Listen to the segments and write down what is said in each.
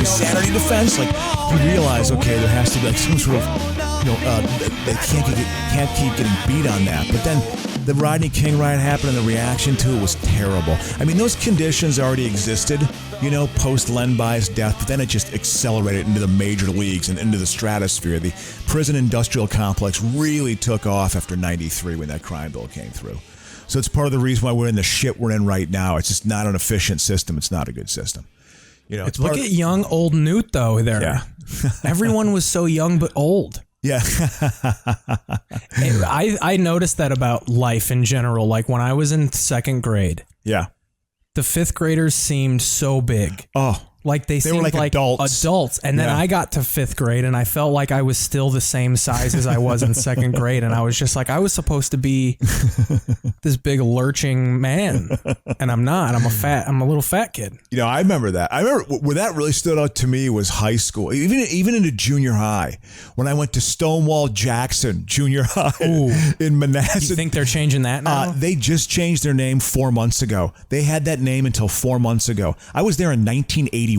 insanity defense. Like, you realize, okay, there has to be like some sort of, they can't keep getting beat on that. But then the Rodney King riot happened, and the reaction to it was terrible. I mean, those conditions already existed, post Len Bai's death, but then it just accelerated into the major leagues and into the stratosphere. The prison industrial complex really took off after 93 when that crime bill came through. So it's part of the reason why we're in the shit we're in right now. It's just not an efficient system. It's not a good system. Look at young old Newt though. There, yeah. Everyone was so young but old. Yeah. I noticed that about life in general. Like when I was in second grade, yeah, the fifth graders seemed so big. Oh, like they seemed were like adults. And then I got to fifth grade and I felt like I was still the same size as I was in second grade. And I was just like, I was supposed to be this big lurching man, and I'm not. I'm a little fat kid. I remember that. I remember where that really stood out to me was high school, even into junior high, when I went to Stonewall Jackson Junior High in Manassas. You think they're changing that now? They just changed their name 4 months ago. They had that name until 4 months ago. I was there in 1981.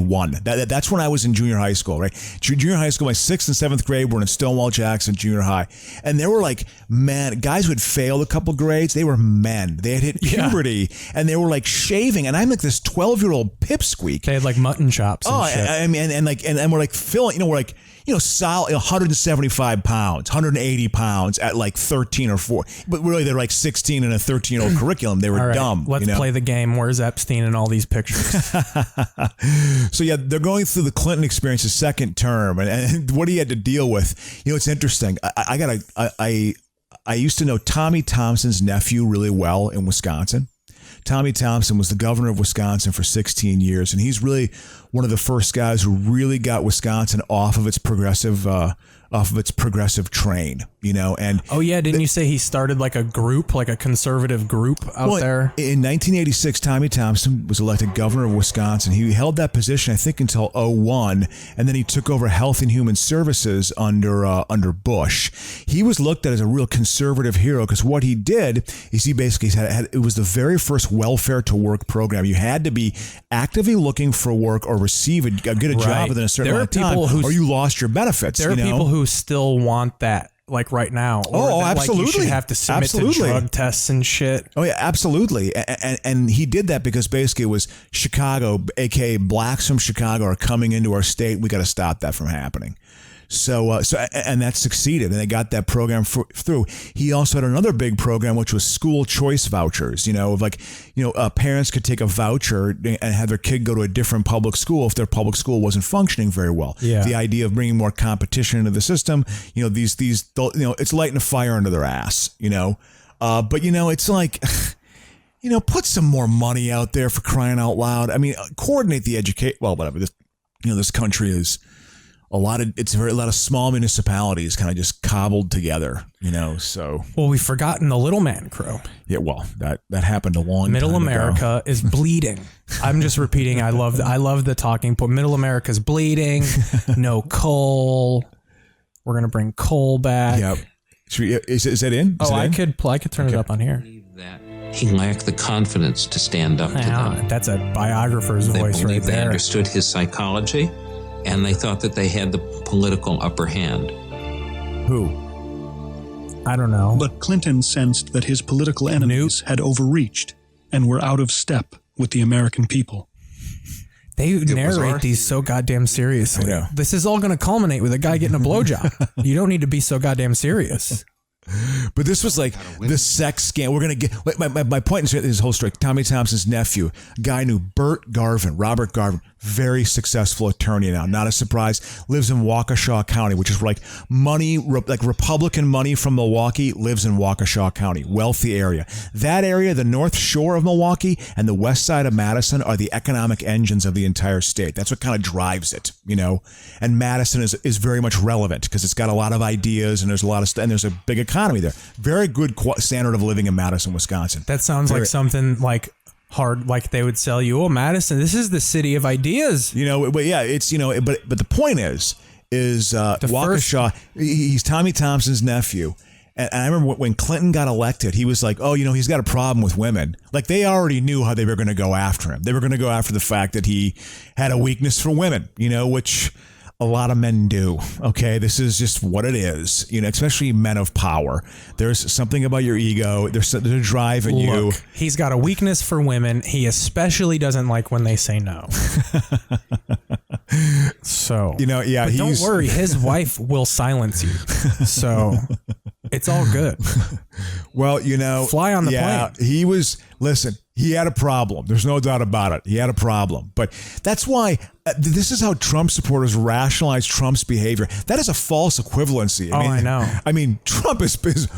That's when I was in junior high school, right? Junior high school, my 6th and 7th grade were in Stonewall Jackson Junior High. And they were like, man, guys who had failed a couple grades, they were men. They had hit puberty and they were like shaving. And I'm like this 12-year-old pipsqueak. They had like mutton chops and shit. I mean, and we're like filling, we're like, solid 175 pounds, 180 pounds at like 13 or 4. But really, they're like 16 in a 13-year-old curriculum. They were dumb. Let's play the game. Where's Epstein in all these pictures? So, yeah, they're going through the Clinton experience, his second term. And what he had to deal with. It's interesting. I used to know Tommy Thompson's nephew really well in Wisconsin. Tommy Thompson was the governor of Wisconsin for 16 years, and he's really one of the first guys who really got Wisconsin off of its progressive train, and didn't you say he started like a group, like a conservative group out there? In 1986, Tommy Thompson was elected governor of Wisconsin. He held that position, I think, until 2001, and then he took over Health and Human Services under Bush. He was looked at as a real conservative hero because what he did is he basically had it was the very first welfare to work program. You had to be actively looking for work or get a job within a certain amount of time, or you lost your benefits. There are people who still want that, like right now. Or absolutely. Like you should have to submit to drug tests and shit. Oh yeah, absolutely. And he did that because basically it was Chicago, aka blacks from Chicago, are coming into our state. We got to stop that from happening. So that succeeded, and they got that program through. He also had another big program, which was school choice vouchers. Parents could take a voucher and have their kid go to a different public school if their public school wasn't functioning very well. Yeah. The idea of bringing more competition into the system. It's lighting a fire under their ass. But it's like. Put some more money out there for crying out loud. I mean, coordinate the education. Well, whatever. This country is. A lot of small municipalities kind of just cobbled together, so. Well, we've forgotten the little man crew. Yeah, well, that happened a long time Middle ago. America is bleeding. I'm just repeating. I love the talking point. Middle America's bleeding. No coal. We're going to bring coal back. Yep. Is that in? I could turn it up on here. He lacked the confidence to stand up to them. That's a biographer's voice right there. They understood his psychology. And they thought that they had the political upper hand. Who? I don't know. But Clinton sensed that his political enemies had overreached and were out of step with the American people. They narrate these so goddamn seriously. This is all going to culminate with a guy getting a blowjob. You don't need to be so goddamn serious. But this was like the sex scandal. We're going to get my point in this whole story. Tommy Thompson's nephew, a guy named Robert Garvin, very successful attorney now. Not a surprise. Lives in Waukesha County, which is like Republican money from Milwaukee lives in Waukesha County. Wealthy area. That area, the North Shore of Milwaukee and the west side of Madison are the economic engines of the entire state. That's what kind of drives it, And Madison is very much relevant because it's got a lot of ideas and there's a lot of and there's a big economy there. Very good standard of living in Madison, Wisconsin. That sounds like something like hard, like they would sell you. Oh, Madison, this is the city of ideas. But yeah, it's but the point is Waukesha. He's Tommy Thompson's nephew, And I remember when Clinton got elected, he was like, oh, he's got a problem with women. Like, they already knew how they were going to go after him. They were going to go after the fact that he had a weakness for women, which a lot of men do. Okay, this is just what it is. Especially men of power. There's something about your ego. There's a drive in you. He's got a weakness for women. He especially doesn't like when they say no. So yeah. But don't worry, his wife will silence you. So it's all good. Well, fly on the plane. Listen, he had a problem. There's no doubt about it. He had a problem. But that's why this is how Trump supporters rationalize Trump's behavior. That is a false equivalency. I know. I mean, Trump is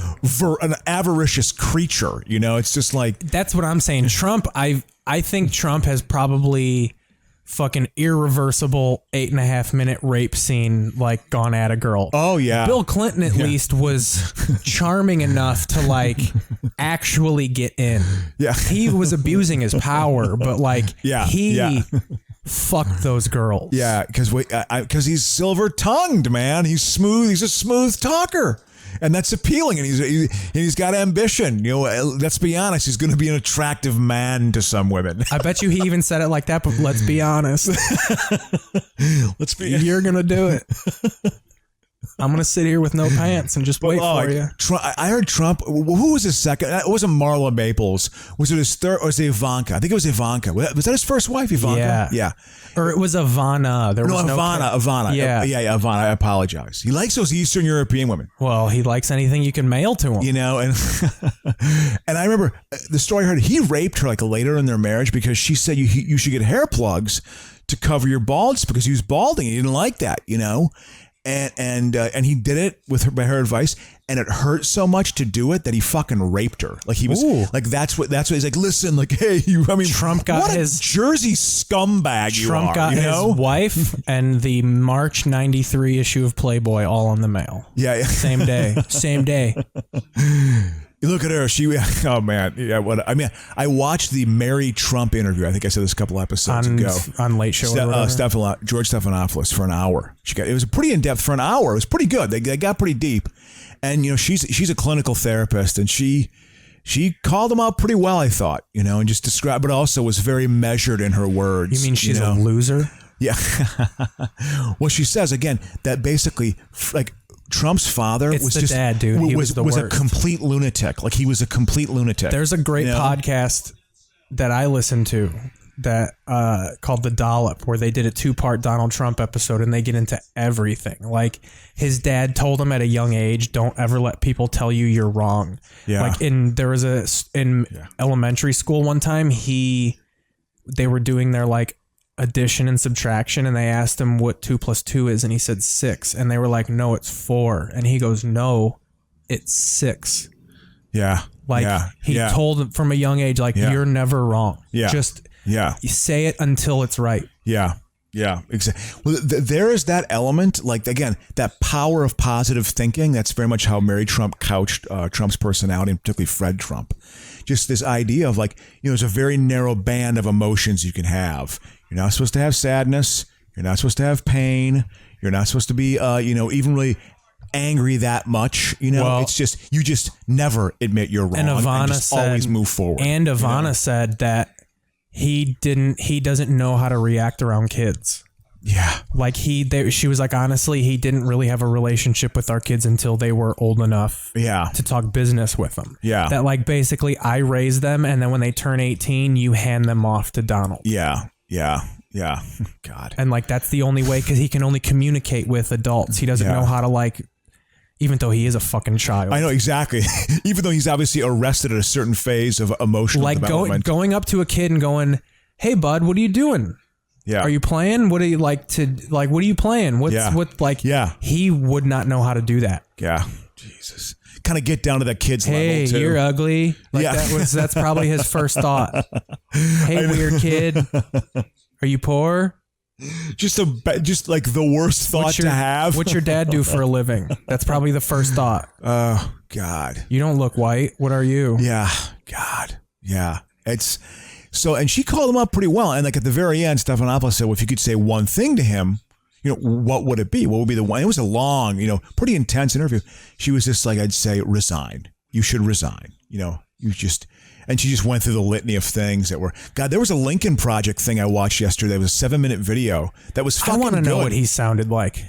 an avaricious creature. It's just like. That's what I'm saying. Trump, I think Trump has probably fucking irreversible 8.5-minute rape scene like gone at a girl. Oh yeah. Bill Clinton at least was charming enough to like actually get in. Yeah. He was abusing his power, but like he fucked those girls. Yeah, because he's silver-tongued, man. He's smooth. He's a smooth talker. And that's appealing, and he's got ambition. Let's be honest, he's going to be an attractive man to some women. I bet you he even said it like that, but let's be honest. You're going to do it. I'm going to sit here with no pants and just wait for you. I heard Trump. Who was his second? It wasn't Marla Maples. Was it his third, or was it Ivanka? I think it was Ivanka. Was that his first wife, Ivanka? Yeah. Or it was Ivana. Ivana. Yeah. Ivana. I apologize. He likes those Eastern European women. Well, he likes anything you can mail to him. And I remember the story I heard. He raped her like later in their marriage because she said you should get hair plugs to cover your baldness because he was balding. He didn't like that, And he did it by her advice, and it hurt so much to do it that he fucking raped her. Like he was like that's what he's like. Listen, like hey, Trump got his Jersey scumbag. Trump got his wife and the March '93 issue of Playboy all in the mail. Yeah. Same day. Look at her. Oh man. Yeah. I watched the Mary Trump interview. I think I said this a couple episodes ago on Late Show. George Stephanopoulos for an hour. It was pretty in depth for an hour. It was pretty good. They got pretty deep, and she's a clinical therapist, and she called him out pretty well, I thought, and just described, but also was very measured in her words. You mean she's a loser? Yeah. Well, she says again that basically like. Trump's father was just dad, dude. He was a complete lunatic. Like he was a complete lunatic. There's a great podcast that I listened to that called The Dollop, where they did a 2-part Donald Trump episode, and they get into everything. Like his dad told him at a young age, "Don't ever let people tell you you're wrong." Yeah. Like in elementary school one time, they were doing their like addition and subtraction, and they asked him what 2 + 2 is, and he said 6, and they were like, "No, it's 4," and he goes, "No, it's 6." Yeah. Like he told him from a young age, like you're never wrong. Yeah. Just you say it until it's right. Yeah. Yeah, exactly. Well, there is that element, like, again, that power of positive thinking. That's very much how Mary Trump couched Trump's personality, and particularly Fred Trump. Just this idea of like, there's a very narrow band of emotions you can have. You're not supposed to have sadness. You're not supposed to have pain. You're not supposed to be, even really angry that much. It's just, you just never admit you're wrong. And Ivana just always move forward. And Ivana said that he doesn't know how to react around kids. Yeah. Like she was like, honestly, he didn't really have a relationship with our kids until they were old enough to talk business with them. Yeah. That like basically I raise them, and then when they turn 18, you hand them off to Donald. Yeah. Yeah. Yeah. God. And like, that's the only way, because he can only communicate with adults. He doesn't know how to like, even though he is a fucking child. I know, exactly. Even though he's obviously arrested at a certain phase of emotional development. Going up to a kid and going, "Hey bud, what are you doing? Yeah. Are you playing? What are you like to like? What are you playing? He would not know how to do that. Yeah. Jesus. Kind of get down to that kid's level Hey, too. you're ugly. Like that's probably his first thought. Hey, weird kid. Are you poor? Just like the worst thought to have. What's your dad do for a living? That's probably the first thought. Oh God. You don't look white. What are you? Yeah. God. Yeah. It's so, and she called him up pretty well. And like at the very end, Stephanopoulos said, well, if you could say one thing to him, what would it be? What would be the one? It was a long, pretty intense interview. She was just like, I'd say, resign. You should resign. And she just went through the litany of things that were, God, there was a Lincoln Project thing I watched yesterday. It was a 7-minute video that was fucking good. I want to know what he sounded like.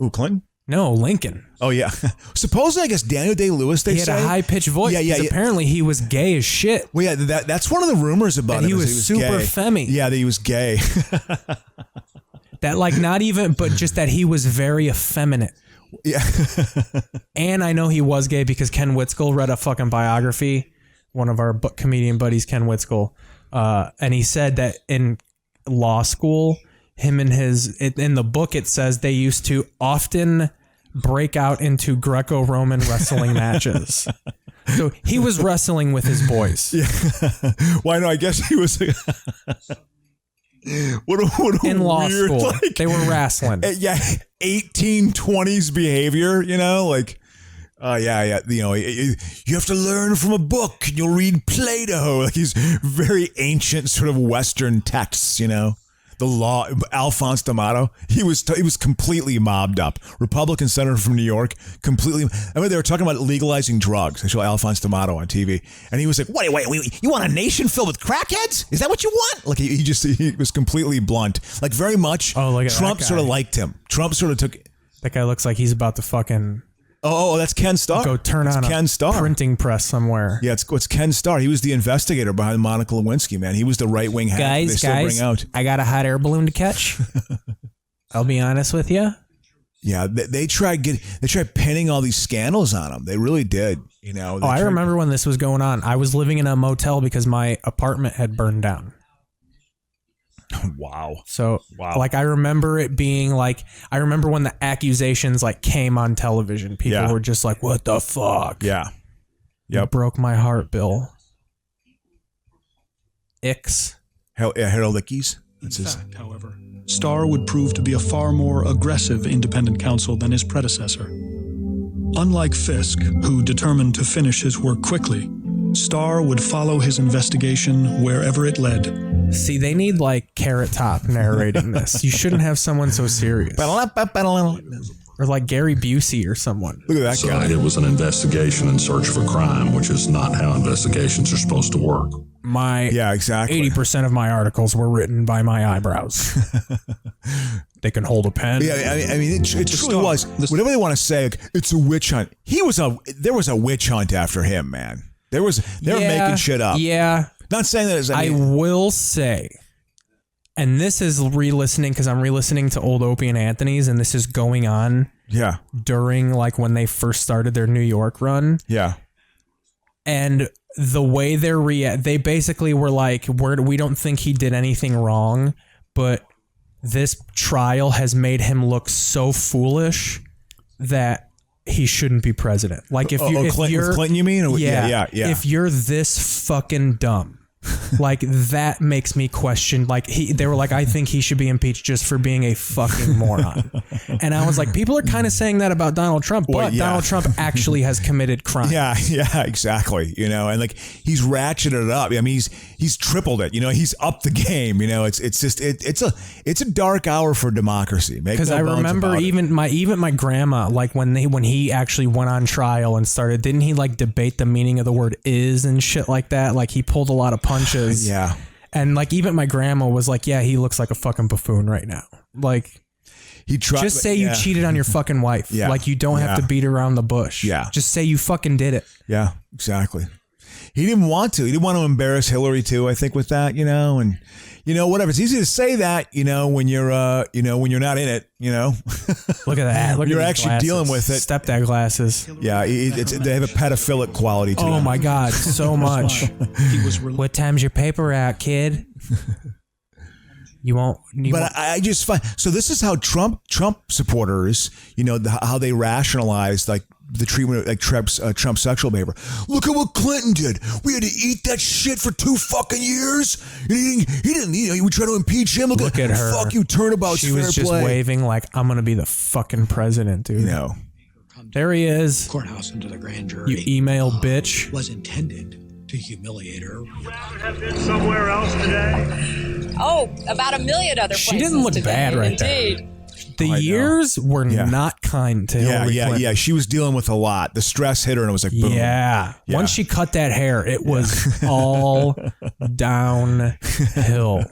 Ooh, Clinton? No, Lincoln. Oh, yeah. Supposedly, I guess Daniel Day-Lewis, they say. He had a high-pitched voice. Yeah. Apparently, he was gay as shit. Well, yeah, that's one of the rumors about him. He was super femmy. Yeah, that he was gay. That, like, not even, but just that he was very effeminate. Yeah. And I know he was gay because Ken Whitskell read a fucking biography. One of our comedian buddies, Ken Whitskell, and he said that in law school, him and in the book, it says they used to often break out into Greco-Roman wrestling matches. So he was wrestling with his boys. Yeah. Well, no, I guess he was. What a in law weird, school, they were wrestling. Yeah, 1820s behavior, like. Yeah. You have to learn from a book and you'll read Plato. Like these very ancient sort of Western texts, The law, Alphonse D'Amato, he was completely mobbed up. Republican senator from New York, completely. I mean, they were talking about legalizing drugs. They show Alphonse D'Amato on TV, and he was like, "Wait, you want a nation filled with crackheads? Is that what you want?" Like he was completely blunt, like very much. Oh, look at Trump that guy. sort of liked him. Trump sort of took. That guy looks like he's about to fucking. Oh, that's Ken Starr. Go turn on Ken a Starr. printing press somewhere. Yeah, it's Ken Starr. He was the investigator behind Monica Lewinsky, man. He was the right-wing hack they still bring out. I got a hot air balloon to catch. I'll be honest with you. Yeah, they tried pinning all these scandals on him. They really did. I remember when this was going on. I was living in a motel because my apartment had burned down. Wow. So, like, I remember it being like, I remember when the accusations like came on television, people were just like, what the fuck? Yeah. You broke my heart, Bill. Ix. Harold Ickes. In fact, however, Starr would prove to be a far more aggressive independent counsel than his predecessor. Unlike Fisk, who determined to finish his work quickly, Starr would follow his investigation wherever it led. See, they need like Carrot Top narrating this. You shouldn't have someone so serious. Or like Gary Busey or someone. Look at that guy. It was an investigation in search of a crime, which is not how investigations are supposed to work. Exactly. 80% of my articles were written by my eyebrows. They can hold a pen. Yeah, I mean, it truly was. Whatever they want to say, it's a witch hunt. There was a witch hunt after him, man. They were making shit up. Yeah. Not saying that. I will say, and this is re-listening because I'm re-listening to old Opie and Anthony's, and this is going on. Yeah. During like when they first started their New York run. Yeah. And the way they basically were like, we don't think he did anything wrong, but this trial has made him look so foolish that he shouldn't be president. Like if you're Clinton, you mean? Yeah. If you're this fucking dumb, like that makes me question. Like they were like, I think he should be impeached just for being a fucking moron. And I was like, people are kind of saying that about Donald Trump, but Donald Trump actually has committed crime. Yeah, exactly. And like he's ratcheted it up. I mean, he's tripled it. He's upped the game. It's a dark hour for democracy. Because I remember even my grandma, like when he actually went on trial and started, didn't he like debate the meaning of the word is and shit like that? Like he pulled a lot of punches. Yeah. And like even my grandma was like, yeah, he looks like a fucking buffoon right now. Like he tried. Just say you cheated on your fucking wife. Yeah. Like you don't have to beat around the bush. Yeah. Just say you fucking did it. Yeah, exactly. He didn't want to. He didn't want to embarrass Hillary too, I think, with that, and whatever. It's easy to say that, when you're when you're not in it, Look at that. Look you're at actually glasses. dealing with it. Stepdad glasses. Yeah, they have a pedophilic quality to them. Oh my God, so much. What time's your paper out, kid? You won't. But I just find, so this is how Trump supporters, how they rationalize like the treatment of like Trump's sexual behavior. Look at what Clinton did. We had to eat that shit for 2 fucking years. He didn't. We try to impeach him. Look at her. Fuck you, turnabout's She was just waving like, I'm gonna be the fucking president, dude. There he is. Courthouse into the grand jury. You email bitch. Was intended to humiliate her. Have been somewhere else today? Oh, about a million other places. She didn't look today, bad right indeed. there. The years were not kind to Hillary Clinton. Yeah. She was dealing with a lot. The stress hit her, and it was like, boom. Yeah. Once she cut that hair, it was all downhill.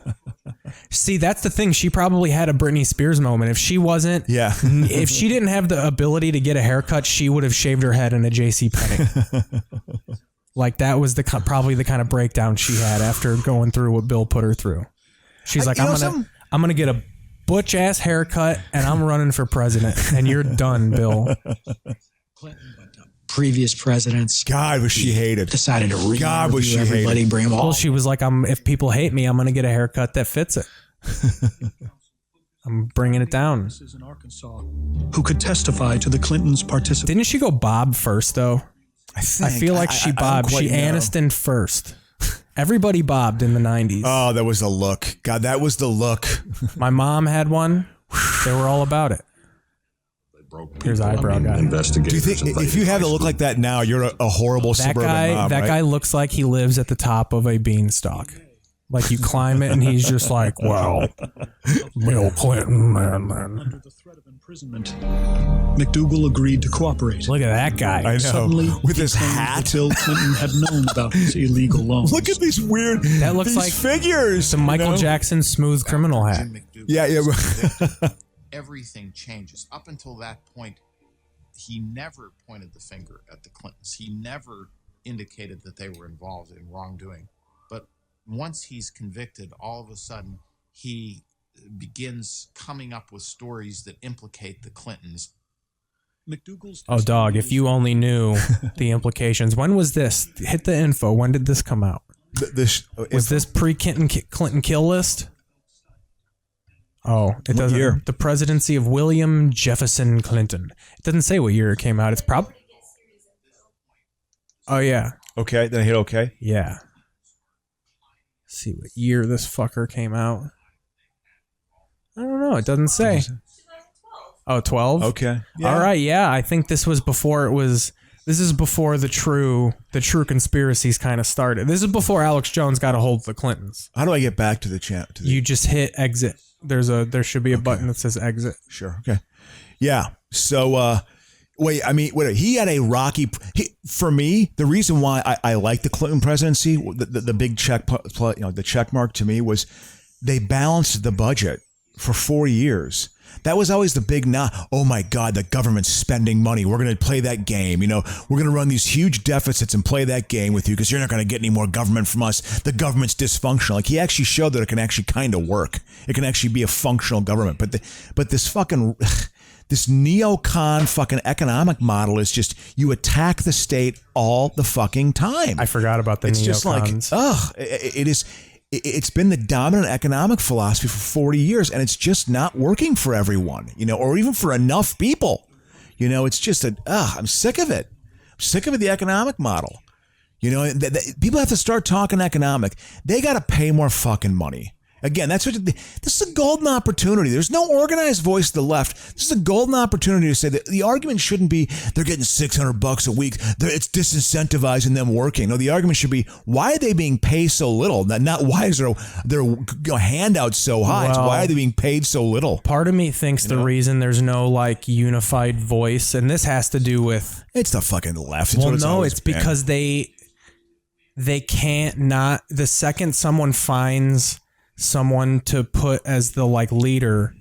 See, that's the thing. She probably had a Britney Spears moment. If she wasn't, if she didn't have the ability to get a haircut, she would have shaved her head in a JCPenney. Like that was probably the kind of breakdown she had after going through what Bill put her through. She's like, I'm gonna get a butch ass haircut and I'm running for president, and you're done, Bill. Clinton, but previous presidents. God, was she hated. Decided to God, was she everybody, hated. bring them all. Well, she was like, if people hate me, I'm gonna get a haircut that fits it. I'm bringing it down. In Arkansas, who could testify to the Clintons' participation. Didn't she go Bob first though? I feel like she bobbed. She Aniston first. Everybody bobbed in the 90s. Oh, that was the look. God, that was the look. My mom had one. They were all about it. Here's eyebrow guy. Do you think if you have to look like that now, you're a horrible suburban mom, that right? guy looks like he lives at the top of a beanstalk. Like you climb it and he's just like, well, Bill Clinton, man. Under the threat of imprisonment, McDougal agreed to cooperate. Look at that guy. I know. Suddenly, With his he claimed hat. that Bill Clinton had known about his illegal loans. Look at these weird. That looks these like figures. the Michael Jackson smooth criminal hat. Yeah. Everything changes. Up until that point, he never pointed the finger at the Clintons. He never indicated that they were involved in wrongdoing. But once he's convicted, all of a sudden, he begins coming up with stories that implicate the Clintons. McDougal's Oh, dog, if you only knew the implications. When was this? Hit the info. When did this come out? Was this pre-Clinton kill list? Oh, it doesn't. Year? The presidency of William Jefferson Clinton. It doesn't say what year it came out. It's probably. Oh, yeah. Okay, then I hit okay. Yeah. Let's see what year this fucker came out. I don't know. It doesn't say. Oh, 12? Okay. Yeah. All right. Yeah. I think this was before it was. This is before the true conspiracies kind of started. This is before Alex Jones got a hold of the Clintons. How do I get back to the chat? You just hit exit. There should be a button that says exit. Sure. Okay. Yeah. So, wait. He had a rocky. For me, the reason why I like the Clinton presidency, the big check, the check mark to me was they balanced the budget for 4 years. That was always the big oh my God, the government's spending money. We're going to play that game. We're going to run these huge deficits and play that game with you because you're not going to get any more government from us. The government's dysfunctional. Like he actually showed that it can actually kind of work. It can actually be a functional government. But this fucking, this neocon fucking economic model is just, you attack the state all the fucking time. I forgot about the It's neocons. just like, it is. It's been the dominant economic philosophy for 40 years, and it's just not working for everyone, or even for enough people. It's just I'm sick of it. I'm sick of the economic model. People have to start talking economic. They got to pay more fucking money. Again, this is a golden opportunity. There's no organized voice to the left. This is a golden opportunity to say that the argument shouldn't be they're getting $600 a week. It's disincentivizing them working. No, the argument should be why are they being paid so little? Not why is their handouts so high. It's why are they being paid so little? Part of me thinks the reason there's no unified voice, and this has to do with it's the fucking left. It's because they can't not. The second someone finds someone to put as the leader,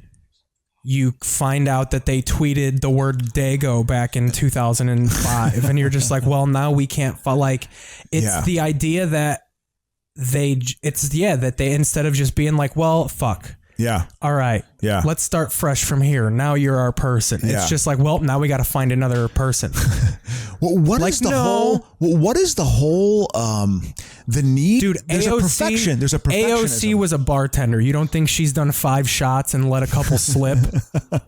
you find out that they tweeted the word Dago back in 2005 and you're just like, well, now we can't the idea that they instead of just being like, well, fuck. Yeah. All right. Yeah. Let's start fresh from here. Now you're our person. Yeah. It's just like, well, now we got to find another person. Well, what is the whole the need? Dude, there's AOC, a perfection. There's a perfectionism. AOC was a bartender. You don't think she's done 5 shots and let a couple slip?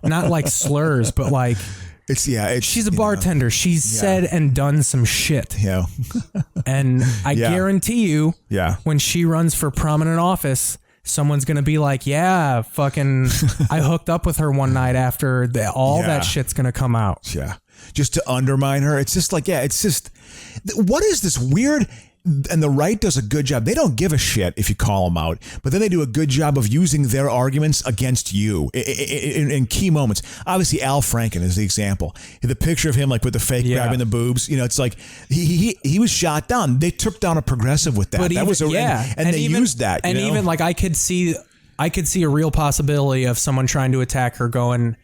Not like slurs, but she's a bartender. She's said and done some shit. Yeah. And I guarantee you, when she runs for prominent office, someone's going to be like, yeah, fucking, I hooked up with her one night after that shit's going to come out. Yeah. Just to undermine her. It's just what is this weird and the right does a good job. They don't give a shit if you call them out, but then they do a good job of using their arguments against you in key moments. Obviously, Al Franken is the example. The picture of him like with the fake grabbing the boobs. It's like he was shot down. They took down a progressive with that. But that even, was and they used that. And even like I could see a real possibility of someone trying to attack her going,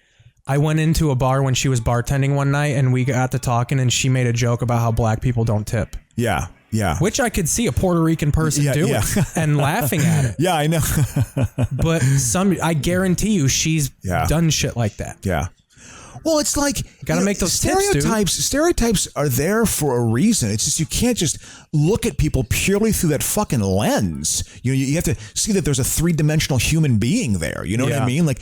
I went into a bar when she was bartending one night and we got to talking and she made a joke about how black people don't tip. Yeah. Yeah. Which I could see a Puerto Rican person doing and laughing at it. Yeah, I know. But I guarantee you she's done shit like that. Yeah. Well, it's like got to make those stereotypes. Stereotypes are there for a reason. It's just you can't just look at people purely through that fucking lens. You have to see that there's a 3-dimensional human being there. You know what I mean? Like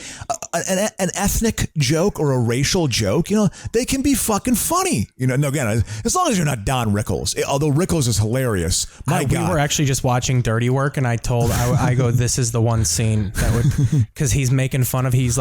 an ethnic joke or a racial joke. They can be fucking funny. No, again, as long as you're not Don Rickles. Although Rickles is hilarious. My God, we were actually just watching Dirty Work, and I go, this is the one scene that would, because he's making fun of he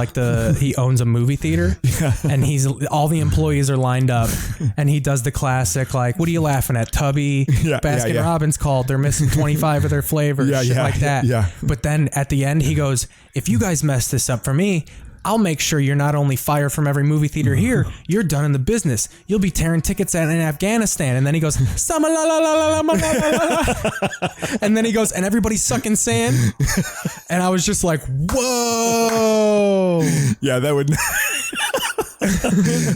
owns a movie theater. Yeah. And all the employees are lined up, and he does the classic like, "What are you laughing at, Tubby?" Baskin Robbins called. They're missing 25 of their flavors, shit like that. Yeah. But then at the end, he goes, "If you guys mess this up for me, I'll make sure you're not only fired from every movie theater here, you're done in the business. You'll be tearing tickets out in Afghanistan." And then he goes, and then he goes, "And everybody's sucking sand." And I was just like, whoa. Yeah, that would.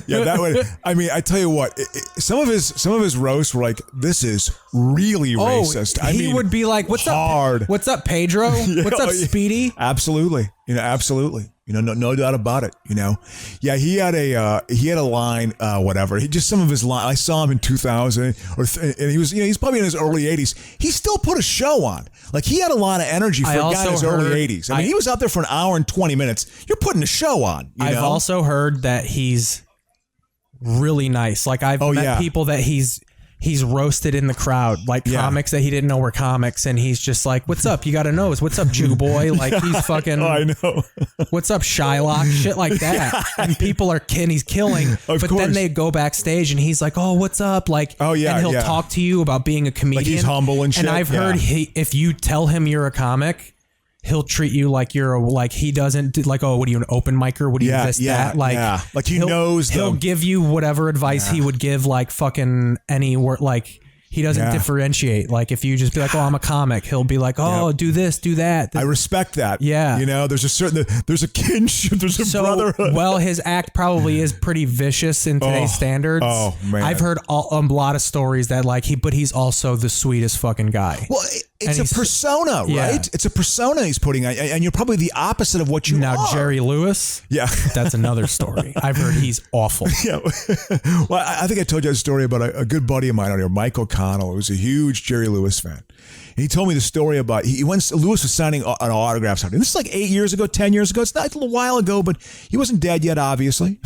Yeah, that would. I mean, I tell you what, some of his roasts were like, "This is really racist." He would be like, "What's hard. up? What's up, Pedro? What's up, Speedy?" Absolutely, absolutely. No doubt about it. Yeah, he had a line, whatever. He just some of his line. I saw him in 2000, and he was, he's probably in his early 80s. He still put a show on. Like he had a lot of energy for a guy in his early 80s. I mean, he was out there for an hour and 20 minutes. You're putting a show on. I've also heard that he's really nice. Like I've met people that he's roasted in the crowd, like comics that he didn't know were comics, and he's just like, "What's up? You got a nose? What's up, Jew boy?" Like he's fucking. Oh, I know. "What's up, Shylock?" Shit like that. And people are he's killing. But then they go backstage and he's like, "Oh, what's up?" Like, and he'll talk to you about being a comedian. Like he's humble and shit. And I've heard if you tell him you're a comic, he'll treat you like you're he doesn't do, like, "Oh, what are you, an open micer? What do you that?" Like he knows. He'll give you whatever advice he would give like fucking any word. Like he doesn't differentiate. Like if you just be like, "Oh, I'm a comic," he'll be like, "Oh, do this, do that." I respect that. Yeah. There's a kinship, there's a brotherhood. Well, his act probably is pretty vicious in today's standards. Oh man. I've heard a lot of stories that but he's also the sweetest fucking guy. Well, it's a persona, right? Yeah. It's a persona he's putting on, and you're probably the opposite of what you are. Now, Jerry Lewis, that's another story. I've heard he's awful. Yeah. Well, I think I told you a story about a good buddy of mine out here, Mike O'Connell, who was a huge Jerry Lewis fan. And he told me the story about Lewis was signing an autographs out. And this is like 8 years ago, 10 years ago. It's not a little while ago, but he wasn't dead yet, obviously.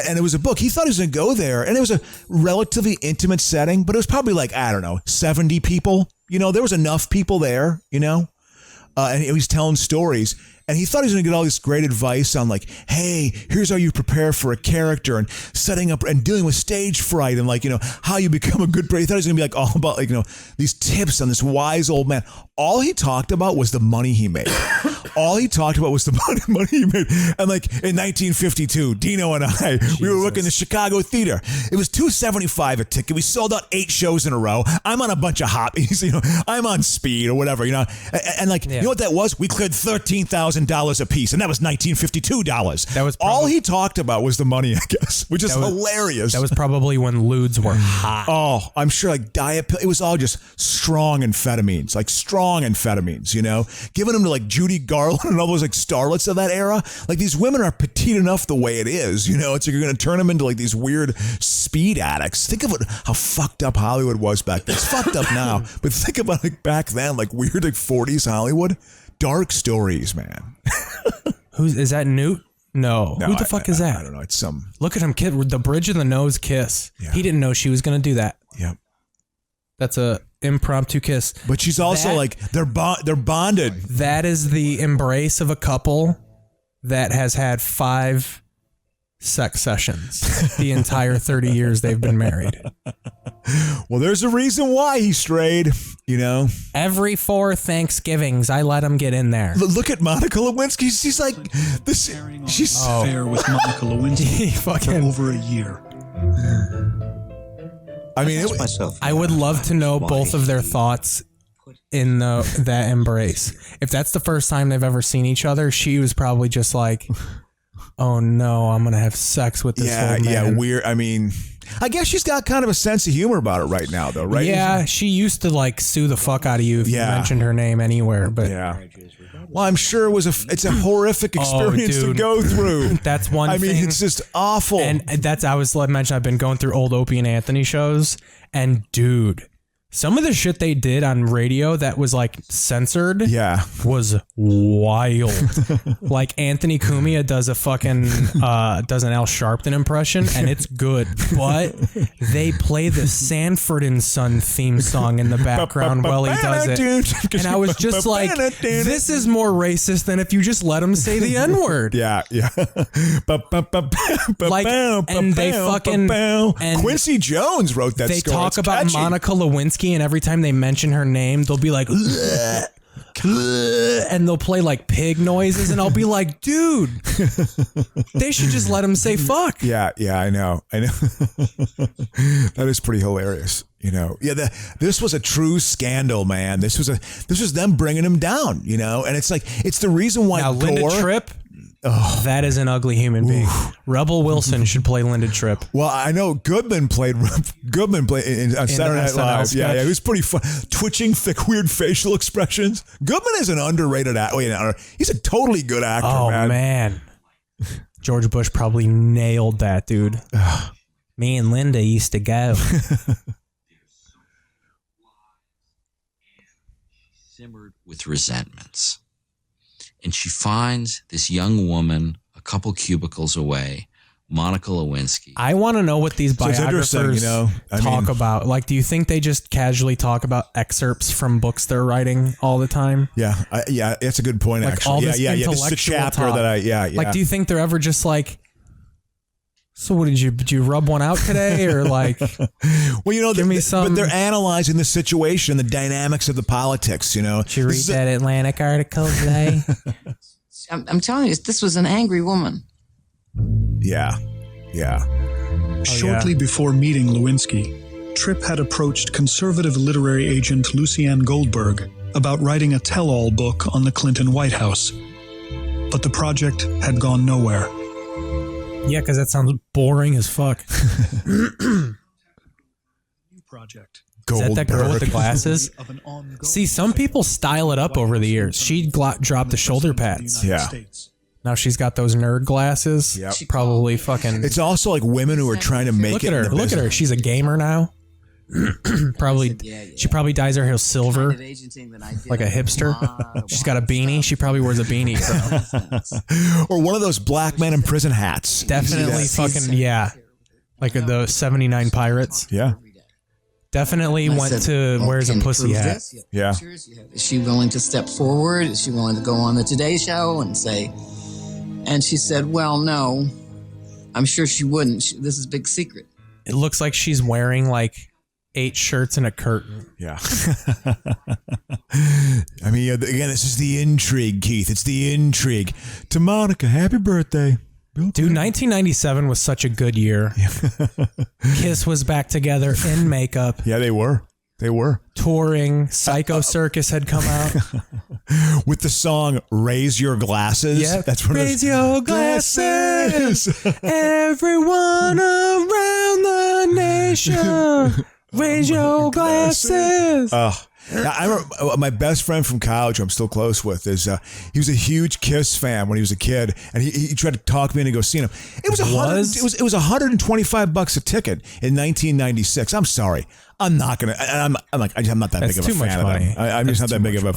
And it was a book. He thought he was going to go there, and it was a relatively intimate setting, but it was probably like, I don't know, 70 people. There was enough people there, and he was telling stories. And he thought he was going to get all this great advice on like, "Hey, here's how you prepare for a character and setting up and dealing with stage fright and like, how you become a good player." He thought he was going to be like all about like, these tips on this wise old man. All he talked about was the money he made. All he talked about was the money he made. And like in 1952, Dino and I, we were working the Chicago theater. It was $275 a ticket. We sold out 8 shows in a row. I'm on a bunch of hoppies, I'm on speed or whatever, and like, you know what that was? We cleared $13,000 a piece, and that was $1952. That was all he talked about was the money, I guess, which is hilarious. That was probably when lewds were hot. Oh, I'm sure like diet pill. It was all just strong amphetamines, giving them to like Judy Garland and all those like starlets of that era. Like these women are petite enough the way it is, It's like you're going to turn them into like these weird speed addicts. Think of how fucked up Hollywood was back then. It's fucked up now, but think about like back then, like weird like 40s Hollywood. Dark stories, man. Is that Newt? No. Who the fuck is that? I don't know. It's some. Look at him, kid. The bridge of the nose kiss. Yeah. He didn't know she was going to do that. Yep. That's a impromptu kiss. But she's also like they're bonded. That is the embrace of a couple that has had 5 sex sessions the entire 30 years they've been married. Well, there's a reason why he strayed, you know. Every 4 Thanksgivings, I let him get in there. Look at Monica Lewinsky. She's like this. She's affair with Monica Lewinsky for Fucking- over a year. I mean, I would love to know both of their thoughts in that embrace. If that's the first time they've ever seen each other, she was probably just like, oh no, I'm gonna have sex with this old man. yeah, weird. I mean, I guess she's got kind of a sense of humor about it right now, though, right? Yeah, she used to like sue the fuck out of you if you mentioned her name anywhere, but yeah. Well, I'm sure it's a horrific experience to go through. That's one I thing. mean, it's just awful. And I was mentioned I've been going through old Opie and Anthony shows, and dude, some of the shit they did on radio that was like censored was wild. Like Anthony Cumia does a fucking does an Al Sharpton impression, and it's good. But they play the Sanford and Son theme song in the background while he does it. And I was just like, this is more racist than if you just let him say the N-word. Yeah. Like, and they fucking and Quincy Jones wrote that they score. talk It's about catchy. Monica Lewinsky, and every time they mention her name, they'll be like, "Ugh, ugh," and they'll play like pig noises, and I'll be like, dude, they should just let him say fuck. Yeah, I know. That is pretty hilarious. You know, this was a true scandal, man. This was them bringing him down. You know, and it's like it's the reason why Now, Linda Tripp. Oh, that is an ugly human being. Rebel Wilson should play Linda Tripp. Well, I know Goodman played on Saturday Night Live. Yeah, it was pretty fun. Twitching, thick, weird facial expressions. Goodman is an underrated actor. He's a totally good actor, man. George Bush probably nailed that, dude. Me and Linda used to go. Simmered with resentments. And she finds this young woman a couple cubicles away, Monica Lewinsky. I want to know what these biographers talk about. Like, do you think they just casually talk about excerpts from books they're writing all the time? Yeah, that's a good point, like actually. All this This is a chapter talk. Like, do you think they're ever just like, so what did you rub one out today, or like? Well, you know, give me some. But they're analyzing the situation, the dynamics of the politics. You know, did you read that Atlantic article today? I'm telling you, this was an angry woman. Yeah. Shortly before meeting Lewinsky, Tripp had approached conservative literary agent Lucianne Goldberg about writing a tell-all book on the Clinton White House. But the project had gone nowhere. Yeah, because that sounds boring as fuck. Project. Is that girl with the glasses? See, some people style it up over the years. She dropped the shoulder pads. Yeah. Now she's got those nerd glasses. Yep. Probably fucking. It's also like women who are trying to make it. Look at her. She's a gamer now. Probably. She probably dyes her hair silver, like a hipster. She's got a beanie. She probably wears a beanie. Or one of those black men in prison hats. Definitely fucking like the 79 Pirates. Yeah. Definitely went to wears a pussy hat. Yeah. Is she willing to step forward? Is she willing to go on the Today Show and say? And she said, "Well, no, I'm sure she wouldn't. This is a big secret." It looks like she's wearing like 8 shirts and a curtain. Yeah. I mean, again, this is the intrigue, Keith. It's the intrigue. To Monica, happy birthday. Dude, 1997 was such a good year. Kiss was back together in makeup. Yeah, they were. Touring. Psycho Circus had come out. With the song Raise Your Glasses. Yeah, that's what Raise your glasses. Everyone around the nation. Raise your glasses. I remember my best friend from college, who I'm still close with, is he was a huge Kiss fan when he was a kid, and he tried to talk me into go seeing him. It was $125 a ticket in 1996. I'm sorry, I'm not gonna. I'm not that big of a fan of him. I'm just not that big of a.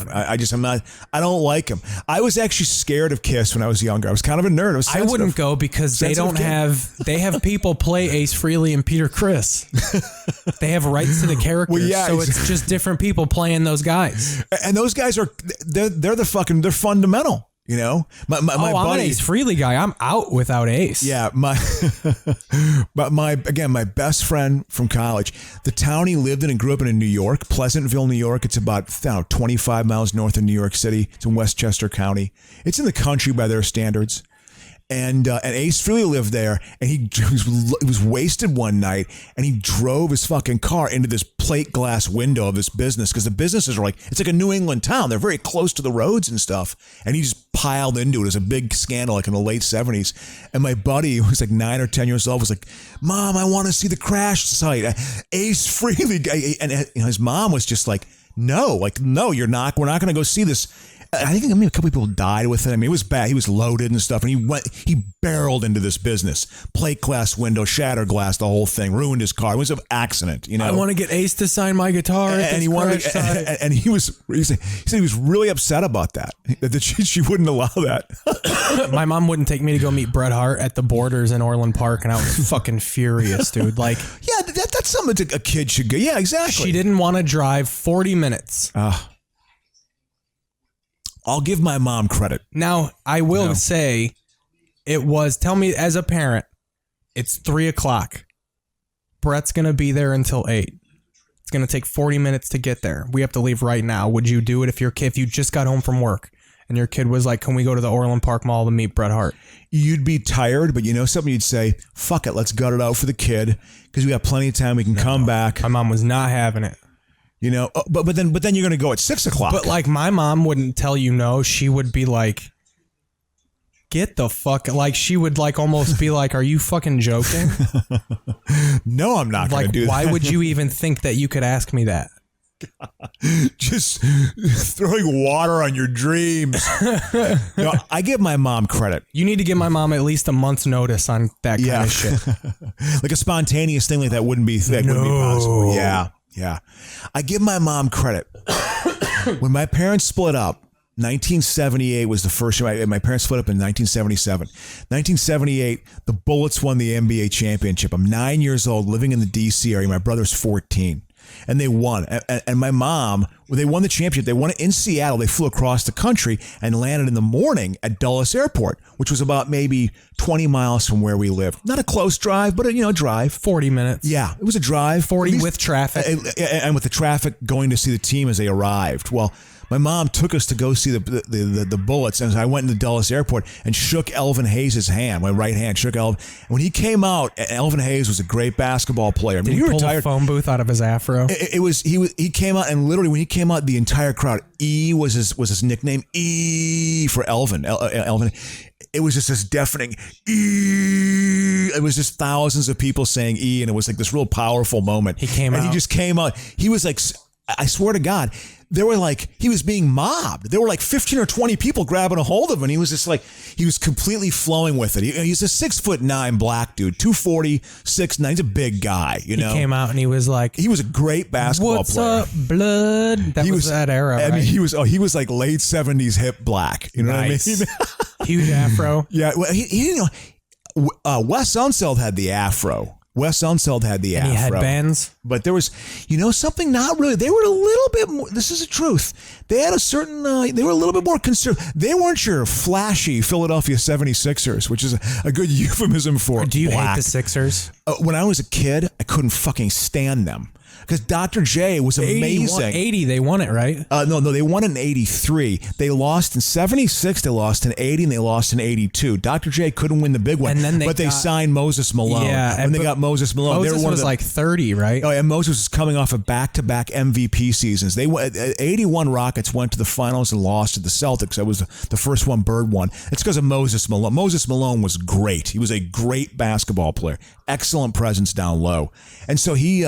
I'm not. I don't like him. I was actually scared of Kiss when I was younger. I was kind of a nerd. I wouldn't go because they don't have. They have people play Ace Frehley and Peter Criss. They have rights to the characters, so it's just different people playing those guys. And those guys are they're fundamental. You know, my buddy, I'm an Ace Frehley guy. I'm out without Ace. Yeah, but my best friend from college, the town he lived in and grew up in New York, Pleasantville, New York. It's about 25 miles north of New York City. It's in Westchester County. It's in the country by their standards. And Ace Frehley lived there, and he was wasted one night, and he drove his fucking car into this plate glass window of this business, because the businesses are it's like a New England town. They're very close to the roads and stuff, and he just piled into it. It was a big scandal, like in the late 70s. And my buddy, who was like 9 or 10 years old, was like, "Mom, I want to see the crash site." Ace Frehley, and his mom was just like, "No, you're not. We're not going to go see this." I think a couple people died with it. I mean, it was bad. He was loaded and stuff, and he barreled into this business. Plate glass window, shattered glass, the whole thing, ruined his car. It was an accident, you know. I want to get Ace to sign my guitar. And he wanted, and he said he was really upset about that she wouldn't allow that. My mom wouldn't take me to go meet Bret Hart at the Borders in Orland Park, and I was fucking furious, dude. Like, yeah, that's something a kid should go. Yeah, exactly. She didn't want to drive 40 minutes. I'll give my mom credit. Now, I will say tell me as a parent, it's 3 o'clock. Brett's going to be there until 8. It's going to take 40 minutes to get there. We have to leave right now. Would you do it if you just got home from work and your kid was like, "Can we go to the Orland Park Mall to meet Bret Hart?" You'd be tired, but you know something, you'd say, "Fuck it, let's gut it out for the kid because we got plenty of time. We can come back." My mom was not having it. You know, but then you're going to go at 6 o'clock. But like, my mom wouldn't tell you no. She would be like, "Get the fuck," like she would like almost be like, "Are you fucking joking?" No, I'm not going to do that. Why would you even think that you could ask me that? Just throwing water on your dreams. No, I give my mom credit. You need to give my mom at least a month's notice on that kind of shit. Like a spontaneous thing like that wouldn't be possible. Yeah. I give my mom credit. When my parents split up, 1978 was the first year. My parents split up in 1977. 1978, the Bullets won the NBA championship. I'm 9 years old, living in the D.C. area. My brother's 14. And they won. And my mom, they won the championship. They won it in Seattle. They flew across the country and landed in the morning at Dulles Airport, which was about maybe 20 miles from where we lived. Not a close drive, but a drive. 40 minutes. Yeah, it was a drive. 40 with traffic. And with the traffic going to see the team as they arrived. Well, my mom took us to go see the Bullets, and I went into Dulles Airport and shook Elvin Hayes' hand. My right hand shook Elvin. And when he came out, Elvin Hayes was a great basketball player. I mean, Did he pull a phone booth out of his afro? He came out, and literally when he came out, the entire crowd. E was his nickname. E for Elvin. Elvin. It was just this deafening E. It was just thousands of people saying E, and it was like this real powerful moment. He came out. And he just came out. He was like, I swear to God, they were like, he was being mobbed. There were like 15 or 20 people grabbing a hold of him. And he was just like, he was completely flowing with it. He's a 6'9" black dude, 240, 6'9". He's a big guy, you know. He came out and he was like, he was a great basketball player. What's up, blood? That was that era, right? I mean, he was like late 70s hip black. You know what I mean? Huge afro. Yeah. Well, Wes Unseld had the afro. And he had bands. But there was, something not really. They were a little bit more, this is the truth. They had a certain, they were a little bit more conservative. They weren't your flashy Philadelphia 76ers, which is a good euphemism for Do you black. hate the Sixers? When I was a kid, I couldn't fucking stand them. Because Dr. J was amazing. 80, they won it, right? No, they won it in 83. They lost in 76, they lost in 80, and they lost in 82. Dr. J couldn't win the big one, but they signed Moses Malone. Yeah, and they got Moses Malone. Moses was like 30, right? Oh, and Moses was coming off of back-to-back MVP seasons. 81 Rockets went to the finals and lost to the Celtics. That was the first one Bird won. It's because of Moses Malone. Moses Malone was great. He was a great basketball player. Excellent presence down low. And so he...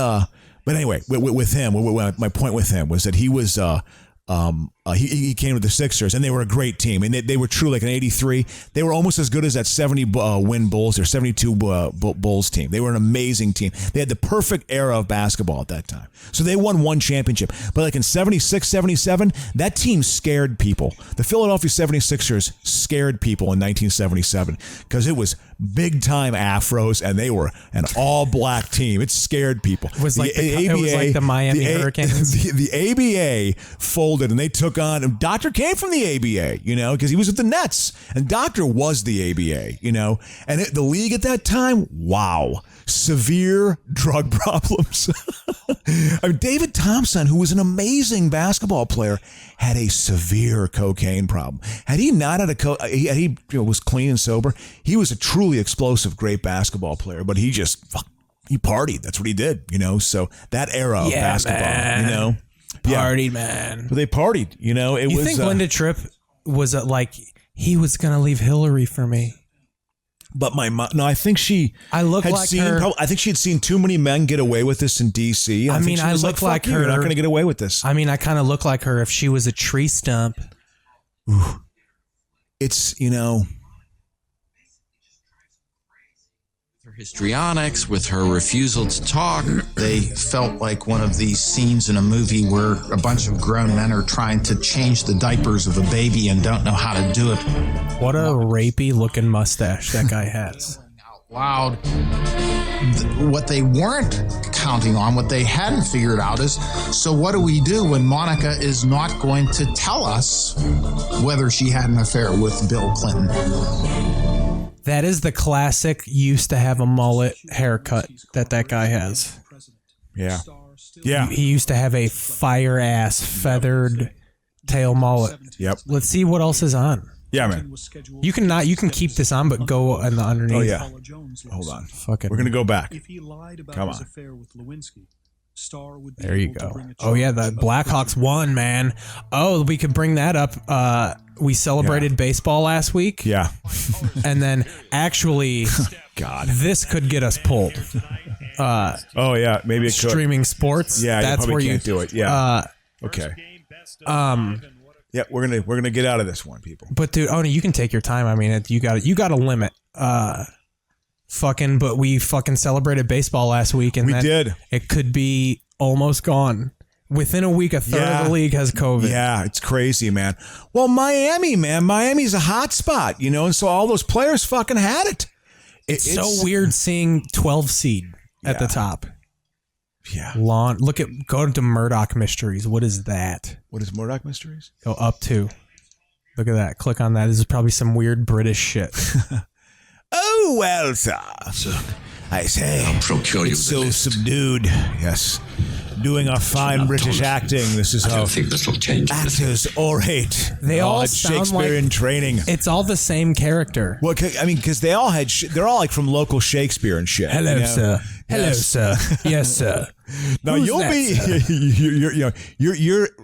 But anyway, with him, my point with him was that he was he came to the Sixers, and they were a great team, and they were true. Like in '83, they were almost as good as that 70 win Bulls or 72 Bulls team. They were an amazing team. They had the perfect era of basketball at that time. So they won one championship. But like in 76, 77, that team scared people. The Philadelphia 76ers scared people in 1977 because it was big time afros, and they were an all black team. It scared people. It was like the Miami Hurricanes. The ABA folded, and they took took on, and Doctor came from the ABA, you know, because he was with the Nets, and Doctor was the ABA, you know, and the league at that time, wow, severe drug problems. I mean, David Thompson, who was an amazing basketball player, had a severe cocaine problem. Had he not had he was clean and sober, he was a truly explosive, great basketball player, but he partied. That's what he did, you know. So that era of basketball, man. You know, partied, man. But they partied, you know. You think Linda Tripp was like he was gonna leave Hillary for me? But my mom, no, I think she. I look had like seen. Her. I think she had seen too many men get away with this in D.C. I mean, I look like her. You're not going to get away with this. I mean, I kind of look like her if she was a tree stump. Ooh. It's, you know. Her histrionics, with her refusal to talk. They felt like one of these scenes in a movie where a bunch of grown men are trying to change the diapers of a baby and don't know how to do it. What a rapey looking mustache that guy has. Out loud. What they weren't counting on, what they hadn't figured out is, so what do we do when Monica is not going to tell us whether she had an affair with Bill Clinton? That is the classic used to have a mullet haircut that guy has. Yeah. Yeah. He used to have a fire ass feathered tail mullet. Yep. Let's see what else is on. Yeah, man. You can keep this on, but go in the underneath. Oh yeah. Hold on. Fuck it. We're gonna go back. If he lied about Come his on. affair with Lewinsky, Starr would be there you able to go. bring a Oh yeah, the charge Blackhawks won, man. Oh, we could bring that up. We celebrated baseball last week. Yeah. And then actually, God, this could get us pulled. Oh yeah, maybe it could. Streaming sports. Yeah, that's you where can't do it. Yeah. Okay. Yeah, we're gonna get out of this one, people. But dude, Oni, you can take your time. I mean, you got a limit. But we fucking celebrated baseball last week, and we did. It could be almost gone. Within a week, a third of the league has COVID. Yeah, it's crazy, man. Well, Miami, man. Miami's a hot spot, you know, and so all those players fucking had it. It's so weird seeing 12 seed at the top. Yeah. Go to Murdoch Mysteries. What is that? What is Murdoch Mysteries? Go up to. Look at that. Click on that. This is probably some weird British shit. Oh, well, sir. I say, I'll procure you it's so subdued. Yes. Doing our fine British acting. This is how actors orate. They all had sound Shakespearean like training. It's all the same character. Well, I mean, because they all had. They're all like from local Shakespeare and shit. Hello, you know? sir. Hello, sir. Yes, sir. Now Who's you'll that, be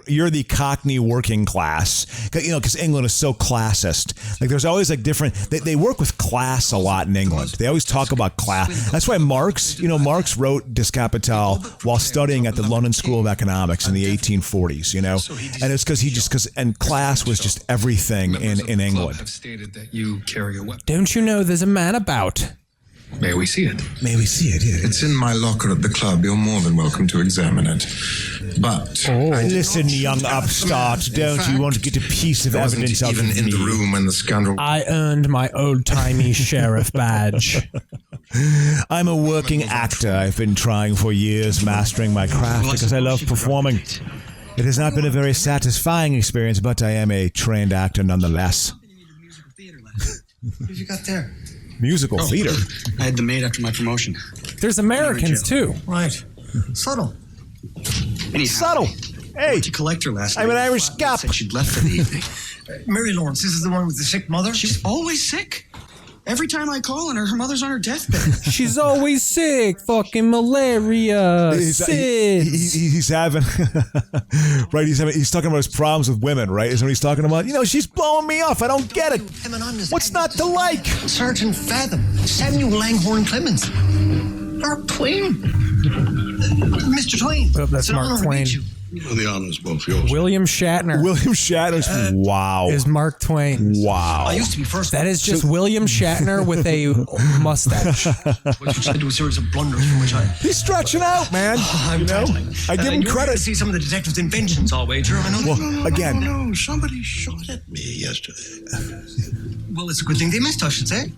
you're the Cockney working class, you know, because England is so classist. Like there's always like different. They work with class a lot in England. They always talk about class. That's why Marx wrote Descapital while studying at the London School of Economics in the 1840s. You know, and it's because class was just everything in England. Don't you know there's a man about? May we see it? May we see it? Yeah. It's in my locker at the club. You're more than welcome to examine it. But listen, young upstart, don't you want to get a piece of evidence out of me? Even in the room when the scoundrel. I earned my old-timey sheriff badge. I'm a working actor. I've been trying for years, mastering my craft because I love performing. It has not been a very satisfying experience, but I am a trained actor nonetheless. What have you got there? Musical theater. I had them made after my promotion. There's Americans too. Right. Subtle. Anyhow, Subtle. Hey, you collect her last night. I'm an Irish gap. Said she'd left for the evening. Mary Lawrence, this is the one with the sick mother? She's always sick. Every time I call on her mother's on her deathbed. She's always sick. Fucking malaria. He's having right. He's talking about his problems with women, right? Isn't what he's talking about? You know, she's blowing me off. I don't get it. What's not to like? Sergeant Fathom, Samuel Langhorne Clemens, Mark Twain, Mr. Twain. Oh, that's Mark Twain. Well, the honor's both yours. William Shatner. William Shatner's wow. Is Mark Twain. Wow. I used to be first. That is just William Shatner with a mustache. What you said to a series of blunders from which He's stretching out, man. I'm tattling. I give him credit. To see some of the detectives' inventions, I'll wager. I know. Well, again. No, somebody shot at me yesterday. Well, it's a good thing they missed, I should say.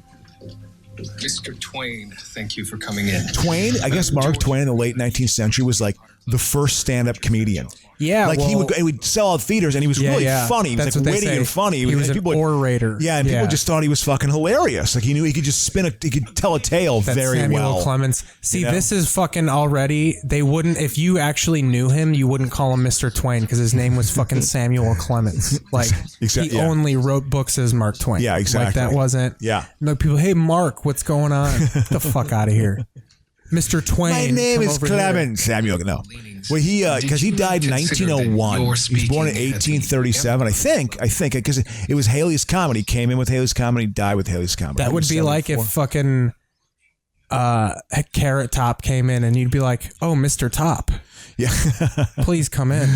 Mr. Twain, thank you for coming in. Twain, I guess Mark Twain in the late 19th century was like the first stand-up comedian. Yeah, like he would sell out theaters, and he was really funny. He was like witty and funny. He was an orator. Yeah, and people just thought he was fucking hilarious. Like he knew he could just he could tell a tale very Samuel well. Clemens. See, this is fucking already. They wouldn't, if you actually knew him, you wouldn't call him Mr. Twain because his name was fucking Samuel Clemens. Like he only wrote books as Mark Twain. Yeah, exactly. Like that wasn't. Yeah. No people. Hey, Mark, what's going on? Get the fuck out of here. Mr. Twain. My name is Clemens Samuel. No, well he because he died in 1901. He was born in 1837. I think because it was Haley's Comedy. He came in with Haley's Comedy, died with Haley's Comedy. That would be like if fucking Carrot Top came in and you'd be like, "Oh, Mr. Top, yeah, please come in."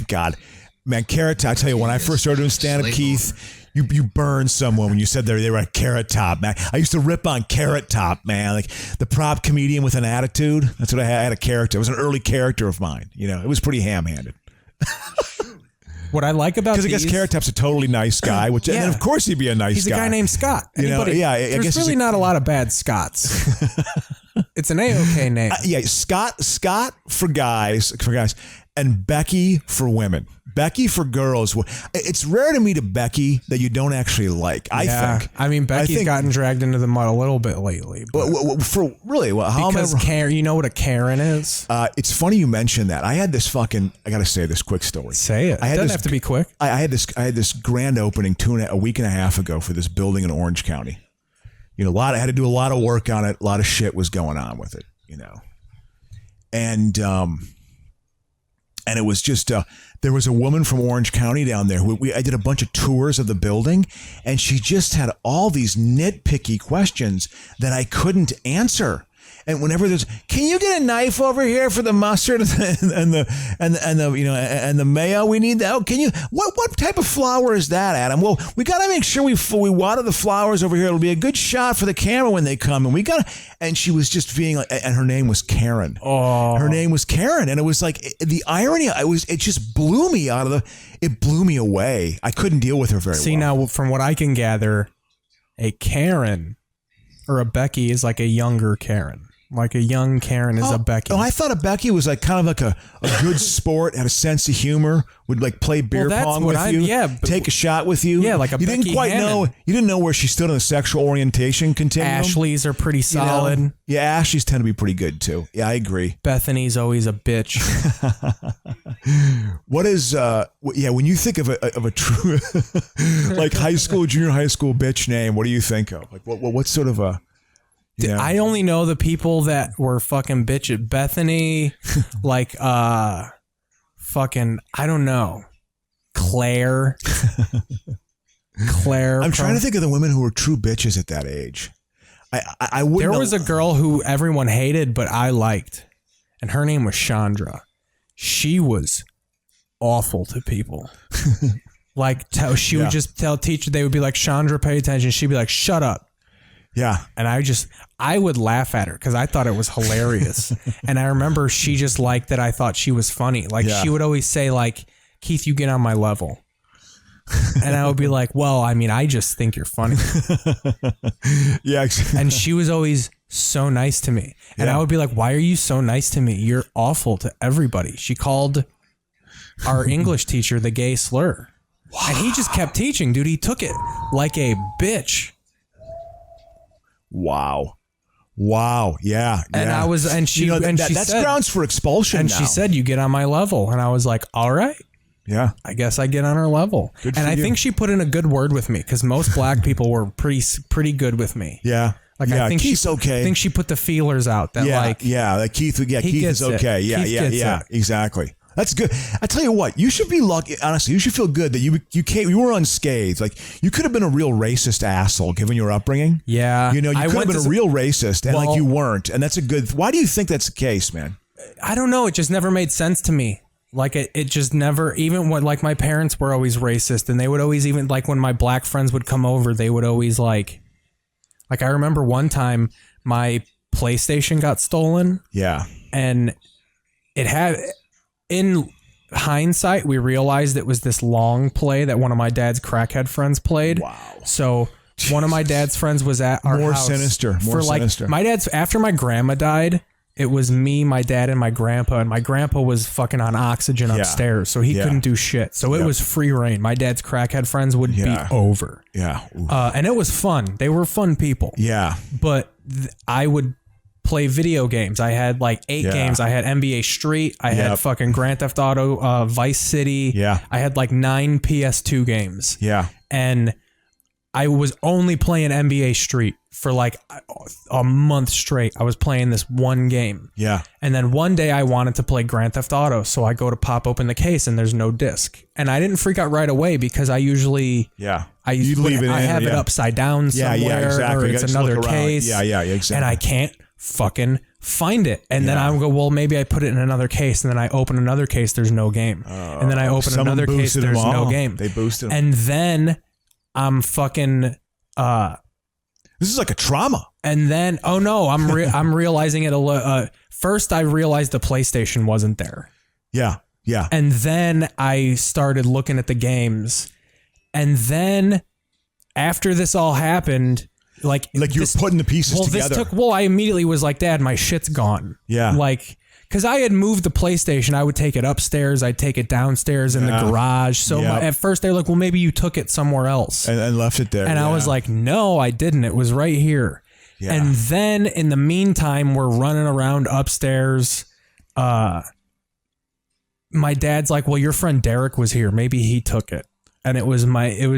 God, man, Carrot Top. I tell you, when I first started doing stand-up, Keith. You burned someone when you said they were a Carrot Top, man. I used to rip on Carrot Top, man. Like the prop comedian with an attitude. That's what I had. I had a character. It was an early character of mine. You know, it was pretty ham-handed. What I like about because I guess Carrot Top's a totally nice guy, which and then of course he'd be a nice guy. He's a guy named Scott. Anybody, you know, I there's guess really not a lot of bad Scotts. It's an A-OK name. Yeah, Scott for guys, and Becky for women. Becky for girls. It's rare to meet a Becky that you don't actually like. I think. I mean, Becky's gotten dragged into the mud a little bit lately. For really, because Karen, you know what a Karen is? It's funny you mentioned that. I had this fucking. I gotta say this quick story. Say it. It doesn't have to be quick. I had this grand opening a week and a half ago for this building in Orange County. You know, I had to do a lot of work on it. A lot of shit was going on with it. You know, and it was just there was a woman from Orange County down there. I did a bunch of tours of the building, and she just had all these nitpicky questions that I couldn't answer. And whenever there's, can you get a knife over here for the mustard and the mayo? We need that. Oh, can you? What type of flower is that, Adam? Well, we got to make sure we water the flowers over here. It'll be a good shot for the camera when they come. And and she was just being like, and her name was Karen. Oh, her name was Karen, and it was like the irony. It just blew me it blew me away. I couldn't deal with her very well. See, now from what I can gather, a Karen or a Becky is like a younger Karen. Like a young Karen is a Becky. Oh, I thought a Becky was like kind of like a good sport, had a sense of humor, would like play beer pong with you, take a shot with you. Yeah, like a Becky didn't quite know. You didn't know where she stood on the sexual orientation continuum. Ashley's are pretty solid. You know? Yeah, Ashley's tend to be pretty good too. Yeah, I agree. Bethany's always a bitch. What is when you think of a true like high school, junior high school bitch name, what do you think of? Like what sort of a Yeah. I only know the people that were fucking bitch at Bethany, like fucking, I don't know, Claire. I'm trying to think of the women who were true bitches at that age. I wouldn't. There was a girl who everyone hated, but I liked, and her name was Chandra. She was awful to people. Like she would just tell teacher, they would be like, Chandra, pay attention. She'd be like, shut up. Yeah. And I would laugh at her because I thought it was hilarious. And I remember she just liked that I thought she was funny. Like she would always say like, Keith, you get on my level. And I would be like, well, I mean, I just think you're funny. Yeah. And she was always so nice to me. And I would be like, why are you so nice to me? You're awful to everybody. She called our English teacher the gay slur. Wow. And he just kept teaching, dude. He took it like a bitch. Wow. Yeah. And she that's said, grounds for expulsion. And now. she said, you get on my level. And I was like, all right. Yeah. I guess I get on her level. Good and for I you. think she put in a good word with me because most black people were pretty good with me. Yeah. Like I think Keith's okay. I think she put the feelers out that like Keith is okay. Yeah. Exactly. That's good. I tell you what, you should be lucky. Honestly, you should feel good that you were unscathed. Like you could have been a real racist asshole given your upbringing. Yeah, you know, you could have been a real racist, and like you weren't. And that's a good. Why do you think that's the case, man? I don't know. It just never made sense to me. Like it just never. Even when like my parents were always racist, and they would always even like when my black friends would come over, they would always like I remember one time my PlayStation got stolen. Yeah, and it had. In hindsight, we realized it was this long play that one of my dad's crackhead friends played. Wow. So one of my dad's friends was at our house. More sinister. My dad's, after my grandma died, it was me, my dad, and my grandpa. And my grandpa was fucking on oxygen upstairs, so he couldn't do shit. So it was free reign. My dad's crackhead friends would be over. Yeah. And it was fun. They were fun people. Yeah. But I would play video games. I had like 8 games. I had NBA Street. I had fucking Grand Theft Auto, Vice City. Yeah. I had like 9 PS2 games. Yeah. And I was only playing NBA Street for like a month straight. I was playing this one game. Yeah. And then one day I wanted to play Grand Theft Auto. So I go to pop open the case and there's no disc. And I didn't freak out right away because I usually... I have it upside down somewhere, or it's another case. Yeah, exactly. And I can't fucking find it. And then I go, well, maybe I put it in another case. And then I open another case, there's no game. And then I open another case, there's no game. They boosted them. And then I'm fucking... this is like a trauma. And then, oh no, I'm realizing it. First, I realized the PlayStation wasn't there. Yeah. And then I started looking at the games. And then after this all happened, like you're putting the pieces together. I immediately was like, Dad, my shit's gone. Yeah. Like, because I had moved the PlayStation, I would take it upstairs, I'd take it downstairs in the garage. So at first they're like, well, maybe you took it somewhere else and left it there. And I was like, no, I didn't. It was right here. Yeah. And then in the meantime, we're running around upstairs. My dad's like, well, your friend Derek was here. Maybe he took it. And it was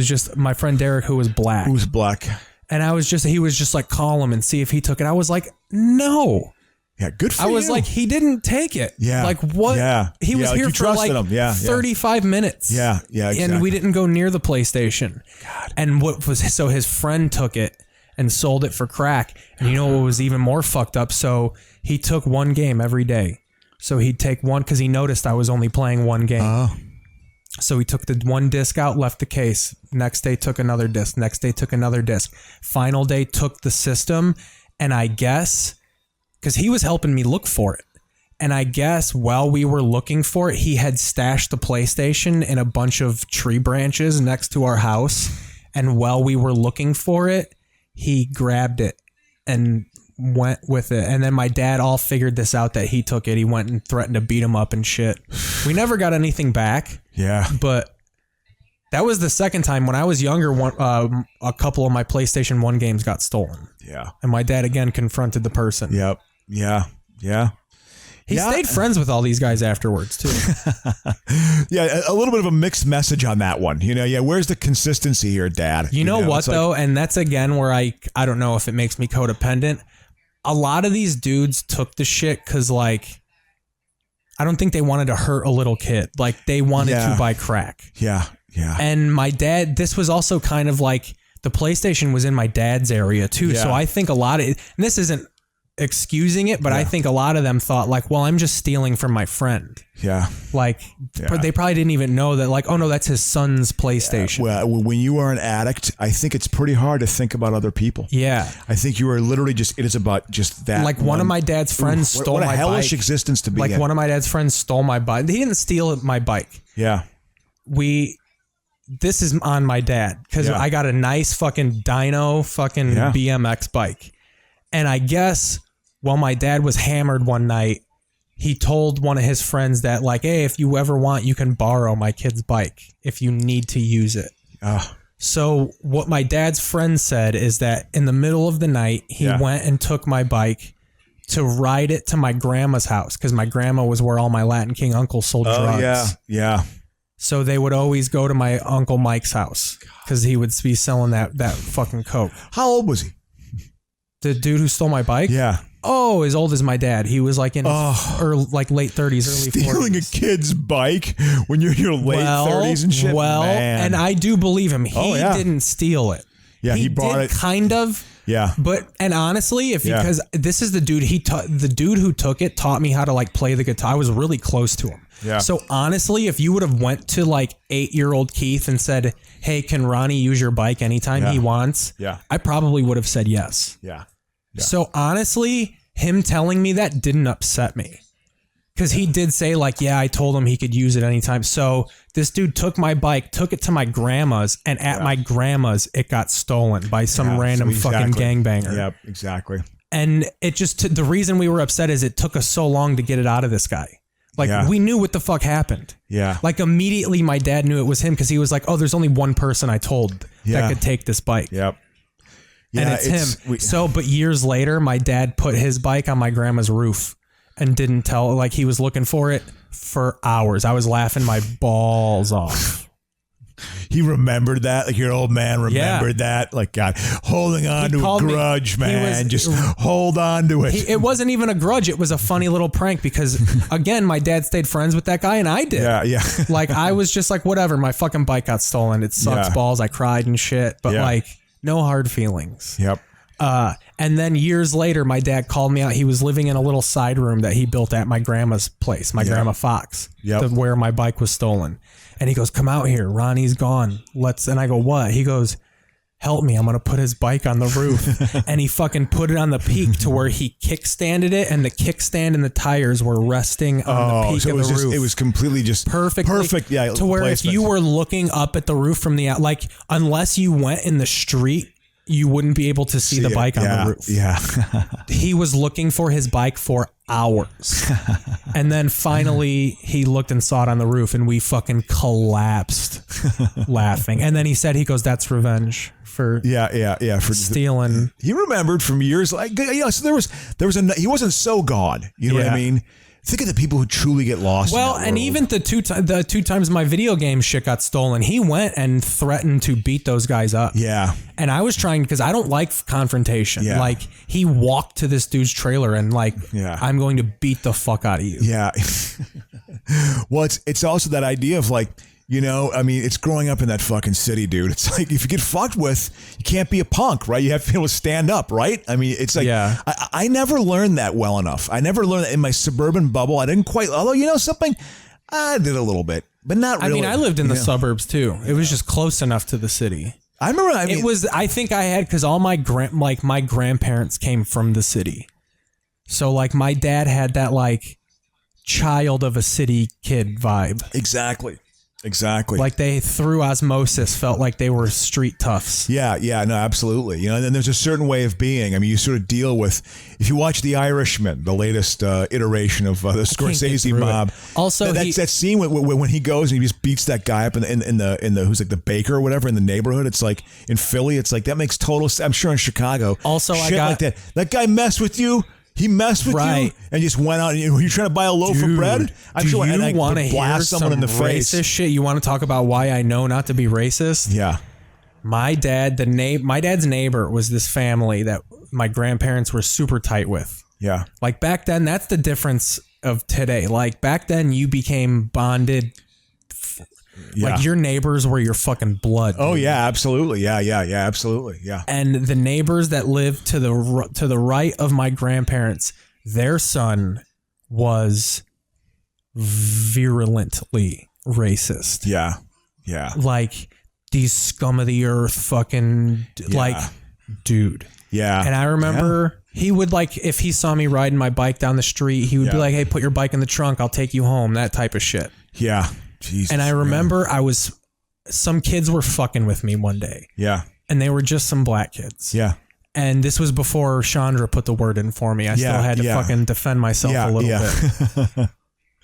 just my friend Derek who was black. Who's black. And he was just like, call him and see if he took it. I was like, no. Yeah, good for you. I was like, he didn't take it. Yeah. Like what? Yeah. He was here for like him. 35 minutes. Yeah, exactly. And we didn't go near the PlayStation. God. And so his friend took it and sold it for crack. And you know what was even more fucked up? So he took one game every day. So he'd take one because he noticed I was only playing one game. Oh. So he took the one disc out, left the case. Next day took another disc. Next day took another disc. Final day took the system. And I guess, because he was helping me look for it. And I guess while we were looking for it, he had stashed the PlayStation in a bunch of tree branches next to our house. And while we were looking for it, he grabbed it and went with it. And then my dad all figured this out that he took it. He went and threatened to beat him up and shit. We never got anything back. Yeah. But that was the second time. When I was younger, a couple of my PlayStation 1 games got stolen. Yeah. And my dad again confronted the person. Yep. Yeah. He stayed friends with all these guys afterwards too. Yeah, a little bit of a mixed message on that one. Where's the consistency here, Dad? You know what though? And that's again where I don't know if it makes me codependent. A lot of these dudes took the shit because like, I don't think they wanted to hurt a little kid. Like they wanted to buy crack. Yeah. And my dad, this was also kind of like the PlayStation was in my dad's area too. Yeah. So I think a lot of it, and this isn't excusing it, but I think a lot of them thought like, well, I'm just stealing from my friend. Yeah. Like they probably didn't even know that like, oh no, that's his son's PlayStation. Yeah. Well, when you are an addict, I think it's pretty hard to think about other people. Yeah. I think you are literally it is about just that. Like one of my dad's friends stole my bike. What a hellish existence to be in. Like one of my dad's friends stole my bike. He didn't steal my bike. Yeah. This is on my dad because I got a nice fucking dyno fucking BMX bike. And I guess while my dad was hammered one night, he told one of his friends that like, hey, if you ever want, you can borrow my kid's bike if you need to use it. So what my dad's friend said is that in the middle of the night, he went and took my bike to ride it to my grandma's house because my grandma was where all my Latin King uncles sold drugs. Yeah. So they would always go to my Uncle Mike's house because he would be selling that fucking coke. How old was he? The dude who stole my bike? Yeah. Oh, as old as my dad. He was like in or like late 30s, early 40s. Stealing a kid's bike when you're in your late 30s and shit. Well, man. And I do believe him. He didn't steal it. Yeah, he bought it. Kind of. Yeah. And honestly, because this is the dude the dude who took it taught me how to like play the guitar. I was really close to him. Yeah. So honestly, if you would have went to like 8-year-old Keith and said, "Hey, can Ronnie use your bike anytime he wants?" Yeah. I probably would have said yes. Yeah. So honestly, him telling me that didn't upset me. Because he did say like, yeah, I told him he could use it anytime. So this dude took my bike, took it to my grandma's, and at my grandma's, it got stolen by some random fucking gangbanger. Yep, exactly. And it just, the reason we were upset is it took us so long to get it out of this guy. Like we knew what the fuck happened. Yeah. Like immediately my dad knew it was him because he was like, oh, there's only one person I told that could take this bike. Yep. And Yeah, it's him. But years later, my dad put his bike on my grandma's roof and didn't tell, like he was looking for it for hours. I was laughing my balls off. He remembered that, like your old man remembered that, like God, holding on to a grudge, man. Just hold on to it. It wasn't even a grudge. It was a funny little prank because, again, my dad stayed friends with that guy and I did. Yeah. Like I was just like, whatever. My fucking bike got stolen. It sucks balls. I cried and shit, but like no hard feelings. Yep. And then years later, my dad called me out. He was living in a little side room that he built at my grandma's place, my grandma Fox, where my bike was stolen. And he goes, come out here. Ronnie's gone. And I go, what? He goes, help me. I'm going to put his bike on the roof. And he fucking put it on the peak to where he kickstanded it. And the kickstand and the tires were resting on the peak of the roof. It was completely just perfect. Yeah. To where if you were looking up at the roof from the, like, unless you went in the street, you wouldn't be able to see the bike on the roof. Yeah. He was looking for his bike for hours. And then finally he looked and saw it on the roof and we fucking collapsed laughing. And then he goes, that's revenge for for stealing. He remembered from years like, so there was he wasn't so gone. You know what I mean? Think of the people who truly get lost. Well, and even the two times my video game shit got stolen, he went and threatened to beat those guys up. Yeah. And I was trying, because I don't like confrontation. Yeah. Like he walked to this dude's trailer and like, I'm going to beat the fuck out of you. Yeah. Well, it's also that idea of like, you know, I mean, it's growing up in that fucking city, dude. It's like, if you get fucked with, you can't be a punk, right? You have to be able to stand up, right? I mean, it's like, I never learned that well enough. I never learned that in my suburban bubble. I didn't quite, although, you know something, I did a little bit, but not really. I mean, I lived in the suburbs too. It was just close enough to the city. I remember, I think I had, because all my grandparents came from the city. So like my dad had that like child of a city kid vibe. Exactly. Like they, through osmosis, felt like they were street toughs. Yeah, no, absolutely. You know, and then there's a certain way of being. I mean, you sort of deal with, if you watch The Irishman, the latest iteration of the Scorsese mob. Also, that scene when he goes and he just beats that guy up in the who's like the baker or whatever in the neighborhood. It's like in Philly. It's like that makes total sense. I'm sure in Chicago. Also, shit like that guy messed with you. He messed with you and just went out. And you're trying to buy a loaf of bread. I'm sure. You and want to blast hear someone in the racist face. Shit? You want to talk about why I know not to be racist? Yeah. My dad's neighbor was this family that my grandparents were super tight with. Yeah. Like back then, that's the difference of today. Like back then, you became bonded. Like your neighbors were your fucking blood. Oh yeah, absolutely. Yeah, absolutely. Yeah. And the neighbors that lived to the right of my grandparents, their son was virulently racist. Yeah. Like these scum of the earth fucking like dude. Yeah. And I remember he would like, if he saw me riding my bike down the street, he would be like, hey, put your bike in the trunk. I'll take you home. That type of shit. Yeah. Jesus, and I remember some kids were fucking with me one day. Yeah. And they were just some black kids. Yeah. And this was before Chandra put the word in for me. I still had to fucking defend myself a little bit.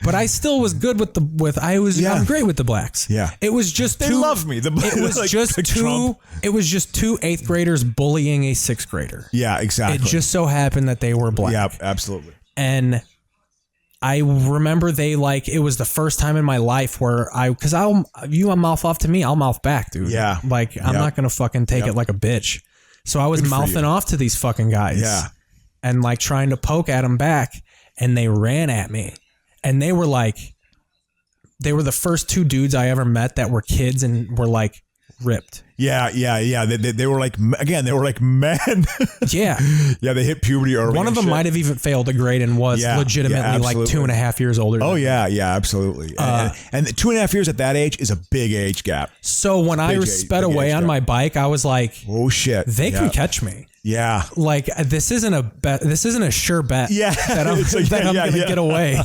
But I still was good I'm great with the blacks. Yeah. It was just they love me. It was just two 8th graders bullying a 6th grader. Yeah, exactly. It just so happened that they were black. Yeah, absolutely. And I remember it was the first time in my life where you mouth off to me, I'll mouth back, dude. Yeah. Like, I'm not going to fucking take it like a bitch. So I was mouthing off to these fucking guys. Yeah. And like trying to poke at them back. And they ran at me. And they were the first 2 dudes I ever met that were kids and were like ripped. Yeah. They were like, again, they were like men. Yeah. Yeah, they hit puberty early. One of them might have even failed a grade and was legitimately like 2.5 years older. Oh, yeah, absolutely. And 2.5 years at that age is a big age gap. So when I sped away on my bike, I was like, oh, shit. They can catch me. Yeah. Like this isn't a sure bet. Yeah. That I'm going to get away.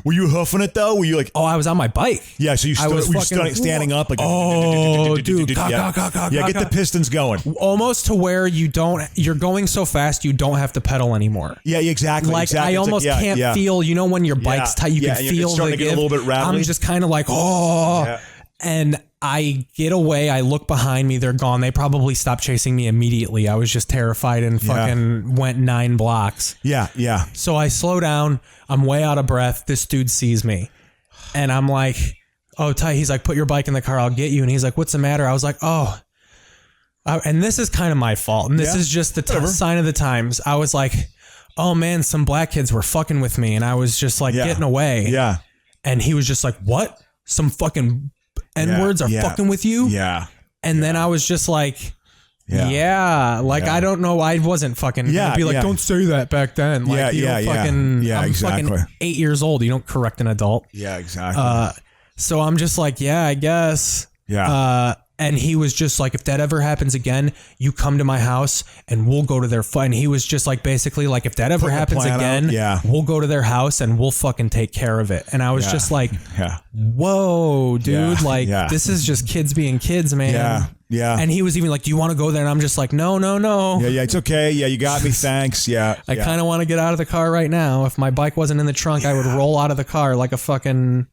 Were you hoofing it though? Were you like, oh, I was on my bike. Yeah. So you were standing up like, Oh, dude. Yeah, get the pistons going. Almost to where you're going so fast you don't have to pedal anymore. Yeah, exactly. Like exactly. I almost can't feel, when your bike's tight, you can feel it's starting to get a little bit rattly. I'm just kind of like, and I get away. I look behind me. They're gone. They probably stopped chasing me immediately. I was just terrified and fucking went 9 blocks. Yeah, yeah. So I slow down. I'm way out of breath. This dude sees me. And I'm like, oh, Ty. He's like, put your bike in the car. I'll get you. And he's like, what's the matter? I was like, oh. And this is kind of my fault. And this is just the sign of the times. I was like, oh, man, some black kids were fucking with me. And I was just like getting away. Yeah. And he was just like, what? Some fucking N-words are fucking with you? Yeah. And then I was just like, I don't know. I wasn't fucking gonna be like, don't say that back then. Like, I'm exactly. fucking 8 years old. You don't correct an adult. Yeah, exactly. So I'm just like, I guess. Yeah. And he was just like, if that ever happens again, you come to my house and we'll go to their fight. And he was just like, basically like, if that ever happens again, we'll go to their house and we'll fucking take care of it. And I was just like, whoa, dude, this is just kids being kids, man. Yeah. Yeah. And he was even like, do you want to go there? And I'm just like, no. Yeah, it's okay. Yeah, you got me. Thanks. Yeah. I kind of want to get out of the car right now. If my bike wasn't in the trunk, I would roll out of the car like a fucking...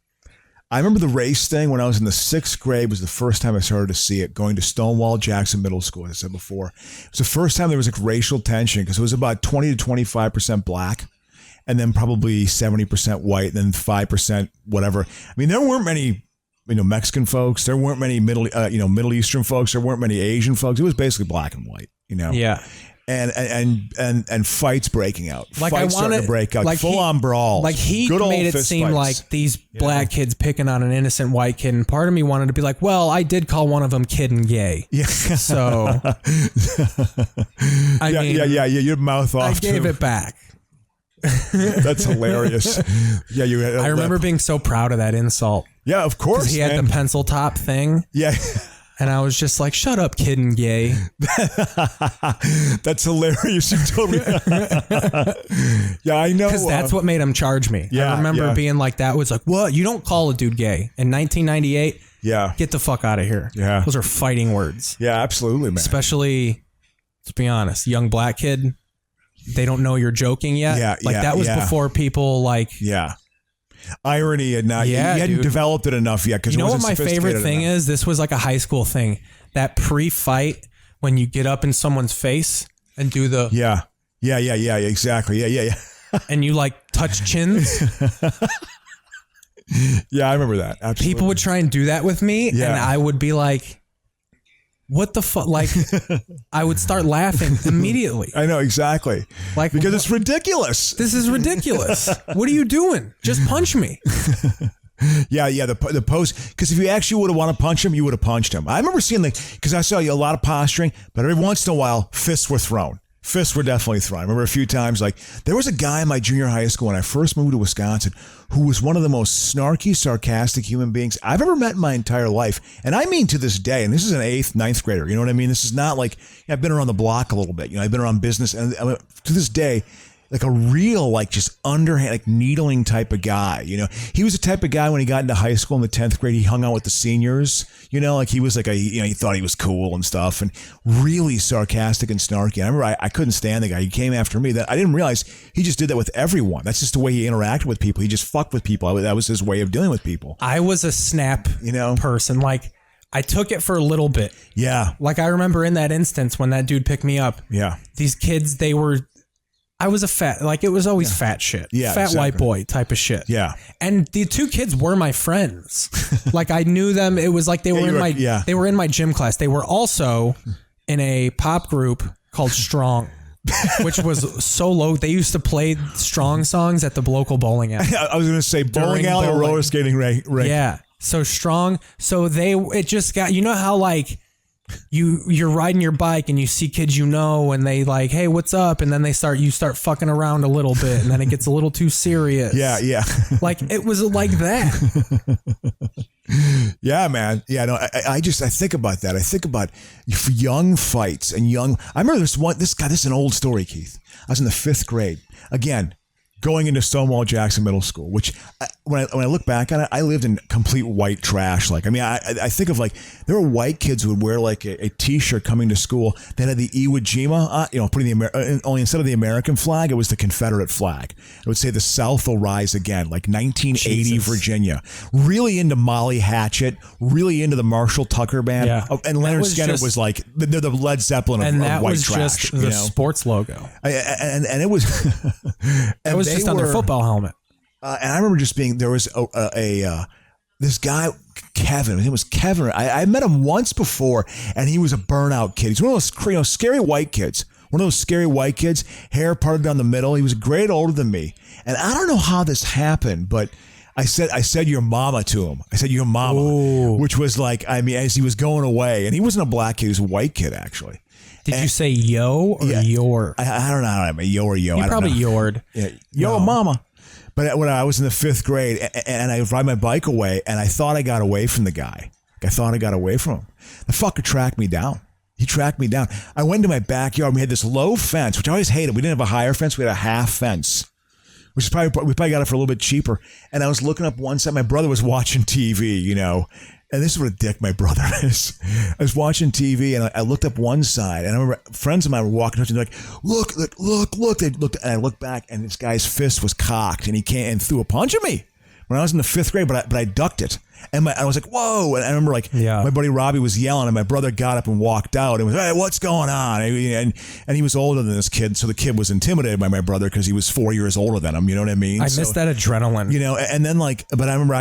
I remember the race thing when I was in the 6th grade was the first time I started to see it, going to Stonewall Jackson Middle School, as I said before. It was the first time there was like racial tension because it was about 20 to 25% black and then probably 70% white, then 5% whatever. I mean, there weren't many, Mexican folks. There weren't many Middle Eastern folks. There weren't many Asian folks. It was basically black and white, Yeah. And fights breaking out. Like fights starting to break out. Like full on brawls. Like he made it seem like these black kids picking on an innocent white kid. And part of me wanted to be like, well, I did call one of them kid and gay. Yeah. So your mouth off. I gave it back. That's hilarious. Yeah, I remember being so proud of that insult. Yeah, of course. He had the pencil top thing. Yeah. And I was just like, shut up, kid and gay. That's hilarious. You totally. Yeah, I know. Because that's what made him charge me. Yeah, I remember being like, that was like, what? You don't call a dude gay. In 1998, get the fuck out of here. Yeah. Those are fighting words. Yeah, absolutely, man. Especially, let's be honest, young black kid, they don't know you're joking yet. Yeah, that was before people irony had not. You hadn't developed it enough yet. Because what my favorite thing is? This was like a high school thing. That pre-fight when you get up in someone's face and do the exactly yeah and you like touch chins. Yeah, I remember that. Absolutely. People would try and do that with me, and I would be like, what the fuck? Like, I would start laughing immediately. I know, exactly. Like, because it's ridiculous. This is ridiculous. What are you doing? Just punch me. Yeah, the pose. Because if you actually would have wanted to punch him, you would have punched him. I remember seeing because I saw a lot of posturing, but every once in a while, fists were thrown. Fists were definitely thrown. I remember a few times, there was a guy in my junior high school when I first moved to Wisconsin who was one of the most snarky, sarcastic human beings I've ever met in my entire life. And I mean to this day, and this is an 8th, 9th grader, you know what I mean? This is not like, I've been around the block a little bit. I've been around business, and to this day, like a real, just underhand, needling type of guy. He was the type of guy when he got into high school in the 10th grade, he hung out with the seniors. He was he thought he was cool and stuff, and really sarcastic and snarky. I remember I couldn't stand the guy. He came after me. That I didn't realize he just did that with everyone. That's just the way he interacted with people. He just fucked with people. That was his way of dealing with people. I was a snap, person. I took it for a little bit. Yeah. I remember in that instance when that dude picked me up. Yeah. These kids, I was a fat, it was always fat shit. Yeah, fat white boy type of shit. Yeah. And the two kids were my friends. I knew them. It was like they were in my gym class. They were also in a pop group called Strong, which was so low. They used to play Strong songs at the local bowling alley. I was going to say bowling alley or roller skating rink. Yeah. So Strong. So it just got, how you're riding your bike and you see kids and they hey, what's up? And then you start fucking around a little bit, and then it gets a little too serious. Yeah. It was like that. Yeah, man. Yeah, no, I think about that. I think about young fights and I remember this is an old story, Keith. I was in the 5th grade. Again, going into Stonewall Jackson Middle School, which when I look back on it, I lived in complete white trash. Like, I mean, I think of like, there were white kids who would wear like a t-shirt coming to school that had the Iwo Jima, putting only instead of the American flag, it was the Confederate flag. It would say the South will rise again, like 1980 Jesus. Virginia. Really into Molly Hatchet, really into the Marshall Tucker Band. Yeah. And Leonard Skinner was like, they're the Led Zeppelin of white trash. And that was just the sports logo. And it was... It was just on their football helmet. And I remember just being, there was this guy, Kevin. It was Kevin. I met him once before, and he was a burnout kid. He's one of those scary white kids. One of those scary white kids, hair parted down the middle. He was a grade older than me. And I don't know how this happened, but I said your mama to him. I said your mama, Ooh. Which was like, I mean, as he was going away, and he wasn't a black kid, he was a white kid, actually. Did you say yo or your? I don't know how I mean, yo or yo. You I don't probably know. yored. Yeah. Yo, mama. But when I was in the 5th grade, and I would ride my bike away, and I thought I got away from the guy. I thought I got away from him. The fucker tracked me down. He tracked me down. I went to my backyard. We had this low fence, which I always hated. We didn't have a higher fence. We had a half fence, which is we probably got it for a little bit cheaper. And I was looking up one side. My brother was watching TV, and this is what a dick my brother is. I was watching TV, and I looked up one side, and I remember friends of mine were walking up to me like, look. They looked, and I looked back, and this guy's fist was cocked, and he came and threw a punch at me when I was in the 5th grade, but I ducked it. And I was like, whoa. And I remember my buddy Robbie was yelling, and my brother got up and walked out and was, hey, what's going on? And he was older than this kid. So the kid was intimidated by my brother because he was 4 years older than him. You know what I mean? I missed that adrenaline. And then but I remember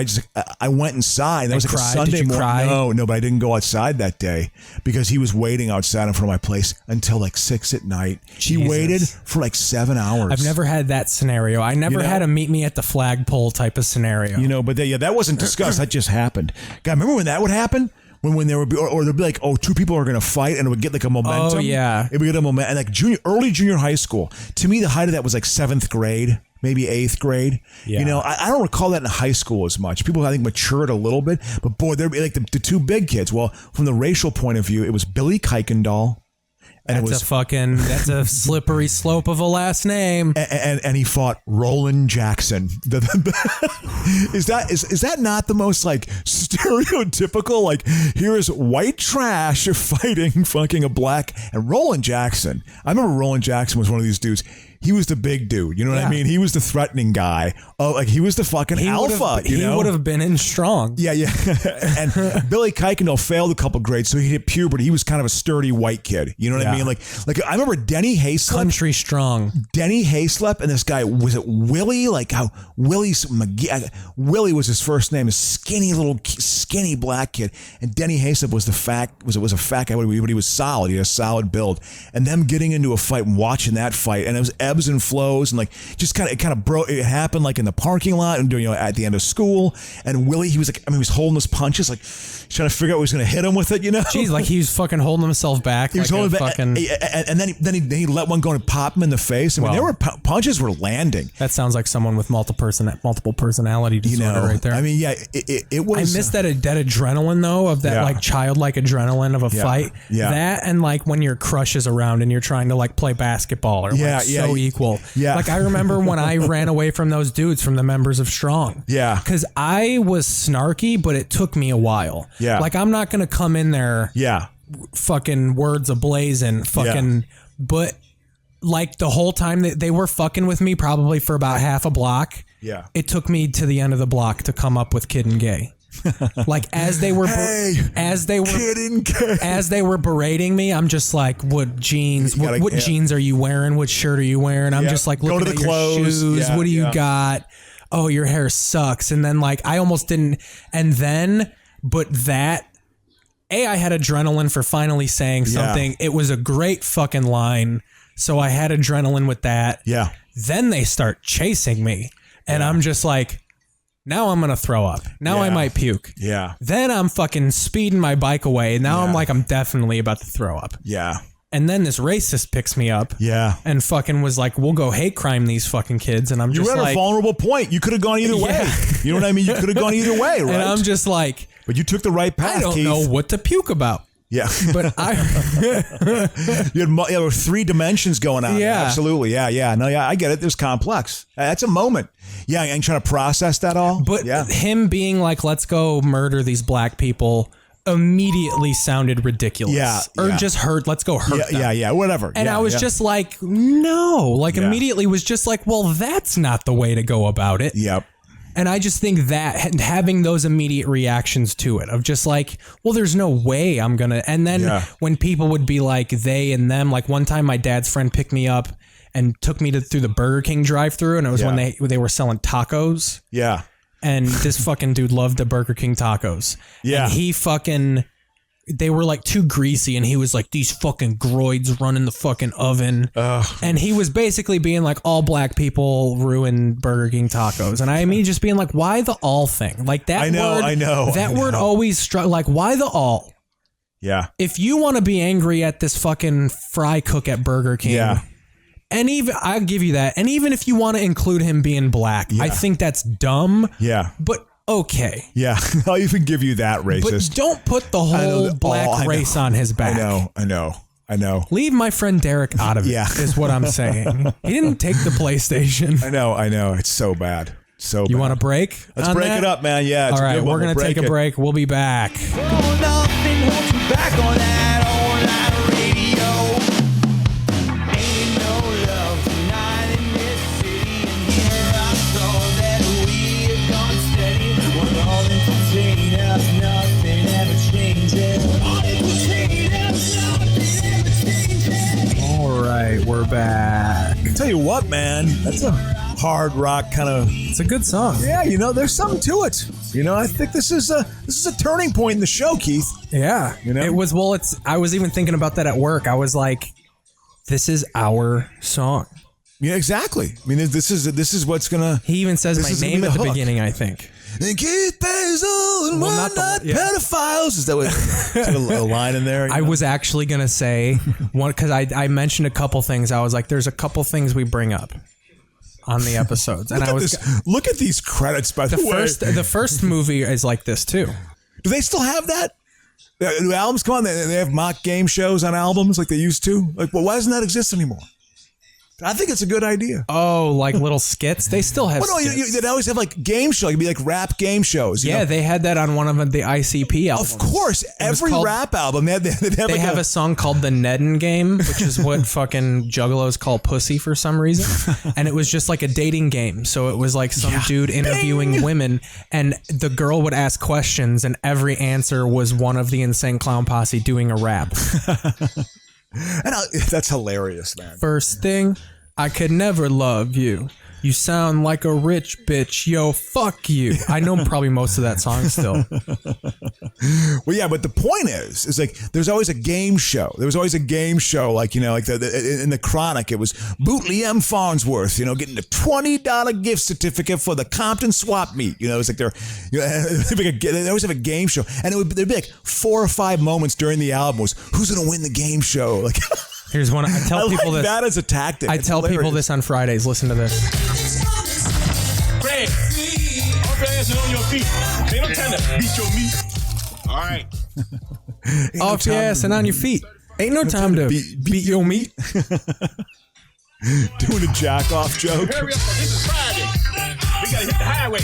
I went inside. That was like a Sunday morning. No, but I didn't go outside that day because he was waiting outside in front of my place until like 6 at night. Jesus. He waited for like 7 hours. I've never had that scenario. I never had a meet me at the flagpole type of scenario. But that wasn't discussed. That just happened. God, remember when that would happen? When there would be, or there'd be like, two people are going to fight, and it would get like a momentum. Oh yeah, it would get a momentum. And like early junior high school. To me, the height of that was like 7th grade, maybe 8th grade. Yeah. I don't recall that in high school as much. People I think matured a little bit, but boy, there'd be like the two big kids. Well, from the racial point of view, it was Billy Kuykendall. And that's a slippery slope of a last name. And he fought Roland Jackson. Is that not the most like stereotypical, like, here is white trash fighting fucking a black, and Roland Jackson. I remember Roland Jackson was one of these dudes. He was the big dude. You know what I mean? He was the threatening guy. Oh, like he was the fucking alpha. He would have been in strong. Yeah. And Billy Kuykendall failed a couple grades, so he hit puberty. He was kind of a sturdy white kid. You know what I mean? Like I remember Denny Hayslip. Country strong. Denny Hayslip, and this guy, was it Willie? Like how Willie was his first name. A skinny black kid. And Denny Hayslip was a fat guy, but he was solid. He had a solid build. And them getting into a fight and watching that fight, and it was ebbs and flows, and like just kind of broke. It happened like in the parking lot and at the end of school. And Willie, he was like, he was holding his punches, like trying to figure out what he was going to hit him with it. Jeez, like he was fucking holding himself back. He was holding back, and then he let one go and pop him in the face. I mean, there were punches were landing. That sounds like someone with multiple personality disorder right there. I mean, yeah, it was. I missed that adrenaline though, of that like childlike adrenaline of a fight. Yeah. That and like when your crush is around and you're trying to like play basketball or so equal. Yeah. Like I remember when I ran away from those dudes, from the members of Strong. Yeah. Because I was snarky, but it took me a while. Yeah. Like I'm not gonna come in there. Yeah. Fucking words ablazing. Fucking. Yeah. But like the whole time that they were fucking with me, probably for about half a block. Yeah. It took me to the end of the block to come up with Kid and Gay. Like as they were berating me, I'm just like, what jeans? What jeans are you wearing? What shirt are you wearing? I'm just like looking at your shoes. What do you got? Oh, your hair sucks. And then like I almost didn't. And then, but that. I had adrenaline for finally saying something. It was a great fucking line. So I had adrenaline with that. Yeah. Then they start chasing me. And I'm just like, now I'm going to throw up. Now I might puke. Yeah. Then I'm fucking speeding my bike away. Now I'm like, I'm definitely about to throw up. Yeah. And then this racist picks me up. Yeah. And fucking was like, we'll go hate crime these fucking kids. And I'm just like. You're at a vulnerable point. You could have gone either way. You know what I mean? You could have gone either way, right? And I'm just like. But you took the right path, I don't Keith. know what to puke about. Yeah. But there were 3 dimensions going on. Yeah. Absolutely. Yeah. No, yeah, I get it. There's complex. That's a moment. Yeah, and trying to process that all. But yeah. him being like, let's go murder these black people immediately sounded ridiculous. Yeah. Or just hurt, let's go hurt them. Yeah, whatever. And yeah, I was just like, no. Like immediately was just like, well, that's not the way to go about it. Yep. And I just think that having those immediate reactions to it of just like, well, there's no way I'm going to. And then when people would be like they and them, like one time my dad's friend picked me up and took me through the Burger King drive-thru, and it was when they were selling tacos. Yeah. And this fucking dude loved the Burger King tacos. Yeah. And he fucking, they were like too greasy, and he was like, these fucking groids running the fucking oven. And he was basically being like, all black people ruin Burger King tacos. And I mean, just being like, why the all thing? Like that I know. That word always struck, like, why the all? Yeah. If you want to be angry at this fucking fry cook at Burger King, and even, I'll give you that. And even if you want to include him being black, I think that's dumb. Yeah. But okay. Yeah. I'll even give you that, racist. But don't put the whole black race on his back. I know. Leave my friend Derek out of it, is what I'm saying. He didn't take the PlayStation. I know. It's so bad. So you want a break? Let's break it up, man. Yeah. All right. We're going to take a break. We'll be back. We're back. I tell you what, man, that's a hard rock kind of. It's a good song. Yeah, there's something to it. I think this is a turning point in the show, Keith. Yeah, it was. Well, I was even thinking about that at work. I was like, this is our song. Yeah, exactly. I mean, this is what's gonna. He even says my name at the beginning, I think. And Keith Basil and one night pedophiles. Is that a line in there? I was actually gonna say one because I mentioned a couple things. I was like, there's a couple things we bring up on the episodes, and look at these credits. By the way, the first movie is like this too. Do they still have that? Do albums come on? They have mock game shows on albums like they used to. Like, well, why doesn't that exist anymore? I think it's a good idea. Oh, like little skits? They still have skits. They always have like game shows. It'd be like rap game shows. Yeah, they had that on one of the ICP albums. Of course. Every rap album, they have a song called The Nedden Game, which is what fucking juggalos call pussy for some reason. And it was just like a dating game. So it was like some dude interviewing women, and the girl would ask questions, and every answer was one of the Insane Clown Posse doing a rap. And that's hilarious, man. First thing, I could never love you. You sound like a rich bitch. Yo, fuck you. I know probably most of that song still. Well, yeah, but the point is like there's always a game show. There was always a game show, like, in the Chronic, it was Bootley M. Farnsworth, getting the $20 gift certificate for the Compton swap meet. It's like they always have a game show, and there'd be like 4 or 5 moments during the album was who's gonna win the game show, like. Here's one. I tell people this. That as a tactic. I tell people this on Fridays. Listen to this. Fred, off your ass and on your feet. Ain't no time to beat your meat. All right. Off your ass and on your feet. Ain't no time to beat your meat. Doing a jack off joke. Hurry up. This is Friday. We gotta hit the highway.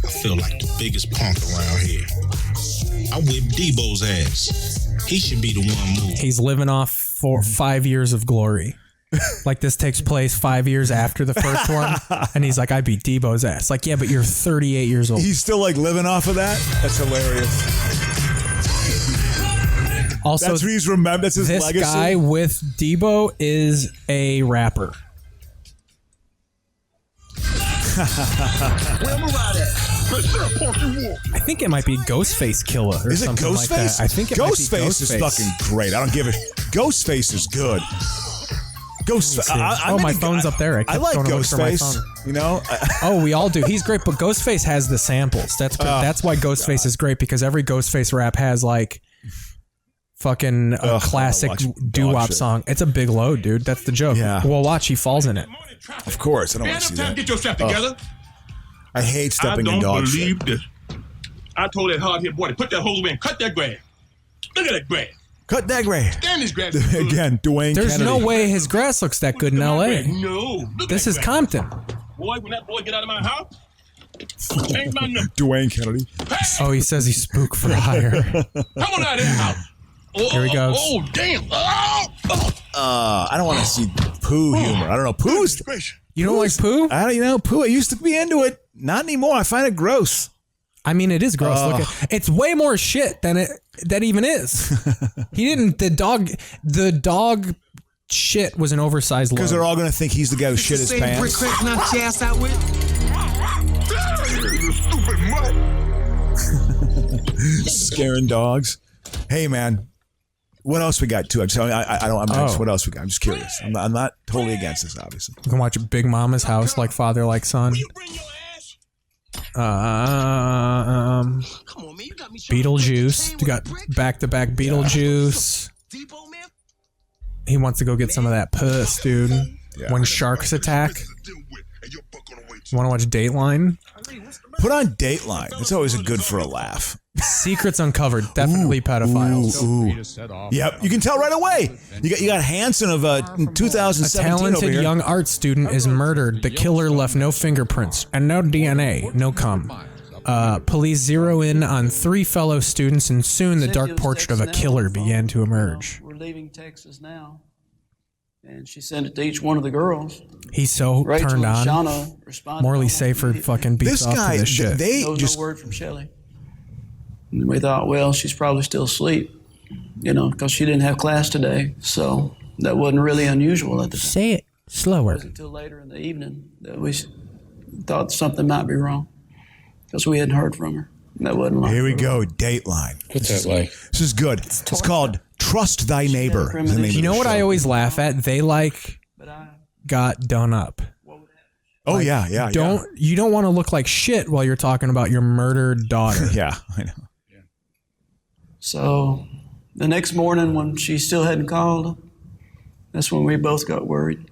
I feel like the biggest punk around here. I whipped Debo's ass. He should be the one moving. He's living off for 5 years of glory. Like this takes place 5 years after the first one, and he's like, I beat Debo's ass. Like, yeah, but you're 38 years old. He's still like living off of that? That's hilarious. Also, that's what he's remembered. That's his legacy. This guy with Debo is a rapper. Where am I at? I think it might be Ghostface Killer. Or is it something Ghostface? Like that. I think it Ghostface might be Ghostface. is fucking great. I don't give it. Ghostface is good. Ghostface. My phone's up there. I like Ghostface. Oh, we all do. He's great, but Ghostface has the samples. That's why Ghostface is great, because every Ghostface rap has like fucking a classic doo-wop song. It's a big load, dude. That's the joke. Yeah. Well, watch, he falls in it. Of course, I don't want to see that. Get your strap together. I hate stepping in dog shit. I told that hard-headed boy to put that hose away and cut that grass. Look at that grass. Cut that grass. Damn, this grass. Again, Dwayne There's Kennedy. no way his grass looks that good in L.A. No. This is Compton. Boy, when that boy get out of my house, change my number. Dwayne Kennedy. Oh, he says he's spook for hire. Come on out of that house. Here he goes. Oh, damn. I don't want to see Pooh humor. I don't know. Pooh's. You don't like Pooh? I don't. You know, Pooh. I used to be into it. Not anymore. I find it gross. I mean, it is gross. Look at, it's way more shit than that even is. He didn't. The dog shit was an oversized. Because they're all gonna think he's the guy who shit his pants. Brick crack knocked your ass out with. You stupid mutt. Scaring dogs. Hey man, what else we got too? What else we got? I'm just curious. I'm not totally against this, obviously. You can watch Big Mama's House, like father, like son. Beetlejuice. You got back-to-back Beetlejuice. He wants to go get some of that puss, dude. Yeah. When sharks attack. You want to watch Dateline? Put on Dateline. It's always good for a laugh. Secrets Uncovered. Definitely pedophiles. Ooh. Yep, you can tell right away. You got Hanson of 2017 A talented over here. young art student is murdered. The killer left no fingerprints and no DNA, no cum. Police zero in on 3 fellow students, and soon the dark portrait of a killer began to emerge. We're leaving Texas now, and she sent it to each one of the girls. He's so Rachel turned and on. Shauna responded. Morley Safer fucking beats This off guy, to this shit. There was no word from Shelley. And we thought, well, she's probably still asleep, because she didn't have class today. So that wasn't really unusual at the time. Say it slower. It wasn't until later in the evening that we thought something might be wrong, because we hadn't heard from her. And that wasn't like Here we go, Dateline. What's that like? This is good. It's called Trust Thy Neighbor. is the name of You know the what show. I always laugh at? They got done up. Oh Like, yeah. You don't want to look like shit while you're talking about your murdered daughter. Yeah, I know. So the next morning, when she still hadn't called, that's when we both got worried.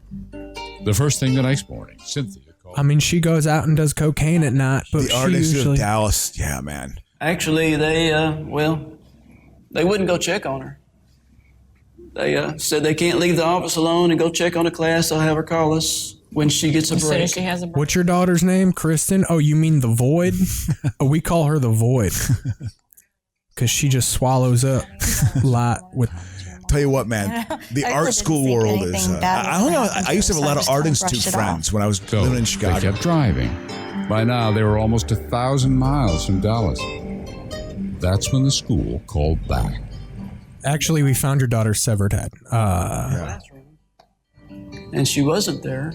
The first thing the next morning, Cynthia called. I mean, she goes out and does cocaine at night, but The she artist usually... of Dallas. Yeah, man. Actually, they wouldn't go check on her. They said they can't leave the office alone and go check on the class. They'll have her call us when she gets a As soon break. as she has a break. What's your daughter's name? Kristen? Oh, you mean the Void? Oh, we call her the Void. Because she just swallows up a lot with... Tell you what, man, the art school world is. I used to have a lot of art institute friends when I was living in Chicago. They kept driving. By now, they were almost 1,000 miles from Dallas. That's when the school called back. Actually, we found your daughter's severed head. And she wasn't there.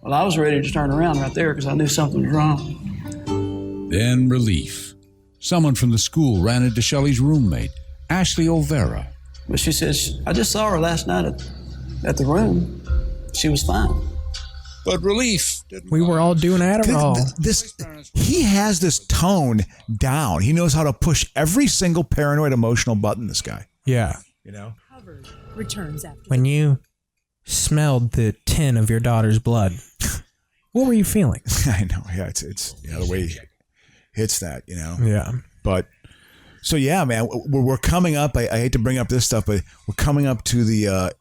Well, I was ready to turn around right there because I knew something was wrong. Then relief. Someone from the school ran into Shelley's roommate, Ashley Olvera. But she says, I just saw her last night at the room. She was fine. But relief. We were all doing Adderall. He has this tone down. He knows how to push every single paranoid emotional button, this guy. Yeah. Returns after. When you smelled the tin of your daughter's blood, what were you feeling? I know. Yeah, it's the way he hits that, Yeah. But so yeah, man, we're coming up. I hate to bring up this stuff, but we're coming up to the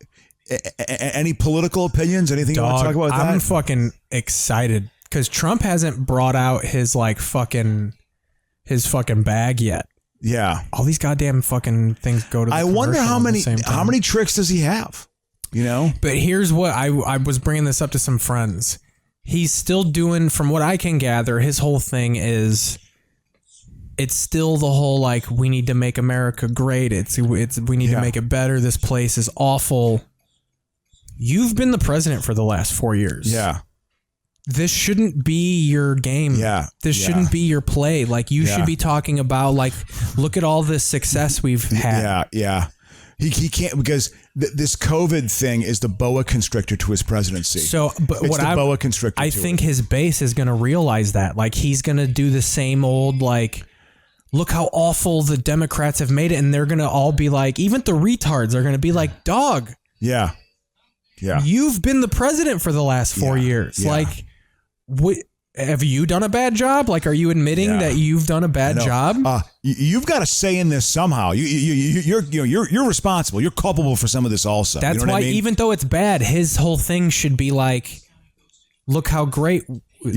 any political opinions? Anything you want to talk about that? I'm fucking excited because Trump hasn't brought out his fucking bag yet. Yeah, all these goddamn fucking things go to. I wonder how many tricks does he have? But here's what I was bringing this up to some friends. He's still doing, from what I can gather, his whole thing is. It's still the whole we need to make America great. We need to make it better. This place is awful. You've been the president for the last 4 years. Yeah. This shouldn't be your game. Yeah. This shouldn't be your play. You should be talking about look at all this success we've had. Yeah. He can't, because this COVID thing is the boa constrictor to his presidency. So, but it's the boa constrictor. I think his base is going to realize that. He's going to do the same old look how awful the Democrats have made it, and they're going to all be even the retards are going to be dog. Yeah. You've been the president for the last 4 years. Yeah. have you done a bad job? Like, are you admitting that you've done a bad job? You've got to say in this somehow. You're responsible. You're culpable for some of this also. That's you know why, what I mean? even though it's bad, his whole thing should be like, look how great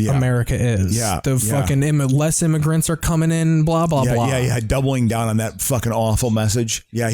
America is. Yeah, the fucking less immigrants are coming in. Blah blah blah. Yeah. Doubling down on that fucking awful message. Yeah,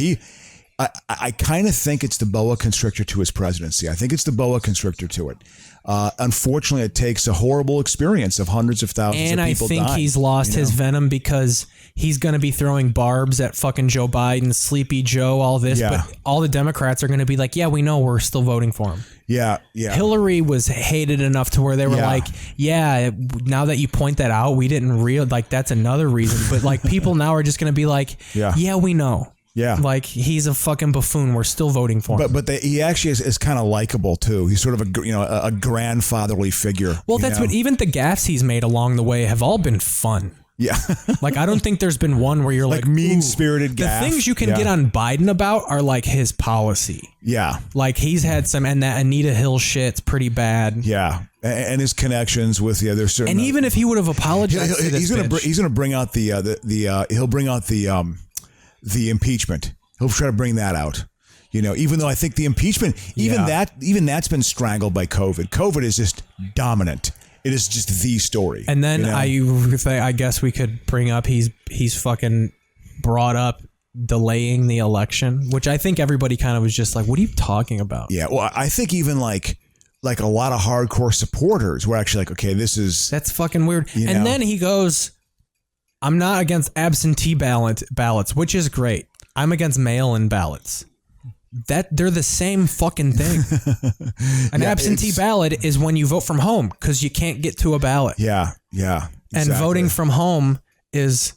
I kind of think it's the boa constrictor to his presidency. I think it's the boa constrictor to it. Unfortunately, it takes a horrible experience of hundreds of thousands of people dying. And I think he's lost his venom because he's going to be throwing barbs at fucking Joe Biden, Sleepy Joe, all this. Yeah. But all the Democrats are going to be like, yeah, we know, we're still voting for him. Yeah. Hillary was hated enough to where they were like, yeah, now that you point that out, we didn't like, that's another reason. But like, people now are just going to be like, yeah, we know. Yeah, like he's a fucking buffoon. We're still voting for him. But he actually is kind of likable too. He's sort of a grandfatherly figure. Well, that's what even the gaffes he's made along the way have all been fun. Yeah, like I don't think there's been one where you're like mean-spirited gaff. The things you can get on Biden about are like his policy. Yeah, like he's had some, and that Anita Hill shit's pretty bad. Yeah, and his connections with there's certain. And even if he would have apologized, he's going to bring out he'll bring out the impeachment. He'll try to bring that out. Even though I think the impeachment, even that's been strangled by COVID. COVID is just dominant. It is just the story. And then I guess we could bring up he's fucking brought up delaying the election, which I think everybody kind of was just like, what are you talking about? Yeah, well, I think even like a lot of hardcore supporters were actually like, okay, that's fucking weird. And then he goes, I'm not against absentee ballots, which is great. I'm against mail-in ballots. That they're the same fucking thing. An absentee ballot is when you vote from home because you can't get to a ballot. Yeah. Exactly. And voting from home is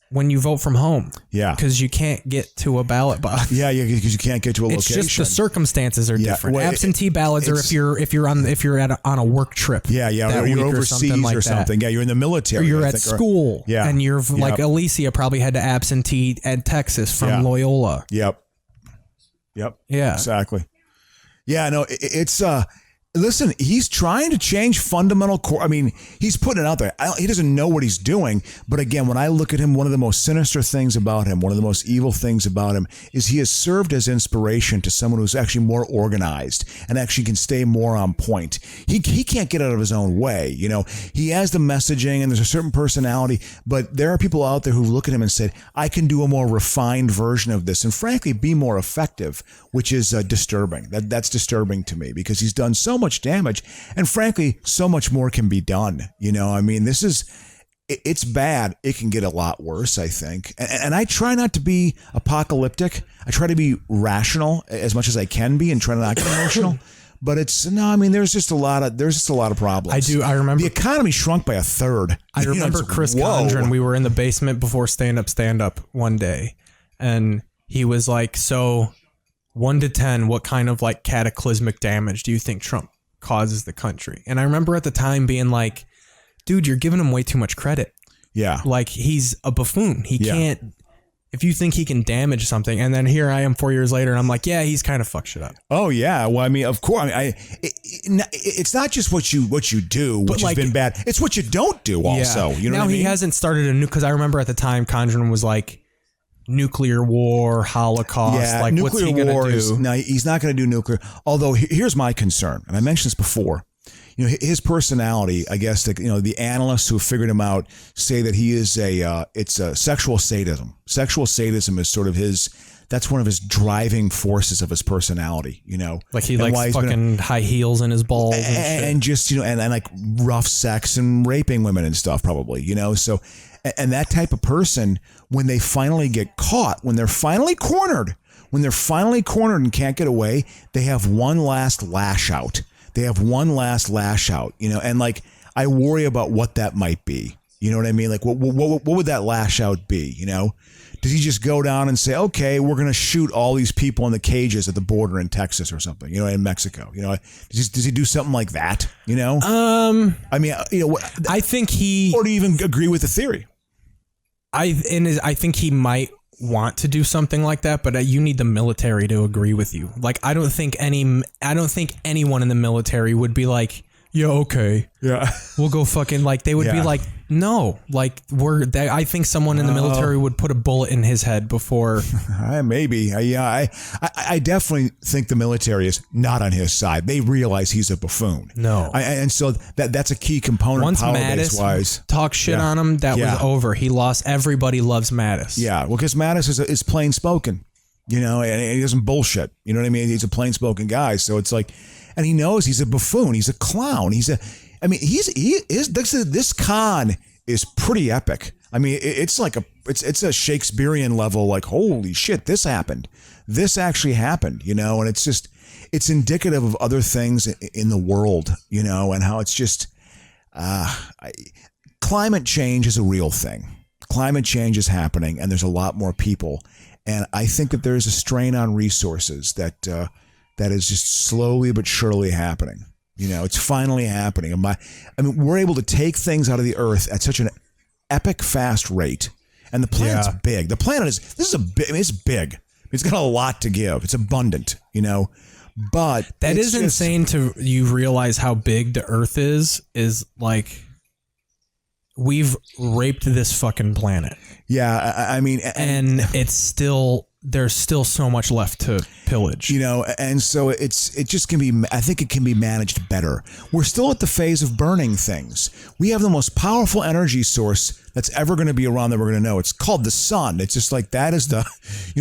when you vote from home. Yeah. Because you can't get to a ballot box. Yeah, because you can't get to a location. It's just the circumstances are different. Well, absentee ballots are if you're on a work trip. Yeah, or you're overseas or something. Yeah, you're in the military. Or you're at school. Yeah. And you're like Alicia probably had to absentee at Texas from Loyola. Yep. Yeah. Exactly. Yeah, no, it's listen, he's trying to change fundamental core. I mean, he's putting it out there. He doesn't know what he's doing. But again, when I look at him, one of the most sinister things about him, one of the most evil things about him is he has served as inspiration to someone who's actually more organized and actually can stay more on point. He can't get out of his own way. He has the messaging and there's a certain personality, but there are people out there who look at him and said, I can do a more refined version of this and frankly be more effective, which is disturbing. That's disturbing to me because he's done so much damage and frankly so much more can be done. I mean, it's bad. It can get a lot worse, I think, and I try not to be apocalyptic. I try to be rational as much as I can be and try to not get emotional. But there's just a lot of problems. I remember the economy shrunk by a third. I remember Chris Condren. We were in the basement before stand up one day and he was like, so 1 to 10, what kind of like cataclysmic damage do you think Trump causes the country? And I remember at the time being like, dude, you're giving him way too much credit. Yeah. Like he's a buffoon. He can't, if you think he can damage something. And then here I am 4 years later and I'm like, yeah, he's kind of fucked shit up. Oh yeah. Well, I mean, of course, it's not just what you do, which has been bad. It's what you don't do also. You know now what I mean? He hasn't started a new, cause I remember at the time Condren was like, nuclear war, Holocaust, like what's he going to do? No, he's not going to do nuclear. Although here's my concern, and I mentioned this before. His personality, I guess, the analysts who figured him out say that he is it's a sexual sadism. Sexual sadism is sort of that's one of his driving forces of his personality, Like he likes fucking high heels in his balls and just, and like rough sex and raping women and stuff probably, so. And that type of person, when they finally get caught, when they're finally cornered and can't get away, they have one last lash out. And like, I worry about what that might be. You know what I mean? Like, what would that lash out be? Does he just go down and say, okay, we're going to shoot all these people in the cages at the border in Texas or something, in Mexico? Does he do something like that? I mean, I think he, or do you even agree with the theory? I think he might want to do something like that, but you need the military to agree with you. Like, I don't think anyone in the military would be like, yeah, okay. Yeah. We'll go fucking, like, they would be like, no, like, I think someone in the military would put a bullet in his head before. Maybe. I definitely think the military is not on his side. They realize he's a buffoon. No. And so that's a key component. Once power Mattis wise. talk shit on him, that was over. He lost. Everybody loves Mattis. Yeah. Well, because Mattis is plain spoken, and he doesn't bullshit. You know what I mean? He's a plain spoken guy. So it's like, and he knows he's a buffoon. He's a clown. This con is pretty epic. I mean, it's like it's a Shakespearean level, like, holy shit, this happened. This actually happened, and it's indicative of other things in the world, and how it's just, climate change is a real thing. Climate change is happening, and there's a lot more people. And I think that there's a strain on resources that is just slowly but surely happening. It's finally happening. We're able to take things out of the earth at such an epic fast rate. And the planet's big. The planet it's big. It's got a lot to give. It's abundant, but that is insane to you realize how big the earth is like, we've raped this fucking planet. Yeah. And it's still, there's still so much left to pillage, and so it just can be, I think it can be managed better. We're still at the phase of burning things. We have the most powerful energy source that's ever going to be around that we're going to know. It's called the sun. It's just like, that is the,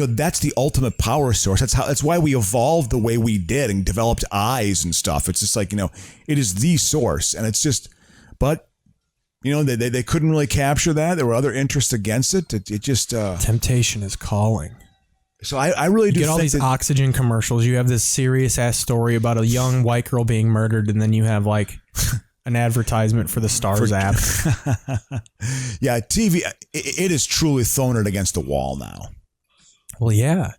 that's the ultimate power source. That's why we evolved the way we did and developed eyes and stuff. It's just like, it is the source, and it's just, but they couldn't really capture that. There were other interests against it. It just, temptation is calling. So I really do get all think these oxygen commercials. You have this serious ass story about a young white girl being murdered, and then you have like an advertisement for the Stars app. Yeah, TV. It is truly thrown it against the wall now. Well, yeah.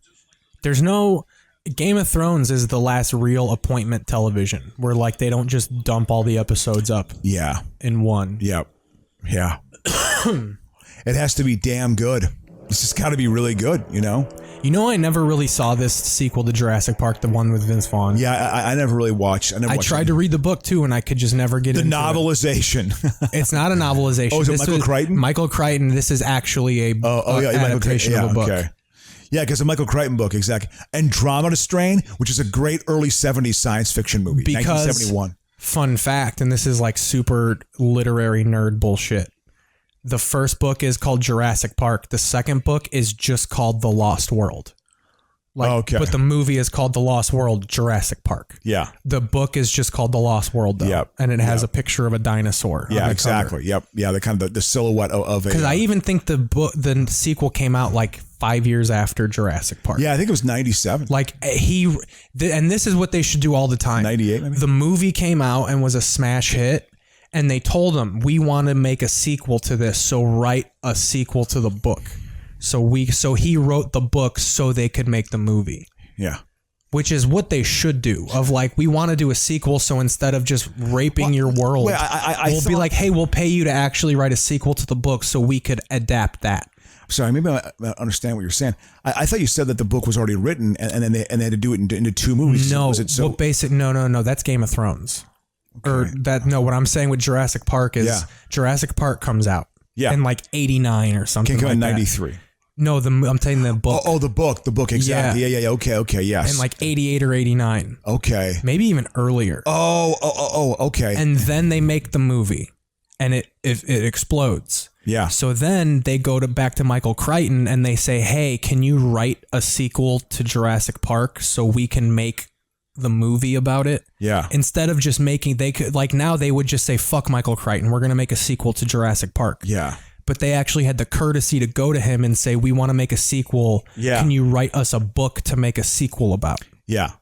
There's no Game of Thrones is the last real appointment television where like they don't just dump all the episodes up. Yeah. In one. Yep. Yeah. It has to be damn good. It's just got to be really good, I never really saw this sequel to Jurassic Park, the one with Vince Vaughn. Yeah, I never really watched. I tried to read the book too, and I could just never get the into novelization. It's not a novelization. Oh, is it Michael Crichton? Michael Crichton. This is actually a adaptation of a book. Okay. Yeah, because a Michael Crichton book, exactly. Andromeda Strain, which is a great early 70s science fiction movie, 1971. Fun fact, and this is like super literary nerd bullshit. The first book is called Jurassic Park. The second book is just called The Lost World. But the movie is called The Lost World, Jurassic Park. Yeah. The book is just called The Lost World, though. Yep. And it has a picture of a dinosaur. Yeah, exactly. Cover. Yep. Yeah, the kind of the silhouette of it. Because I even think the sequel came out like 5 years after Jurassic Park. Yeah, I think it was 97. Like and this is what they should do all the time. 98, maybe? The movie came out and was a smash hit. And they told him, we want to make a sequel to this, so write a sequel to the book. So he wrote the book so they could make the movie. Yeah. Which is what they should do. Of like, we want to do a sequel, so instead of just raping your world, we'll be like, hey, we'll pay you to actually write a sequel to the book so we could adapt that. Sorry, maybe I understand what you're saying. I thought you said that the book was already written and then they had to do it into two movies. No, was it so? No, that's Game of Thrones. Okay. What I'm saying with Jurassic Park is Jurassic Park comes out in like 89 or something. Can't come like in 93. No, I'm saying the book. Oh, the book, exactly. Yeah. Okay, yes. In like 88 or 89. Okay. Maybe even earlier. Oh, okay. And then they make the movie, and it explodes. Yeah. So then they go back to Michael Crichton and they say, hey, can you write a sequel to Jurassic Park so we can make the movie about it? Yeah. Instead of just now they would just say, fuck Michael Crichton, we're going to make a sequel to Jurassic Park. Yeah. But they actually had the courtesy to go to him and say, we want to make a sequel. Yeah. Can you write us a book to make a sequel about? Yeah.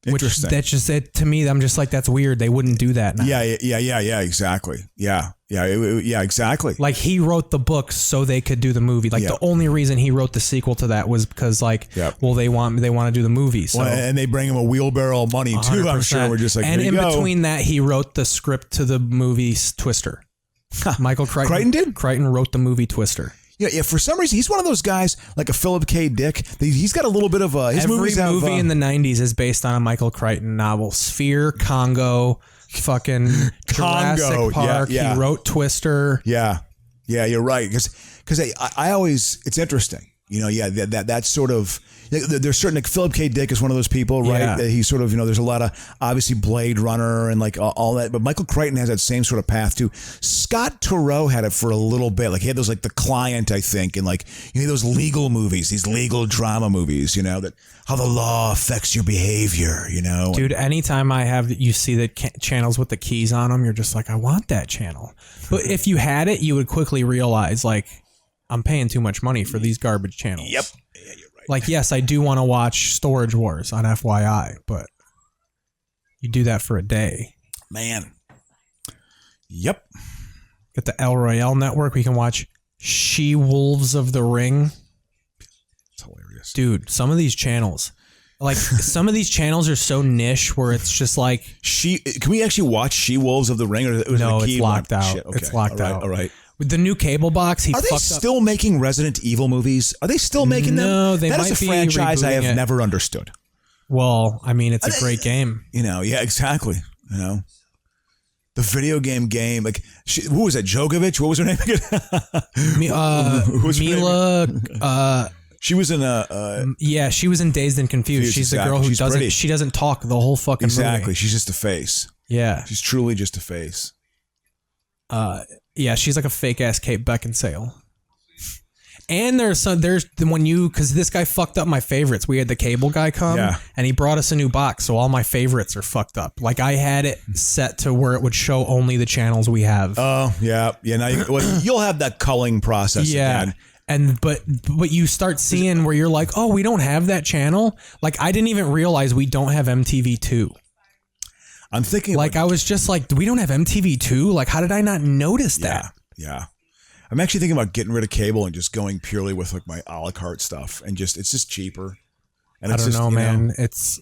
Interesting. That's just it to me. I'm just like, that's weird. They wouldn't do that now. Yeah, exactly. Yeah, exactly. Like he wrote the book so they could do the movie. Like the only reason he wrote the sequel to that was because they want to do the movie. So. Well, and they bring him a wheelbarrow of money too. 100%. I'm sure we're just like, and in between that, he wrote the script to the movie Twister. Michael Crichton. Crichton did? Crichton wrote the movie Twister. Yeah. For some reason, he's one of those guys like a Philip K. Dick. He's got a little bit of his Every movies have, movie in the 90s is based on a Michael Crichton novel. Sphere, Congo, fucking Jurassic Park. Yeah. He wrote Twister. Yeah, you're right. Because I always, it's interesting. That sort of, there's certain, like Philip K. Dick is one of those people, right? Yeah. He's sort of, there's a lot of obviously Blade Runner and like all that, but Michael Crichton has that same sort of path too. Scott Turow had it for a little bit. Like he had those like The Client, I think, and like, those legal movies, these legal drama movies, that how the law affects your behavior, Dude, anytime you see the channels with the keys on them, you're just like, I want that channel. But if you had it, you would quickly realize like, I'm paying too much money for these garbage channels. Yep. Yeah, you're right. Like, yes, I do want to watch Storage Wars on FYI, but you do that for a day. Man. Yep. Got the El Royale Network. We can watch She-Wolves of the Ring. It's hilarious. Dude, some of these channels, like some of these channels are so niche where it's just like... Can we actually watch She-Wolves of the Ring? Or no, it's locked out. Shit, okay. It's locked out. All right. With the new cable box, Are they still making Resident Evil movies? Are they still making them? No, they That might is a be franchise I have rebooting it. never understood. Well, I mean, it's a great game. Yeah, exactly. The video game. Like, who was that? Djokovic? What was her name again? Who was her Mila. She was in yeah, she was in Dazed and Confused. She's the girl who She's doesn't. pretty. She doesn't talk the whole fucking Exactly. movie. She's just a face. Yeah. She's truly just a face. Yeah, she's like a fake ass Kate Beckinsale. And there's because this guy fucked up my favorites. We had the cable guy come, and he brought us a new box, so all my favorites are fucked up. Like I had it set to where it would show only the channels we have. Oh yeah. Now you'll have that culling process again. And but you start seeing where you're like, oh, we don't have that channel. Like I didn't even realize we don't have MTV2. I'm thinking like I was just like, we don't have MTV2. Like how did I not notice that? Yeah. I'm actually thinking about getting rid of cable and just going purely with like my a la carte stuff, and it's just cheaper. And I it's don't just, know, man. It's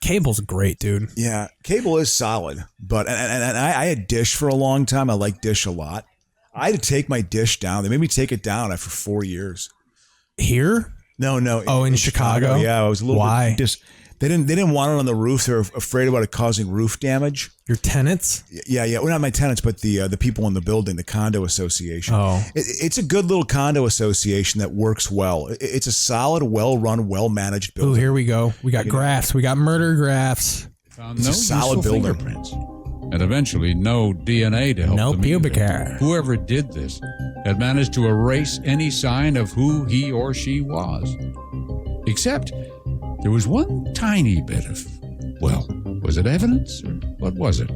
cable's great, dude. Yeah, cable is solid, but and I had Dish for a long time. I like Dish a lot. I had to take my Dish down. They made me take it down after 4 years. Here? No. Oh, in Chicago? Yeah, I was a little Why? bit They didn't want it on the roof. They're afraid about it causing roof damage. Your tenants? Yeah. Well, not my tenants, but the people in the building, the condo association. Oh. It's a good little condo association that works well. It's a solid, well-run, well-managed building. Oh, here we go. We got graphs. We got murder graphs. Found It's no a solid useful builder. fingerprints, and eventually no DNA to help No them pubic either. hair. Whoever did this had managed to erase any sign of who he or she was. Except there was one tiny bit of, was it evidence or what was it?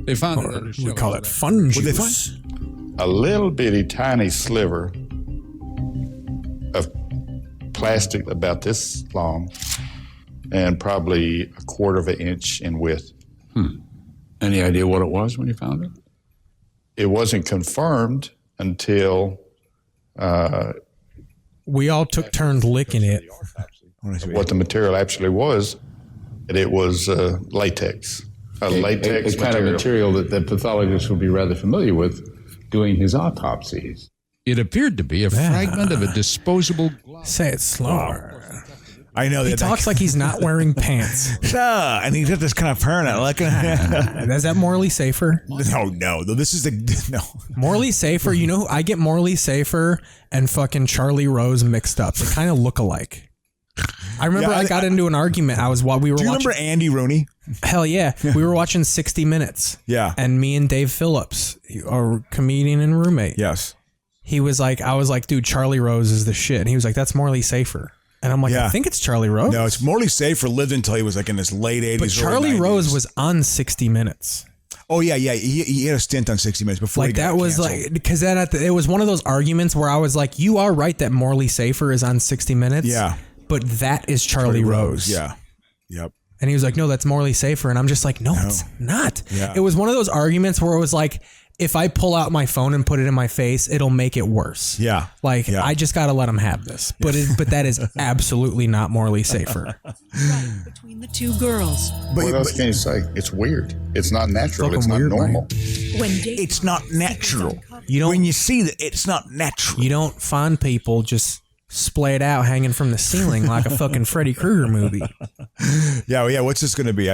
They found it. We call it fun What'd they juice. A little bitty tiny sliver of plastic about this long and probably a quarter of an inch in width. Any idea what it was when you found it? It wasn't confirmed until we all took turns licking it. what the material actually was. And it was latex. A latex a kind of material that the pathologist would be rather familiar with doing his autopsies. It appeared to be a fragment of a disposable glove. Say it slower. I know He talks like he's not wearing pants. And he's got this kind of permanent like. Is that Morley Safer? No. This is no. Morley Safer. You know, I get Morley Safer and fucking Charlie Rose mixed up. They kind of look alike. I remember I got into an argument. Do you remember Andy Rooney? Hell yeah. We were watching 60 Minutes. Yeah. And me and Dave Phillips, our comedian and roommate. Yes. He was like, I was like, dude, Charlie Rose is the shit. And he was like, that's Morley Safer. And I'm like, I think it's Charlie Rose. No, it's Morley Safer lived until he was like in his late 80s. But Charlie Rose was on 60 Minutes. Oh yeah. He had a stint on 60 Minutes before. Like he got that was canceled. like, because then it was one of those arguments where I was like, you are right that Morley Safer is on 60 Minutes. Yeah. But that is Charlie Rose. Yeah. Yep. And he was like, no, that's Morley Safer. And I'm just like, no, it's not. Yeah. It was one of those arguments where it was like, if I pull out my phone and put it in my face, it'll make it worse. Yeah. Like, I just got to let him have this. But but that is absolutely not Morley Safer. Right between the two girls. What else can you say? It's weird. It's not natural. It's not weird, normal. When Dave It's not natural. when you see that it's not natural. You don't find people just splayed out hanging from the ceiling like a fucking Freddy Krueger movie. Yeah. What's this going to be?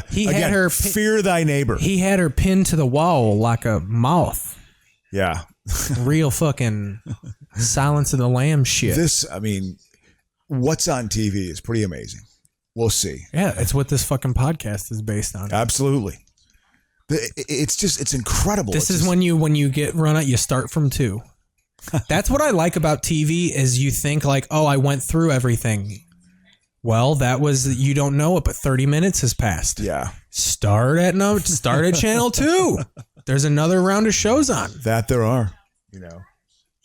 He had her fear thy neighbor. He had her pinned to the wall like a moth. Yeah. Real fucking Silence of the Lambs shit. What's on TV is pretty amazing. We'll see. Yeah, it's what this fucking podcast is based on. Absolutely. It's incredible. This is when you get run out, you start from 2. That's what I like about TV is you think like, oh, I went through everything. Well, you don't know it, but 30 minutes has passed. Yeah. Start at channel 2. There's another round of shows on. That there are, You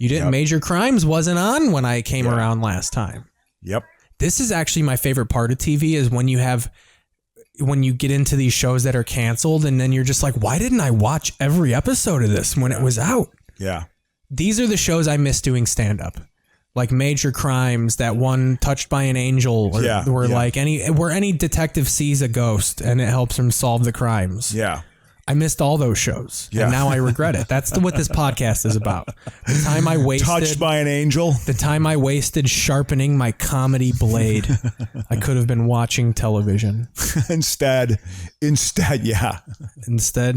didn't. Yep. Major Crimes wasn't on when I came around last time. Yep. This is actually my favorite part of TV is when you get into these shows that are canceled and then you're just like, why didn't I watch every episode of this when it was out? Yeah. These are the shows I miss doing stand-up. Like Major Crimes, that one Touched by an Angel, where any detective sees a ghost and it helps him solve the crimes. Yeah. I missed all those shows, and now I regret it. That's what this podcast is about. The time I wasted. Touched by an Angel. The time I wasted sharpening my comedy blade. I could have been watching television. Instead, yeah.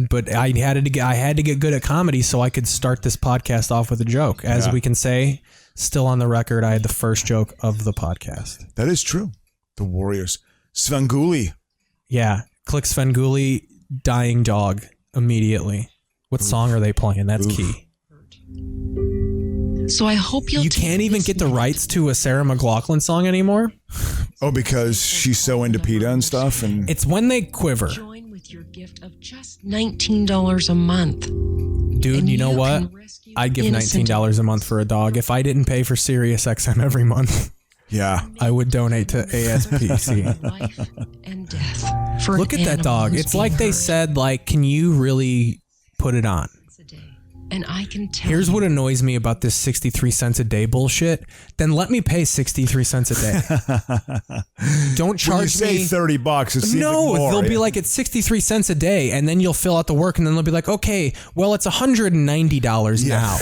But I had to get good at comedy so I could start this podcast off with a joke. As we can say, still on the record, I had the first joke of the podcast. That is true. The Warriors. Svengoolie. Yeah. Click Svengoolie. Dying dog immediately. What song are they playing? That's key. So I hope you can't even get the rights to a Sarah McLachlan song anymore. Oh, because she's so into PETA and stuff, and it's when they quiver. Join with your gift of just $19 a month. Dude, you know what? I'd give $19 a month for a dog if I didn't pay for Sirius XM every month. Yeah, I would donate to ASPC. Life and death. For look at that dog. It's like they said, like, can you really put it on? And I can tell. Here's what annoys me about this 63 cents a day bullshit. Then let me pay 63 cents a day. Don't charge when you me say $30. It seems no, like more, they'll be like, it's 63 cents a day, and then you'll fill out the work, and then they'll be like, okay, well, it's $190 now.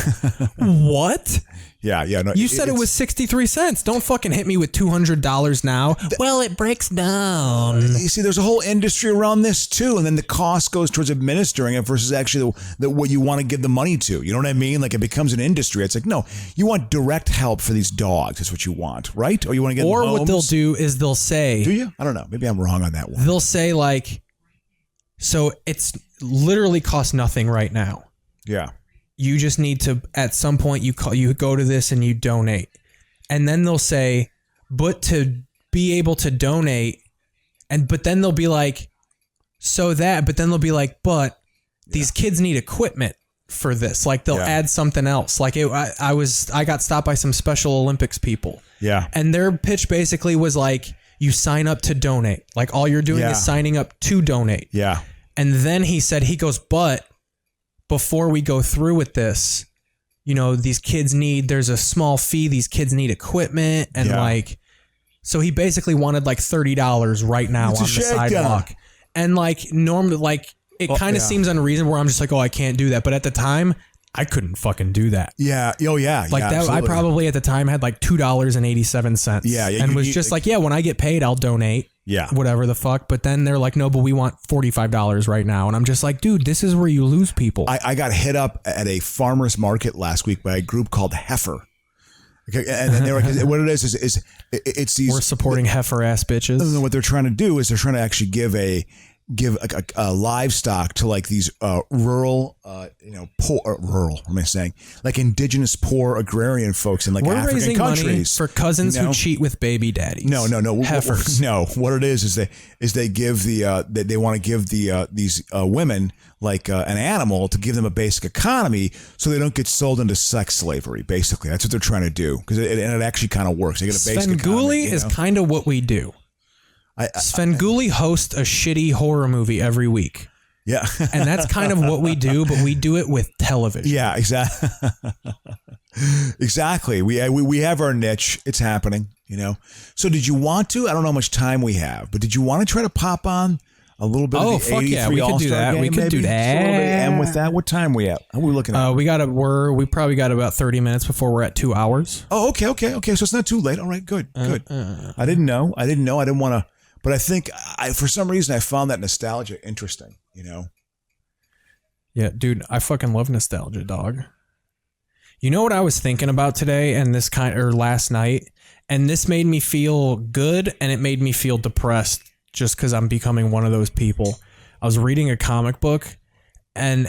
What? Yeah. No, you said it was 63 cents. Don't fucking hit me with $200 now. Well, it breaks down. You see, there's a whole industry around this too, and then the cost goes towards administering it versus actually what you want to give the money to. You know what I mean? Like it becomes an industry. It's like, no, you want direct help for these dogs. That's what you want, right? Or you want to get them homes? What they'll do is they'll say, do you? I don't know. Maybe I'm wrong on that one. They'll say like, so it's literally costs nothing right now. Yeah. You just need to, at some point, you go to this and you donate. And then they'll say, but to be able to donate, but then they'll be like, but these kids need equipment for this. Like they'll add something else. Like I got stopped by some Special Olympics people. Yeah. And their pitch basically was like, you sign up to donate. Like all you're doing is signing up to donate. Yeah. And then he goes, but before we go through with this, these kids there's a small fee. These kids need equipment. And so he basically wanted like $30 right now on the sidewalk. And like normally, like it kind of seems unreasonable where I'm just like, oh, I can't do that. But at the time, I couldn't fucking do that. Yeah. Oh, yeah. Like that, absolutely. I probably at the time had like $2.87. Yeah. And was just like, when I get paid, I'll donate. Yeah. Whatever the fuck. But then they're like, no, but we want $45 right now. And I'm just like, dude, this is where you lose people. I got hit up at a farmer's market last week by a group called Heifer. Okay, and they were, what it is it's these. We're supporting heifer ass bitches. What they're trying to do is they're trying to actually give a livestock to like these rural, poor, rural. What am I saying? Like indigenous poor agrarian folks in like We're African raising countries money for cousins who cheat with baby daddies. No. Heifers. No, what it is they give they want to give these women like an animal to give them a basic economy so they don't get sold into sex slavery. Basically, that's what they're trying to do because it actually kind of works. They get a basic economy. Svengoolie is kind of what we do. Svengoolie hosts a shitty horror movie every week. Yeah. And that's kind of what we do, but we do it with television. Yeah, exactly. Exactly. We have our niche. It's happening, So did you want to? I don't know how much time we have, but did you want to try to pop on A little bit of the 83 we could All-Star do that. Game, We could do maybe? that. And with that, what time we at? How are we looking at? We probably got about 30 minutes before we're at 2 hours. Oh, okay. So it's not too late. All right, good. I didn't know. I didn't want to, but I think for some reason I found that nostalgia interesting. You know. Yeah, dude, I fucking love nostalgia, dog. You know what I was thinking about today and last night, and this made me feel good and it made me feel depressed just because I'm becoming one of those people. I was reading a comic book and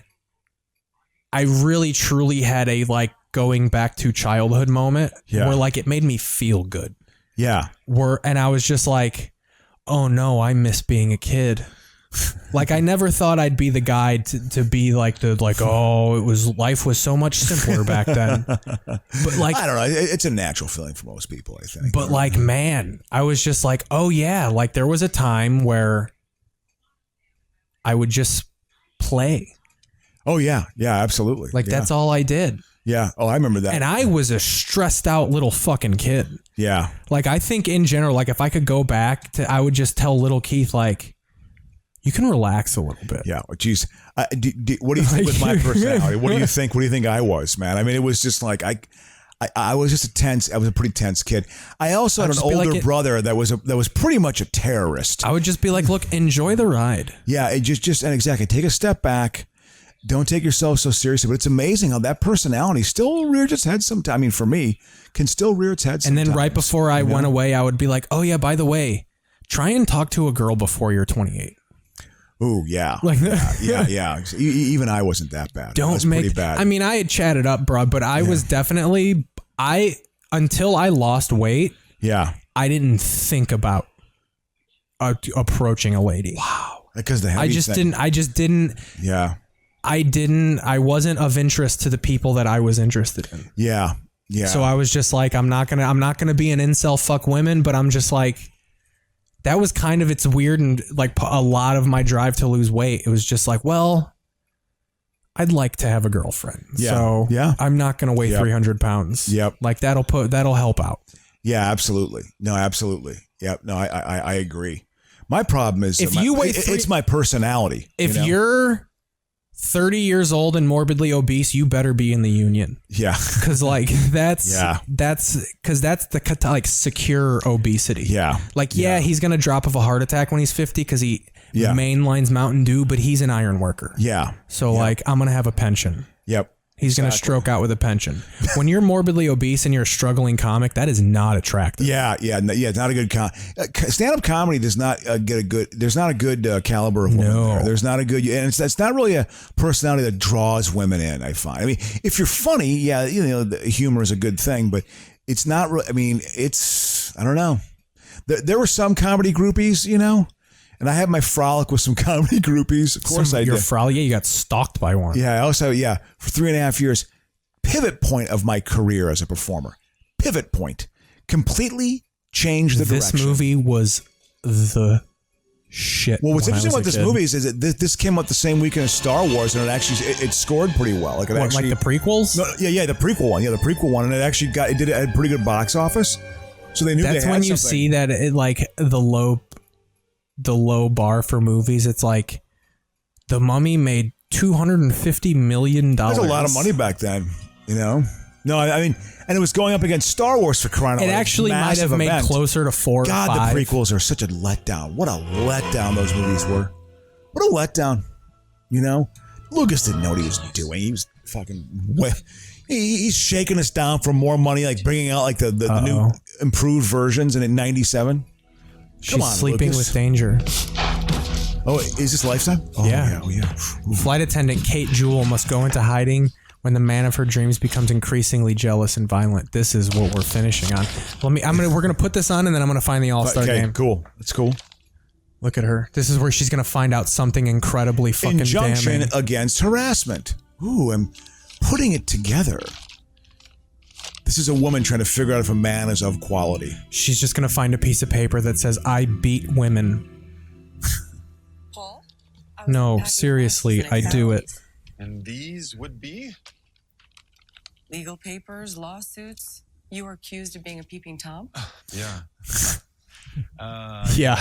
I really truly had a like going back to childhood moment where like it made me feel good. Yeah. And I was just like, oh no, I miss being a kid. Like I never thought I'd be the guy to be like life was so much simpler back then. But like I don't know, it's a natural feeling for most people, I think. But like, man, I was just like, oh yeah, like there was a time where I would just play. Oh yeah, absolutely. Like that's all I did. Yeah. Oh, I remember that. And I was a stressed out little fucking kid. Yeah. Like I think in general, like if I could go back I would just tell little Keith like, you can relax a little bit. Yeah. Geez. What do you think with my personality? What do you think I was, man? I mean, it was just like I was just I was a pretty tense kid. I also had an older brother that was pretty much a terrorist. I would just be like, look, enjoy the ride. Yeah. And exactly. Take a step back. Don't take yourself so seriously. But it's amazing how that personality still rears its head sometimes. I mean, for me, can still rear its head sometimes. And then right before I went away, I would be like, oh yeah, by the way, try and talk to a girl before you're 28. Ooh, yeah. Like yeah. Even I wasn't that bad. Pretty bad. I mean, I had chatted up, bro, but I was definitely until I lost weight. Yeah. I didn't think about approaching a lady. Wow. Because I just didn't. Yeah. I wasn't of interest to the people that I was interested in. Yeah. Yeah. So I was just like, I'm not gonna be an incel fuck women, but I'm just like. That was kind of, it's weird and like a lot of my drive to lose weight. It was just like, well, I'd like to have a girlfriend. Yeah. So yeah. I'm not going to weigh 300 pounds. Yep. Like that'll help out. Yeah, absolutely. No, absolutely. Yep. No, I agree. My problem is if you weigh it's my personality. If you're 30 years old and morbidly obese, you better be in the union. Yeah. Cause like that's the like secure obesity. Yeah. Like, he's going to drop of a heart attack when he's 50 cause he mainlines Mountain Dew, but he's an iron worker. Yeah. So like, I'm going to have a pension. Yep. He's going to stroke out with a pension. When you're morbidly obese and you're a struggling comic, that is not attractive. Yeah. It's not a good stand-up comedy does not get a good. There's not a good caliber of women there. There's not a good, and it's not really a personality that draws women in. I find. I mean, if you're funny, the humor is a good thing, but it's not. I mean, it's. I don't know. There were some comedy groupies, And I had my frolic with some comedy groupies. Of course I did. Your frolic? Yeah, you got stalked by one. Yeah, I also, for 3.5 years. Pivot point of my career as a performer. Pivot point. Completely changed the direction. This movie was the shit. Well, what's interesting about this movie is that this came out the same weekend as Star Wars, and it scored pretty well. Like like the prequels? No, yeah, the prequel one. Yeah, the prequel one, and it actually had a pretty good box office. So they knew that's they had when you something. see that it like the low bar for movies. It's like The Mummy made $250 million. That's a lot of money back then, No, I mean, and it was going up against Star Wars for crying out loud. It actually might have made closer to 4 or 5. God, the prequels are such a letdown. What a letdown those movies were. What a letdown. Lucas didn't know what he was doing. He was fucking he's shaking us down for more money, like bringing out like the new improved versions, and in '97. She's sleeping Lucas. with danger. Oh, is this Lifetime? Oh, yeah. Flight attendant Kate Jewell must go into hiding when the man of her dreams becomes increasingly jealous and violent. This is what we're finishing on. We're gonna put this on, and then I'm gonna find the All-Star game. Cool. That's cool. Look at her. This is where she's gonna find out something incredibly fucking Injunction damning. against harassment. Ooh, I'm putting it together. This is a woman trying to figure out if a man is of quality. She's just going to find a piece of paper that says, I beat women. Paul? No, seriously, I do it. And these would be? Legal papers, lawsuits. You are accused of being a peeping Tom? Yeah. Yeah.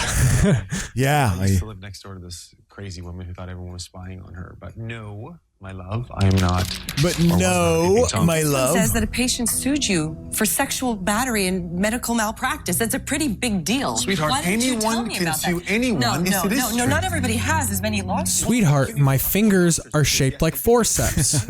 Yeah. I used to live next door to this crazy woman who thought everyone was spying on her. But no, my love, I am not. But no, my love. Says that a patient sued you for sexual battery and medical malpractice. That's a pretty big deal. Sweetheart, Why didn't you tell anyone me can about sue that? anyone No, if it is no, true. not everybody has as many lawsuits. Sweetheart, my fingers are shaped like forceps.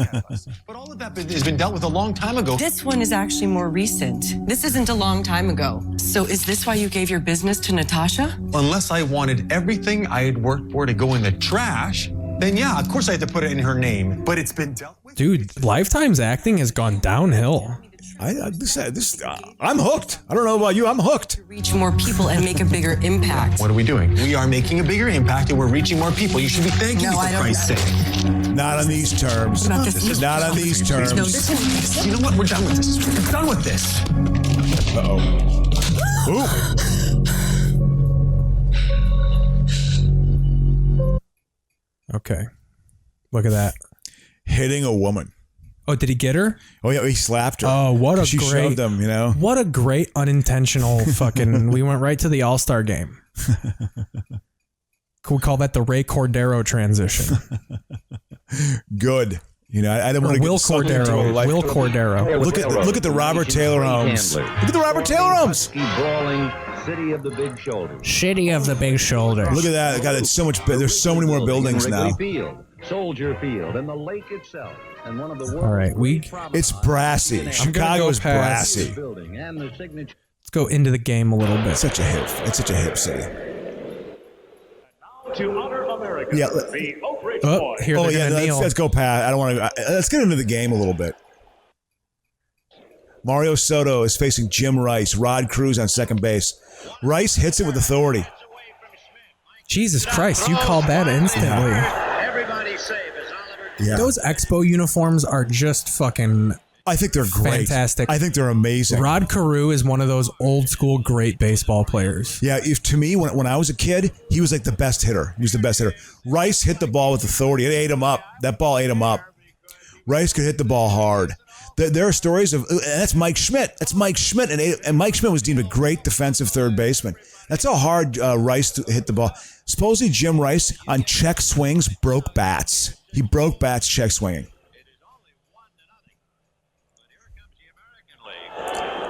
But all of that has been dealt with a long time ago. This one is actually more recent. This isn't a long time ago. So is this why you gave your business to Natasha? Unless I wanted everything I had worked for to go in the trash, then yeah, of course I had to put it in her name. But it's been dealt with. Dude, Lifetime's acting has gone downhill. I'm hooked. I don't know about you. I'm hooked. Reach more people and make a bigger impact. What are we doing? We are making a bigger impact and we're reaching more people. You should be thanking me for Christ's sake. Not on these terms. Not this. Not on these terms. No, this one. You know what? We're done with this. We're done with this. Okay. Look at that. Hitting a woman. Oh, did he get her? Oh yeah, he slapped her. Oh, what a she great shoved him, you know. What a great unintentional fucking. We went right to the All-Star game. Could we call that the Ray Cordero transition? Good. You know, I didn't want to Will get sucked into a Cordero. life. Will Cordero. Look at the Robert Taylor homes. Look at the Robert Taylor homes. Brawling city of the big shoulders. Shitty of the big shoulders. Look at that. God, it's so much better. There's so many more buildings now. Field, Soldier Field, and the lake itself. And one of the All right, it's brassy. Chicago is brassy. Let's go into the game a little bit. It's such a hip city. To honor America, Yeah. the Oak Ridge Oh, Boys. here they're gonna kneel. Let's go past. I don't want to. Let's get into the game a little bit. Mario Soto is facing Jim Rice. Rod Cruz on second base. Rice hits it with authority. Jesus Christ, you called that instantly. Everybody save as Oliver. Yeah. Those Expo uniforms are just fucking I think they're great. fantastic. I think they're amazing. Rod Carew is one of those old school great baseball players. Yeah, to me, when I was a kid, he was like the best hitter. He was the best hitter. Rice hit the ball with authority. It ate him up. That ball ate him up. Rice could hit the ball hard. There are stories of, and that's Mike Schmidt. That's Mike Schmidt, and Mike Schmidt was deemed a great defensive third baseman. That's how hard Rice hit the ball. Supposedly Jim Rice on check swings broke bats. He broke bats check swinging.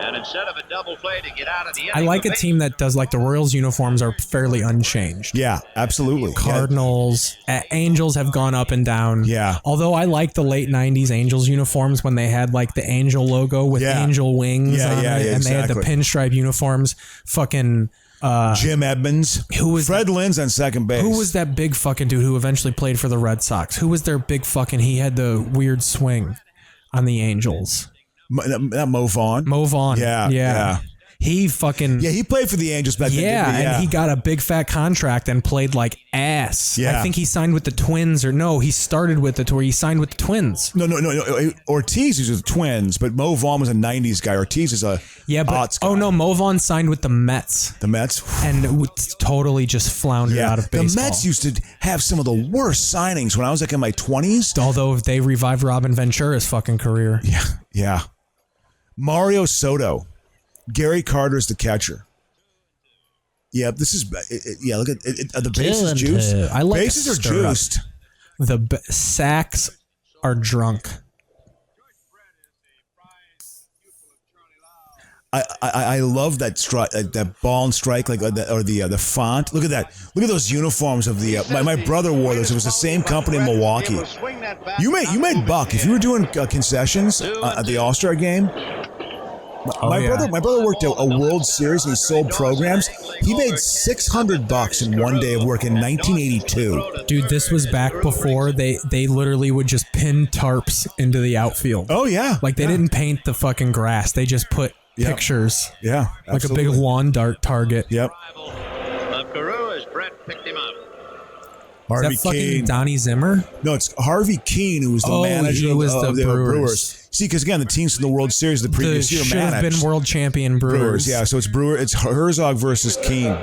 And instead of a double play to get out of the I like a team that does like the Royals uniforms are fairly unchanged. Yeah, absolutely. Cardinals, Angels have gone up and down. Yeah. Although I like the late 90s Angels uniforms when they had like the angel logo with angel wings on it, and they had the pinstripe uniforms. Fucking Jim Edmonds. Who was Fred Lynn's on second base. Who was that big fucking dude who eventually played for the Red Sox? Who was their big fucking, he had the weird swing on the Angels. Not Mo Vaughn. Mo Vaughn. Yeah. He fucking... Yeah, he played for the Angels back then. Yeah, didn't he? and he got a big fat contract and played like ass. Yeah. I think he signed with the Twins, or no, he started with the Tour. He signed with the Twins. No. Ortiz is with the Twins, but Mo Vaughn was a 90s guy. Ortiz is a aughts guy. Oh no, Mo Vaughn signed with the Mets. The Mets? And totally just floundered out of baseball. The Mets used to have some of the worst signings when I was like in my 20s. Although if they revived Robin Ventura's fucking career. Yeah. Mario Soto. Gary Carter's the catcher. Yeah, this is... look at it. The bases juiced. I like bases are stir up. juiced. The sacks are drunk. I love that that ball and strike, like the font. Look at that. Look at those uniforms of the. My brother wore those. It was the same company in Milwaukee. You made buck if you were doing concessions at the All-Star game. My brother worked a World Series and he sold programs. He made $600 in one day of work in 1982. Dude, this was back before they literally would just pin tarps into the outfield. Oh yeah, like they didn't paint the fucking grass. They just put pictures. Yeah, like a big lawn dart target. Yep. Carew as Brett picked him up. Harvey Is that fucking Keene. Donnie Zimmer? No, it's Harvey Keene, who was the manager he was of the the Brewers. See, because again, the teams from the World Series the previous year should have managed. been world champion Brewers. Yeah, so it's Herzog versus Keene.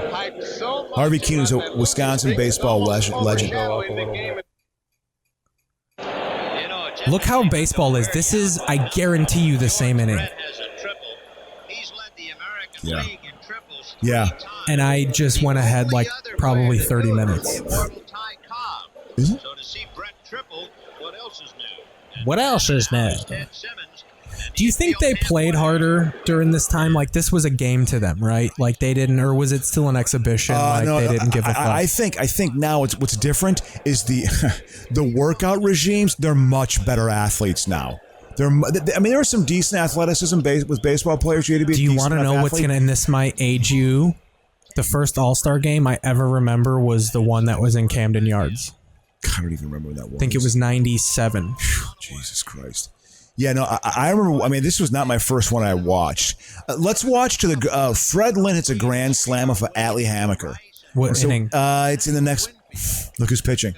Harvey Keene is a Wisconsin baseball legend. Look how baseball is. This is, I guarantee you, the same inning. Yeah. Yeah. And I just went ahead like probably 30 minutes. Is it? What else is new? Do you think they played harder during this time? Like this was a game to them, right? Like they didn't, or was it still an exhibition? No, they didn't give a fuck. I think now what's different is the workout regimes. They're much better athletes now. There was some decent athleticism with baseball players. You had to be. Do you want to know what's gonna? And this might age you. The first All-Star game I ever remember was the one that was in Camden Yards. I don't even remember that one. I think it was 97. Jesus Christ. Yeah, no, I remember. I mean, this was not my first one I watched. Let's watch to the Fred Lynn hits a grand slam off of Atlee Hammaker. What inning? It's in the next. Look who's pitching.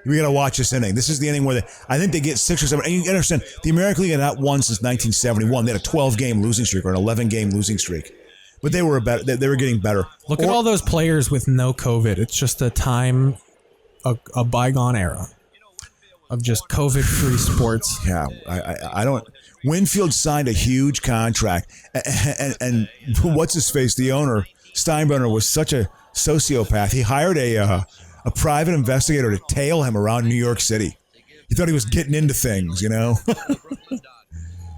We got to watch this inning. This is the inning where I think they get 6 or 7. And you understand, the American League had not won since 1971. They had a 12-game losing streak or an 11-game losing streak. But they were they were getting better. Look at all those players with no COVID. It's just a time, a bygone era of just COVID-free sports. Yeah, I don't. Winfield signed a huge contract, and what's his face? The owner Steinbrenner was such a sociopath. He hired a private investigator to tail him around New York City. He thought he was getting into things, you know.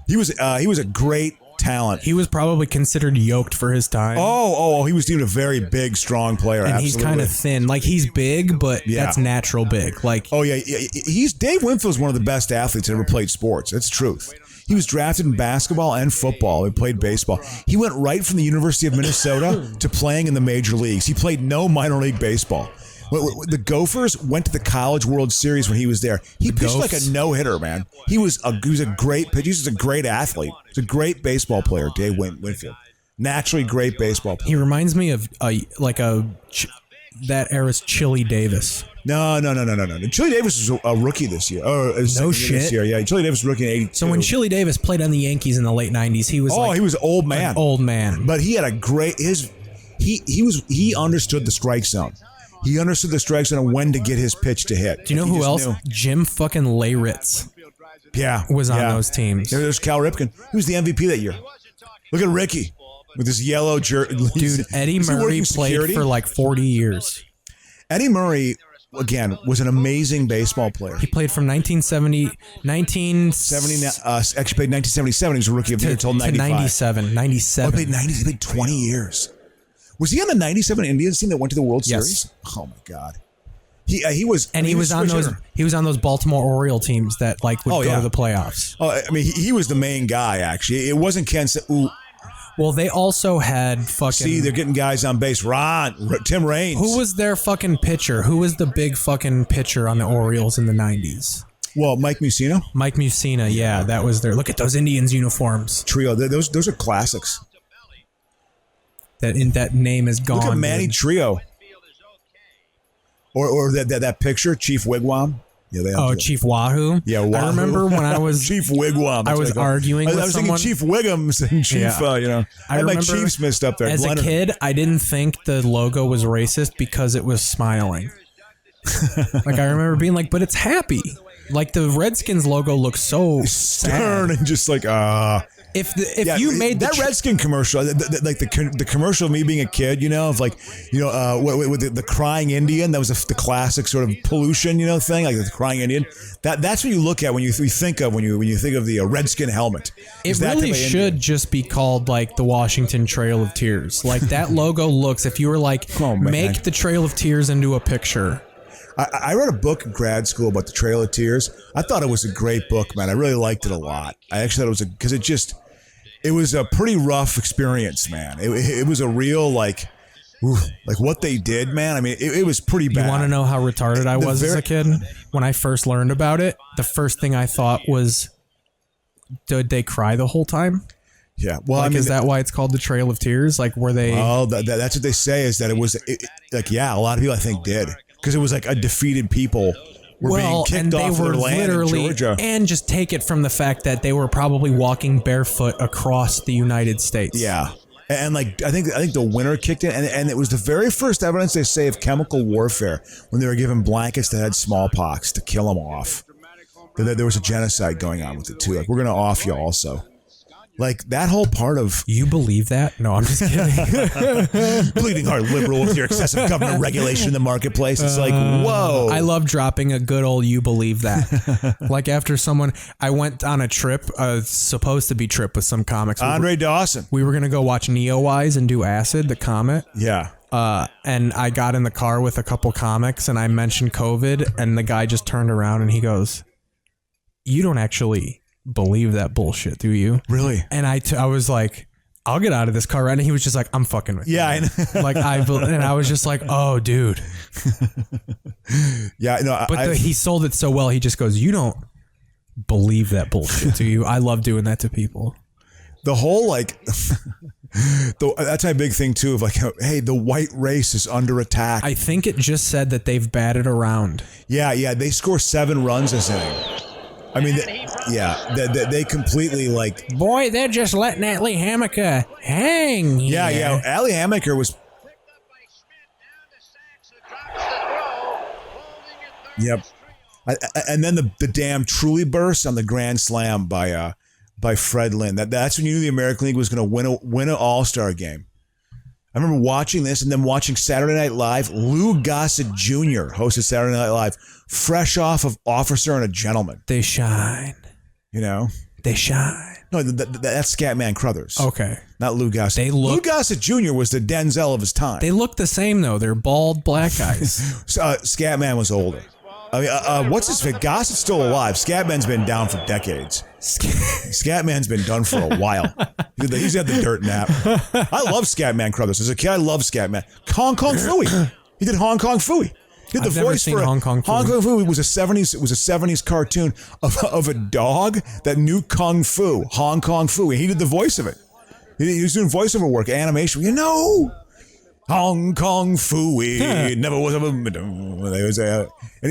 He was a great talent. He was probably considered yoked for his time. Oh, he was deemed a very big, strong player. And absolutely. He's kind of thin. Like he's big, but that's natural big. Like Dave Winfield's one of the best athletes that ever played sports. That's truth. He was drafted in basketball and football. He played baseball. He went right from the University of Minnesota to playing in the major leagues. He played no minor league baseball. The Gophers went to the College World Series when he was there. He pitched like a no-hitter, man. He was a great pitcher. He was a great athlete. He's a great baseball player, Dave Winfield. Naturally great baseball player. He reminds me of that era's Chili Davis. No. Chili Davis was a rookie this year. No shit. This year. Yeah, Chili Davis was rookie in '82. So when Chili Davis played on the Yankees in the late '90s, he was he was an old man. An old man. But he had a great he understood the strike zone. He understood the strike zone and when to get his pitch to hit. Do you know who else? Jim fucking Leyritz. Yeah, was on those teams. There's Cal Ripken. He was the MVP that year. Look at Ricky with his yellow jersey. Dude, Eddie Murray played for like 40 years. Eddie Murray, again, was an amazing baseball player. He played from 1970, actually played 1977. He was a rookie of the year until 95. 97. He played 20 years. Was he on the 97 Indians team that went to the World Series? Oh my God. He was on those Baltimore Oriole teams that would go to the playoffs. Oh, I mean, he was the main guy actually. It wasn't Ken. Well, they also had fucking. See, they're getting guys on base. Tim Raines. Who was their fucking pitcher? Who was the big fucking pitcher on the Orioles in the 90s? Well, Mike Mussina. Mike Mussina, yeah, that was their. Look at those Indians uniforms. Trio. Those are classics. That name is gone. Look at Manny Trio. Or that picture, Chief Wigwam. Yeah, they all Chief Wahoo. Yeah, Wahoo. I remember when I was Chief Wigwam. I was arguing with I was someone. thinking Chief Wiggums and Chief. I had my Chiefs mixed up there. As a kid, I didn't think the logo was racist because it was smiling. I remember being like, but it's happy. Like the Redskins logo looks so stern sad. and just like If you made that Redskin commercial, the commercial of me being a kid, with the crying Indian, that was the classic sort of pollution, thing, like the crying Indian. That's what you look at when you think of the Redskin helmet. It really should just be called like the Washington Trail of Tears. Like that logo looks. If you were make the Trail of Tears into a picture. I read a book in grad school about the Trail of Tears. I thought it was a great book, man. I really liked it a lot. I actually thought it was a pretty rough experience, man. It was a real like what they did, man. I mean, it was pretty bad. You want to know how retarded I was as a kid? When I first learned about it, the first thing I thought was, did they cry the whole time? Yeah. Well, is that why it's called the Trail of Tears? Like, were they? Oh, that's what they say is that it was a lot of people I think did. Because it was like a defeated people were being kicked off their land in Georgia. And just take it from the fact that they were probably walking barefoot across the United States. Yeah. And I think the winter kicked in, and it was the very first evidence they say of chemical warfare when they were given blankets that had smallpox to kill them off. There was a genocide going on with it too. Like, we're going to off you also. Like that whole part of you believe that? No, I'm just kidding. Bleeding heart liberal with your excessive government regulation in the marketplace. It's like, whoa. I love dropping a good old "you believe that." Like after I went on a trip, supposed to be trip with some comics. Andre Dawson. We were gonna go watch Neowise and do Acid, the comet. Yeah. And I got in the car with a couple comics and I mentioned COVID, and the guy just turned around and he goes, "You don't actually believe that bullshit, do you?" Really? And I was like, "I'll get out of this car right now." And he was just like, "I'm fucking with you." Yeah, I know. Like and I was just like, "Oh, dude." Yeah, no. But he sold it so well. He just goes, "You don't believe that bullshit, do you?" I love doing that to people. The whole like, that's my big thing too. Of like, hey, the white race is under attack. I think it just said that they've batted around. Yeah. They score 7 runs this inning. I mean, they completely like. Boy, they're just letting Allie Hammaker hang. Yeah. Allie Hammaker was. Yep. And then the damn truly burst on the grand slam by Fred Lynn. That's when you knew the American League was going to win an All-Star game. I remember watching this and then watching Saturday Night Live. Lou Gossett Jr. hosted Saturday Night Live, fresh off of Officer and a Gentleman. They shine. You know? They shine. No, that's Scatman Crothers. Okay. Not Lou Gossett. Lou Gossett Jr. was the Denzel of his time. They look the same, though. They're bald black guys. Scatman was older. I mean, what's his face? Gossett's still alive. Scatman's been down for decades. Scatman's been done for a while. He's had the dirt nap. I love Scatman Crothers. As a kid, I loved Scatman. Hong Kong Phooey. He did Hong Kong Phooey. He did the voice for Hong Kong Phooey. Hong Kong Phooey was a 70s cartoon of a dog that knew Kung Fu. Hong Kong Phooey. He did the voice of it. He was doing voiceover work, animation. Hong Kong Phooey never was and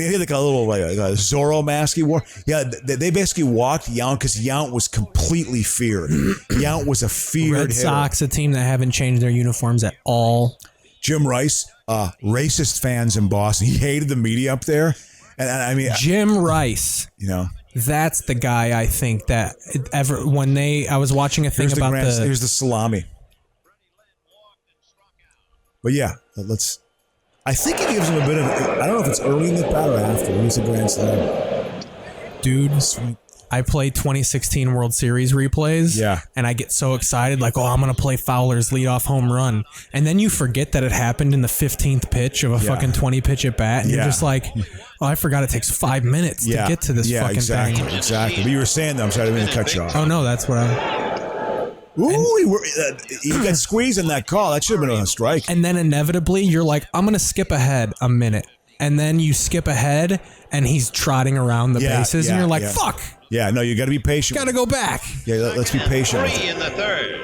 he had like a little like a Zorro mask he wore. Yeah, they basically walked Yount because Yount was completely feared. Yount was a feared Red hitter. Sox, a team that haven't changed their uniforms at all. Jim Rice, racist fans in Boston. He hated the media up there, and I mean Jim Rice. You know. That's the guy I think that I was watching a thing about here's the salami. But yeah, I think it gives him a bit of. I don't know if it's early in the bat or after. He's a grand slam. Dude, I play 2016 World Series replays. Yeah. And I get so excited, like, I'm going to play Fowler's leadoff home run. And then you forget that it happened in the 15th pitch of a fucking 20 pitch at bat. And you're just like, I forgot it takes 5 minutes to get to this fucking thing. Exactly. But you were saying that. I'm sorry, I didn't mean to cut you off. Oh, no, that's what Ooh, he got squeezed in that call. That should have been a strike. And then inevitably, you're like, I'm going to skip ahead a minute. And then you skip ahead, and he's trotting around the bases, and you're like, fuck. Yeah, no, you got to be patient. Got to go back. Yeah, let's be patient. 3 in the third.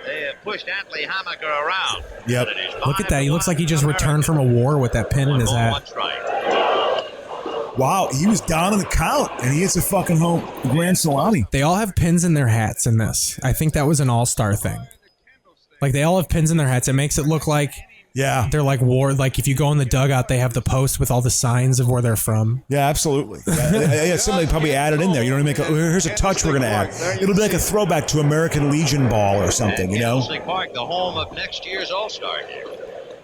They have pushed Allie Hammaker around. Yep. Look at that. He looks like he just returned from a war with that pin in his hat. Wow, he was down in the count, and he hits a fucking home grand salami. They all have pins in their hats in this. I think that was an all-star thing. Like, they all have pins in their hats. It makes it look like they're like war. Like, if you go in the dugout, they have the post with all the signs of where they're from. Yeah, absolutely. Yeah, somebody probably added in there. You know what I mean? Here's a touch we're going to add. It'll be like a throwback to American Legion Ball or something, you know? Candlestick Park, the home of next year's All-Star here.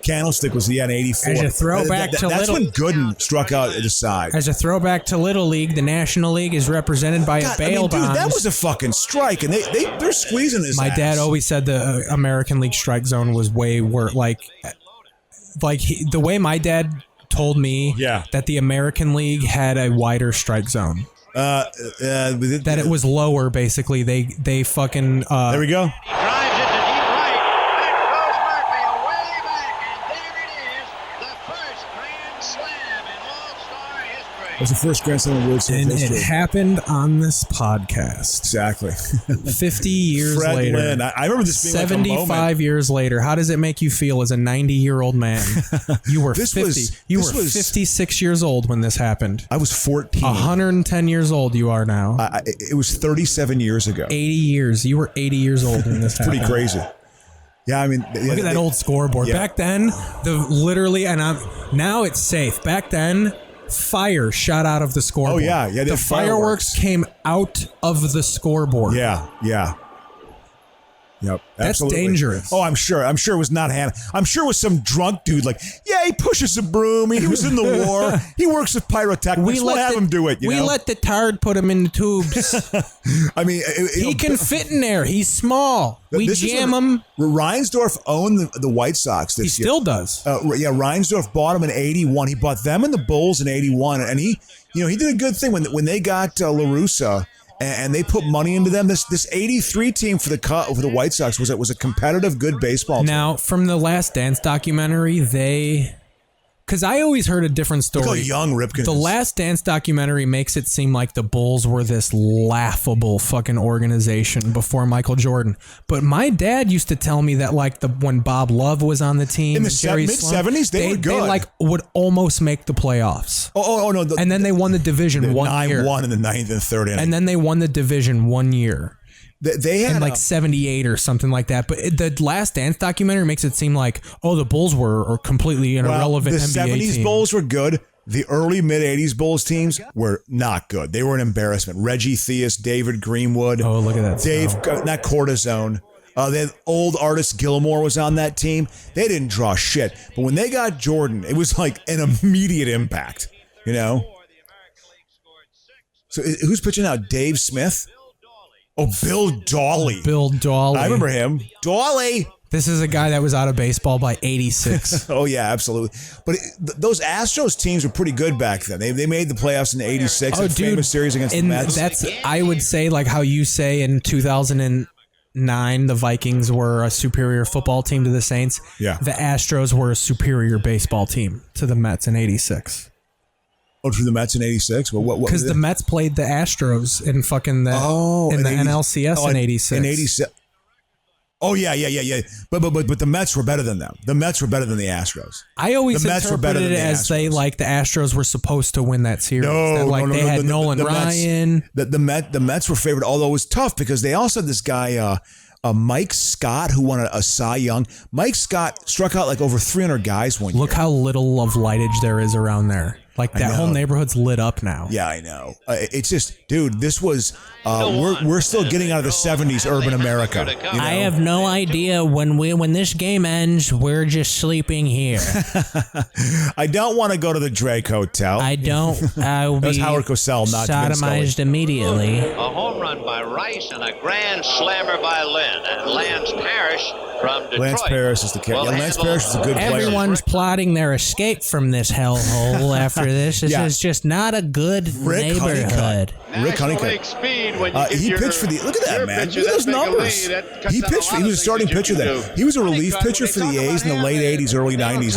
Candlestick was in 84. As a throwback to that's Little... when Gooden struck out at the side. As a throwback to Little League, the National League is represented by a bail bond. Dude, that was a fucking strike, and they're squeezing his My ass. dad always said the American League strike zone was way worse. The way my dad told me that the American League had a wider strike zone. That it was lower, basically. They fucking... there we go. It was the first Grand Slam in World Series and history. it happened on this podcast. Exactly. 50 years Fred later. Lynn. I remember this being 75 like a moment. years later. How does it make you feel as a 90-year-old man? You were 56 years old when this happened. I was 14. 110 years old you are now. It was 37 years ago. 80 years. You were 80 years old when this happened. Pretty crazy. Yeah, I mean, look at that old scoreboard. Yeah. Back then, now it's safe. Back then, fire shot out of the scoreboard. Oh yeah. The fireworks came out of the scoreboard. Yeah. Yep. That's absolutely. dangerous. Oh, I'm sure. I'm sure it was not Hannah. I'm sure it was some drunk dude like, yeah, he pushes a broom. He was in the war. He works with pyrotechnics. We'll have him do it. We let the tard put him in the tubes. I mean, he can fit in there. He's small. We jam him. Reinsdorf owned the White Sox this year. He still does. Yeah, Reinsdorf bought them in 81. He bought them and the Bulls in 81. And he did a good thing when they got La Russa. And they put money into them. This 83 team for the White Sox was a competitive, good baseball team. Now, from the Last Dance documentary, because I always heard a different story. Look how young Ripken is. The Last Dance documentary makes it seem like the Bulls were this laughable fucking organization before Michael Jordan. But my dad used to tell me that when Bob Love was on the team in the mid-70s, they were good. They would almost make the playoffs. Oh no! And then they won the division 1 year. 9-1 in the 9th and 3rd inning. And then they won the division 1 year. They had in 78 or something like that. But the Last Dance documentary makes it seem like, the Bulls were completely an irrelevant NBA team. The 70s Bulls were good. The early mid-80s Bulls teams were not good. They were an embarrassment. Reggie Theus, David Greenwood. Oh, look at that. Not Cortisone. Then old artist Gilmore was on that team. They didn't draw shit. But when they got Jordan, it was like an immediate impact. So who's pitching now? Dave Smith? Oh, Bill Dawley. Bill Dawley. I remember him. Dawley. This is a guy that was out of baseball by 86. Oh, yeah, absolutely. But those Astros teams were pretty good back then. They made the playoffs in 86. Famous series against the Mets. That's, I would say, like how you say in 2009 the Vikings were a superior football team to the Saints. Yeah. The Astros were a superior baseball team to the Mets in 86. Oh, to the Mets in 86? Well, because the Mets played the Astros in fucking the NLCS in 86. In 86. Oh, yeah. But the Mets were better than them. The Mets were better than the Astros. I always interpreted it as the Astros were supposed to win that series. They had Nolan Ryan. The Mets were favored, although it was tough because they also had this guy, Mike Scott, who won a Cy Young. Mike Scott struck out like over 300 guys one year. Look how little of lightage there is around there. Like that whole neighborhood's lit up now. Yeah, I know. It's just, dude, this was, we're still getting out of the 70s urban America. I have no idea when this game ends, we're just sleeping here. I don't want to go to the Drake Hotel. I don't. I'll that was be Howard Cosell, not Vince Scully. sodomized immediately. A home run by Rice and a grand slammer by Lynn. And Lance Parrish from Detroit. Lance Parrish is the cat. Yeah, Lance Parrish is a good player. Everyone's plotting their escape from this hellhole after this. This is just not a good neighborhood. Rick Honeycutt. He pitched for the. Look at that, man. Look at those numbers. He pitched. He was a starting pitcher then. He was a relief pitcher for the A's in the late 80s, early 90s.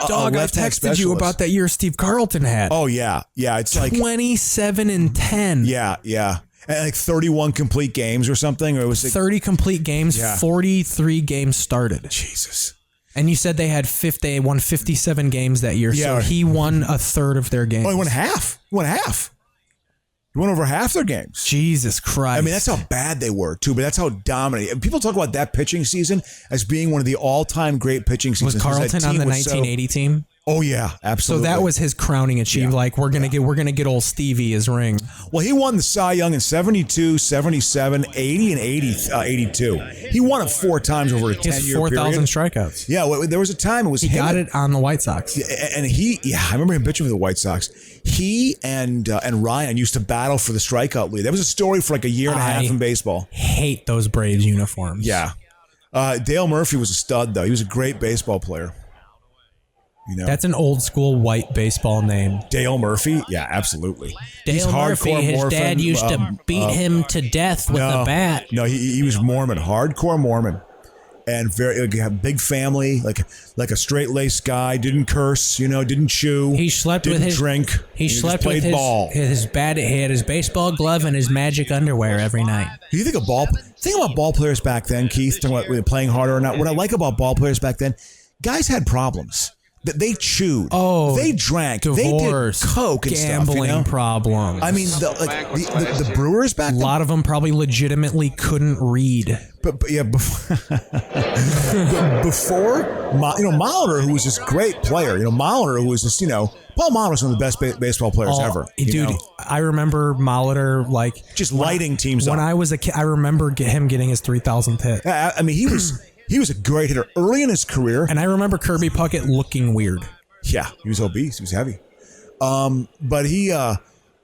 Dog, I texted you about that year Steve Carlton had. Oh, yeah. Yeah, it's like 27-10. Yeah. And like 31 complete games or something. Or it was like 30 complete games, 43 games started. Jesus. And you said they won 57 games that year. Yeah. So he won a third of their games. Oh, he won half. He won over half their games. Jesus Christ. I mean, that's how bad they were, too, but that's how dominant. And people talk about that pitching season as being one of the all-time great pitching seasons. Was Carlton on the 1980 team? Oh, yeah, absolutely. So that was his crowning achievement. Yeah. Like, we're gonna get old Stevie his ring. Well, he won the Cy Young in 72, 77, 80, and 82. He won it 4 times over a 10-year period. He has 4,000 strikeouts. Yeah, well, there was a time it was he got it on the White Sox. And I remember him pitching for the White Sox. He and Ryan used to battle for the strikeout lead. That was a story for like a year and a half in baseball. Hate those Braves uniforms. Yeah. Dale Murphy was a stud, though. He was a great baseball player. That's an old school white baseball name. Dale Murphy? Yeah, absolutely. Dale Murphy, his dad used to beat him to death with a bat. No, he was Mormon, hardcore Mormon. And very big family, like a straight-laced guy, didn't curse, didn't chew. He slept with his drink. He slept with ball. His bat. He had his baseball glove and his magic underwear every night. Do you think about ball players back then, Keith, talking about playing harder or not? What I like about ball players back then, guys had problems. They chewed. Oh, they drank. Divorce, they did coke and gambling stuff. problems. I mean, the Brewers back then. A lot of them probably legitimately couldn't read. But yeah, before Molitor, who was this great player, Molitor, who was just, Paul Molitor was one of the best baseball players ever. Dude, I remember Molitor just lighting teams when up. I was a kid, I remember him getting his 3,000th hit. I mean, he was a great hitter early in his career. And I remember Kirby Puckett looking weird. Yeah, he was obese. He was heavy. But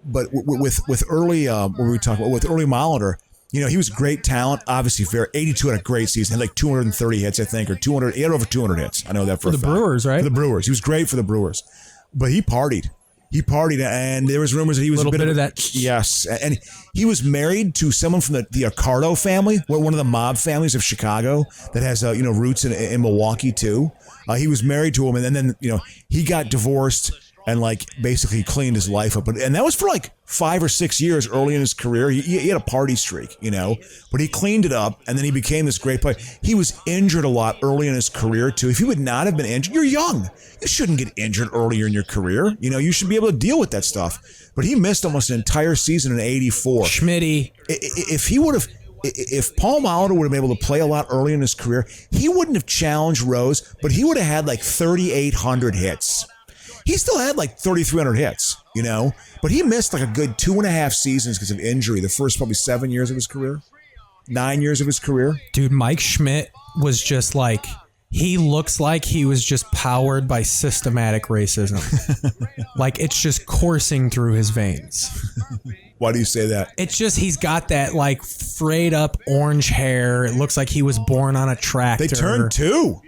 with early, what were we talking about? With early Molitor, he was great talent. Obviously, 82 had a great season. Had like 230 hits, I think, or 200. He had over 200 hits. I know that for the Brewers, right? For the Brewers, he was great for the Brewers. But he partied. And there was rumors that he was a bit of that. Yes, and he was married to someone from the Accardo family, one of the mob families of Chicago that has roots in Milwaukee too. He was married to him, and then he got divorced and basically cleaned his life up. And that was for 5 or 6 years early in his career. He had a party streak, but he cleaned it up, and then he became this great player. He was injured a lot early in his career too. If he would not have been injured, you're young. You shouldn't get injured earlier in your career. You should be able to deal with that stuff. But he missed almost an entire season in '84. Schmitty. If Paul Molitor would have been able to play a lot early in his career, he wouldn't have challenged Rose, but he would have had 3,800 hits. He still had 3,300 hits, but he missed a good 2.5 seasons because of injury. The first probably 7 years of his career, 9 years of his career. Dude, Mike Schmidt was just he looks like he was just powered by systematic racism. It's just coursing through his veins. Why do you say that? It's just he's got that frayed up orange hair. It looks like he was born on a tractor. They turned 2.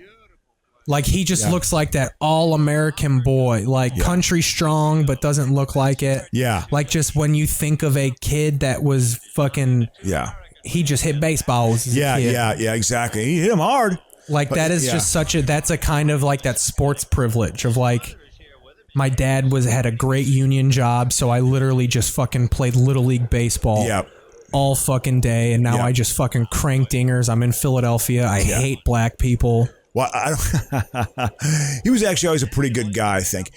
He just looks like that all-American boy, country strong, but doesn't look like it. Yeah. Just when you think of a kid that was fucking... Yeah. He just hit baseballs as a kid. Yeah, exactly. He hit him hard. That is just that's a kind of that sports privilege of my dad had a great union job, so I literally just fucking played Little League baseball. Yep. All fucking day, and now I just fucking crank dingers. I'm in Philadelphia. I hate black people. Well, he was actually always a pretty good guy, I think.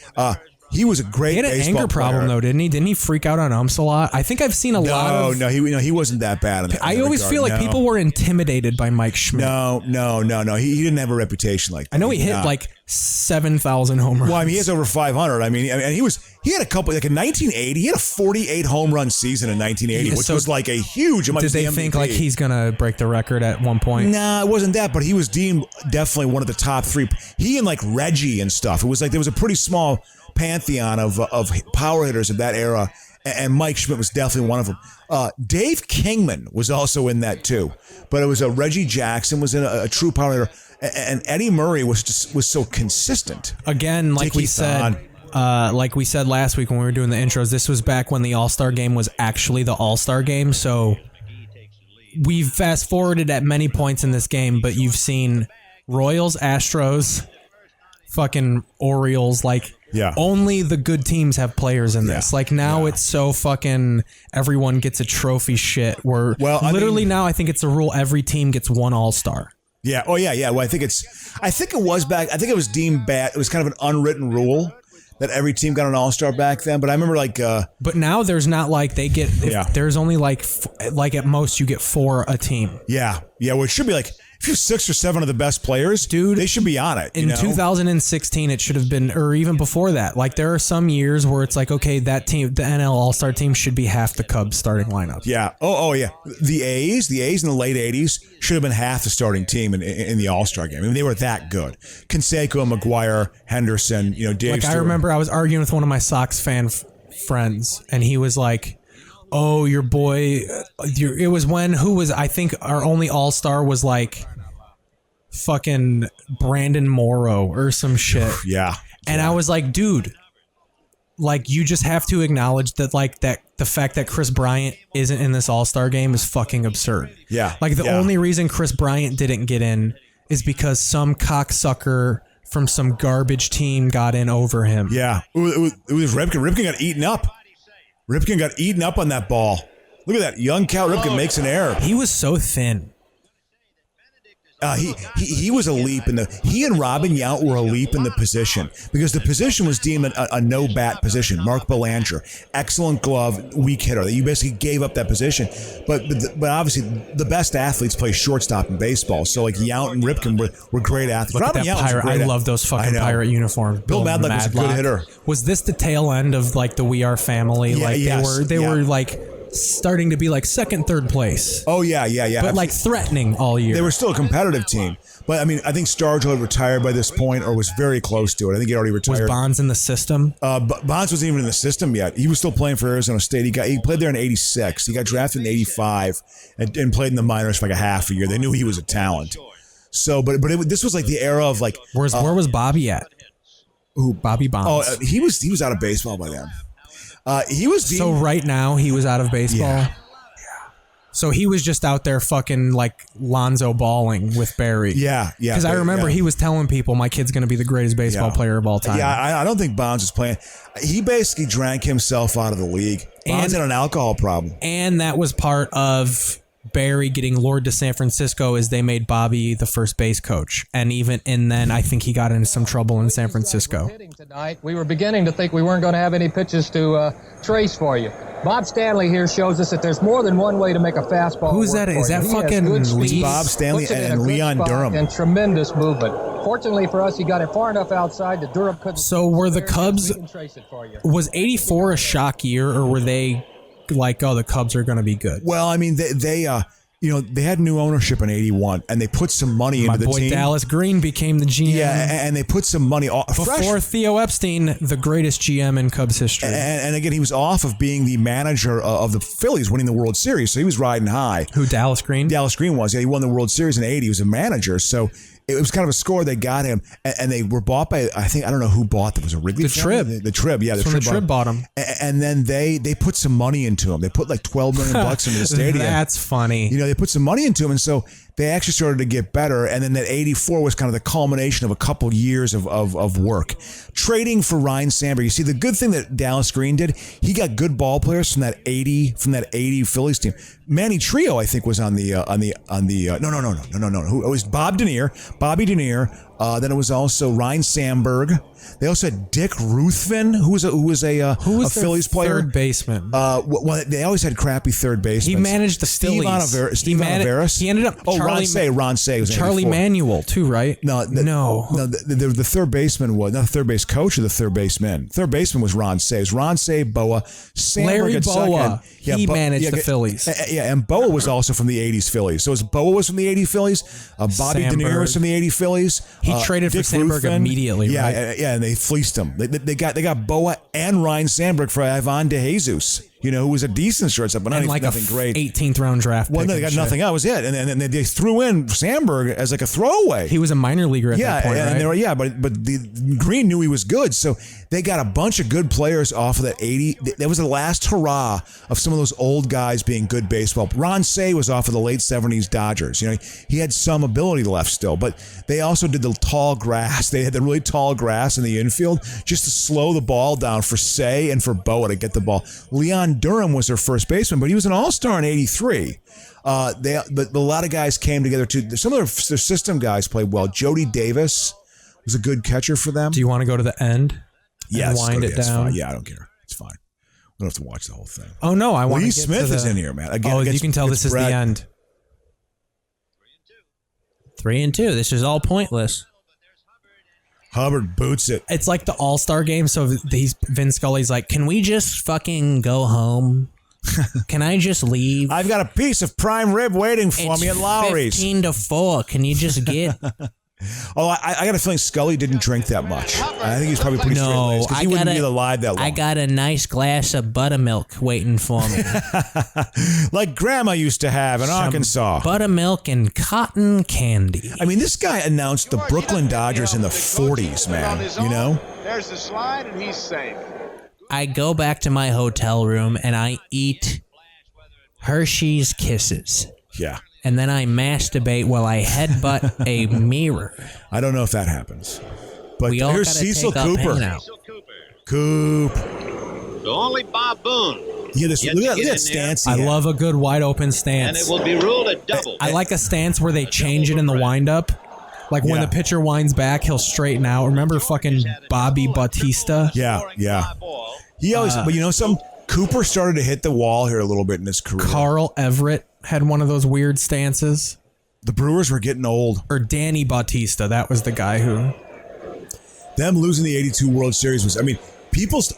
He was a great baseball player. He had an anger problem, though, didn't he? Didn't he freak out on umps a lot? I think I've seen a lot of... No, he wasn't that bad. I always feel like people were intimidated by Mike Schmidt. No. He didn't have a reputation like that. I know he hit 7,000 home runs. Well, I mean, he has over 500. I mean, and he had a couple, in 1980, he had a 48 home run season in 1980, which was a huge amount. Did they think he's going to break the record at one point? Nah, it wasn't that, but he was deemed definitely one of the top 3. He and Reggie and stuff. It was there was a pretty small pantheon of power hitters of that era, and Mike Schmidt was definitely one of them. Dave Kingman was also in that too, but it was Reggie Jackson was in a true power hitter, and Eddie Murray was so consistent. Again, like we said last week when we were doing the intros, this was back when the All-Star game was actually the All-Star game, so we've fast forwarded at many points in this game, but you've seen Royals, Astros, fucking Orioles, only the good teams have players in this. It's so fucking everyone gets a trophy shit. Now I think it's a rule every team gets one All-Star. Yeah. Oh yeah. Well, I think it was deemed bad. It was kind of an unwritten rule that every team got an All-Star back then. But I remember but now there's not they get. There's only at most you get 4 a team. Yeah. Well, it should be if you have 6 or 7 of the best players, dude, they should be on it. In 2016, it should have been, or even before that. There are some years where it's okay, that team, the NL All-Star team, should be half the Cubs starting lineup. Yeah. Oh yeah. The A's in the late '80s should have been half the starting team in the All-Star game. I mean, they were that good. Canseco, McGuire, Henderson, Dave Stewart. I remember I was arguing with one of my Sox fan friends, and he was like, "Oh, your boy." It was I think our only All-Star was fucking Brandon Morrow or some shit. Yeah. And I was like, dude, you just have to acknowledge that that the fact that Chris Bryant isn't in this All-Star game is fucking absurd. Yeah. The only reason Chris Bryant didn't get in is because some cocksucker from some garbage team got in over him. Yeah. It was Ripken. Ripken got eaten up. Ripken got eaten up on that ball. Look at that. Young Cal Ripken makes an error. He was so thin. He was a leap in the. He and Robin Yount were a leap in the position because the position was deemed a no bat position. Mark Belanger, excellent glove, weak hitter. You basically gave up that position, but obviously the best athletes play shortstop in baseball. So like Yount and Ripken were great athletes. Look Robin at that Yount was a pirate. great I love those fucking pirate uniforms. Bill Madlock was a good hitter. Was this the tail end of like the We Are Family? Yeah, like yes, they were like starting to be like second, third place. Oh yeah. But like threatening all year. They were still a competitive team. But I mean, I think Stargell had retired by this point or was very close to it. I think he already retired. Was Bonds in the system? Bonds wasn't even in the system yet. He was still playing for Arizona State. He played there in '86. He got drafted in '85 and played in the minors for like a half a year. They knew he was a talent. So, this was like the era of like. Where was Bobby at? Who? Bobby Bonds. Oh, he was out of baseball by then. So right now he was out of baseball. Yeah. So he was just out there fucking like Lonzo balling with Barry. Yeah. Because I remember he was telling people my kid's going to be the greatest baseball player of all time. Yeah, I don't think Bonds was playing. He basically drank himself out of the league. Bonds had an alcohol problem. And that was part of Barry getting lured to San Francisco as they made Bobby the first base coach. And then I think he got into some trouble in San Francisco. Tonight, we were beginning to think we weren't going to have any pitches to trace for you. Bob Stanley here shows us that there's more than one way to make a fastball. Who's that? Is that fucking Lee? Bob Stanley and Leon Durham. And tremendous movement. Fortunately for us, he got it far enough outside that Durham couldn't. So were the Cubs? Was '84 a shock year, or were they like, oh, the Cubs are going to be good? Well, I mean, they had new ownership in '81, and they put some money into the team. My boy Dallas Green became the GM. Yeah, and they put some money before Theo Epstein, the greatest GM in Cubs history. And again, he was off of being the manager of the Phillies, winning the World Series, so he was riding high. Who, Dallas Green? Dallas Green was. Yeah, he won the World Series in '80. He was a manager, so. It was kind of a score. They got him, and they were bought by, I don't know who bought them. Was it Wrigley? The Trib. The Trib, yeah. The Trib bought him. And then they put some money into him. They put like $12 million into the stadium. That's funny. They put some money into him, and so they actually started to get better. And then that '84 was kind of the culmination of a couple years of work. Trading for Ryan Sandberg. You see, the good thing that Dallas Green did, he got good ball players from that '80 Phillies team. Manny Trio, I think, was on the no. Who it was Bobby Denier. Then it was also Ryan Sandberg. They also had Dick Ruthven, who was a Phillies player, third baseman. Well, they always had crappy third basemen. He managed the Phillies. Steve Oliveris. He ended up. Ron Say was Charlie 84. Manuel too, right? No. The third baseman was not the third base coach or the third baseman. Third baseman was Ron Say. It was Ron Say, Boa, Sandberg Larry at Boa. second. He managed the Phillies. Yeah, and Boa was also from the '80s Phillies. So Boa was from the '80s Phillies. Bobby Denier was from the '80s Phillies. He traded for Sandberg immediately. Yeah, right? And they fleeced him. They got Boa and Ryan Sandberg for Ivan DeJesus. Who was a decent shortstop, but like nothing great. 18th round draft. Well, no, they got nothing. That was it. And then they threw in Sandberg as like a throwaway. He was a minor leaguer at that point, right? But the Green knew he was good, so they got a bunch of good players off of that '80. That was the last hurrah of some of those old guys being good baseball. Ron Say was off of the late '70s Dodgers. He had some ability left still, but they also did the tall grass. They had the really tall grass in the infield just to slow the ball down for Say and for Boa to get the ball. Leon Durham was their first baseman, but he was an all-star in '83. But a lot of guys came together too. Some of their system guys played well. Jody Davis was a good catcher for them. Do you want to go to the end? Yeah, wind it down. Yeah, I don't care. It's fine. We don't have to watch the whole thing. Oh no, I want to Lee get Smith to is in here, man. Again, you can tell this is the end. 3-2. This is all pointless. Hubbard boots it. It's like the All-Star game. So Vin Scully's like, "Can we just fucking go home? Can I just leave? I've got a piece of prime rib waiting for me at Lowry's. 15-4. Can you just get?" Oh, I got a feeling Scully didn't drink that much. I think he's probably pretty straight because he wouldn't be alive that long. I got a nice glass of buttermilk waiting for me. Like Grandma used to have in Arkansas. Buttermilk and cotton candy. I mean, this guy announced the Brooklyn Dodgers in the 40s, man. There's the slide, and he's safe. I go back to my hotel room, and I eat Hershey's Kisses. Yeah. And then I masturbate while I headbutt a mirror. I don't know if that happens. But we all here's gotta Cecil take Cooper. Now. Coop. So only Bob Boone Yeah, this Yet look to at get that in stance. I love a good wide open stance. And it will be ruled a double. I like a stance where they change it in the windup. Like when the pitcher winds back, he'll straighten out. Remember fucking Bobby Bautista? Yeah. He always, but you know something? Cooper started to hit the wall here a little bit in his career. Carl Everett had one of those weird stances. The Brewers were getting old. Or Danny Bautista, that was the guy who... Them losing the 82 World Series was, I mean,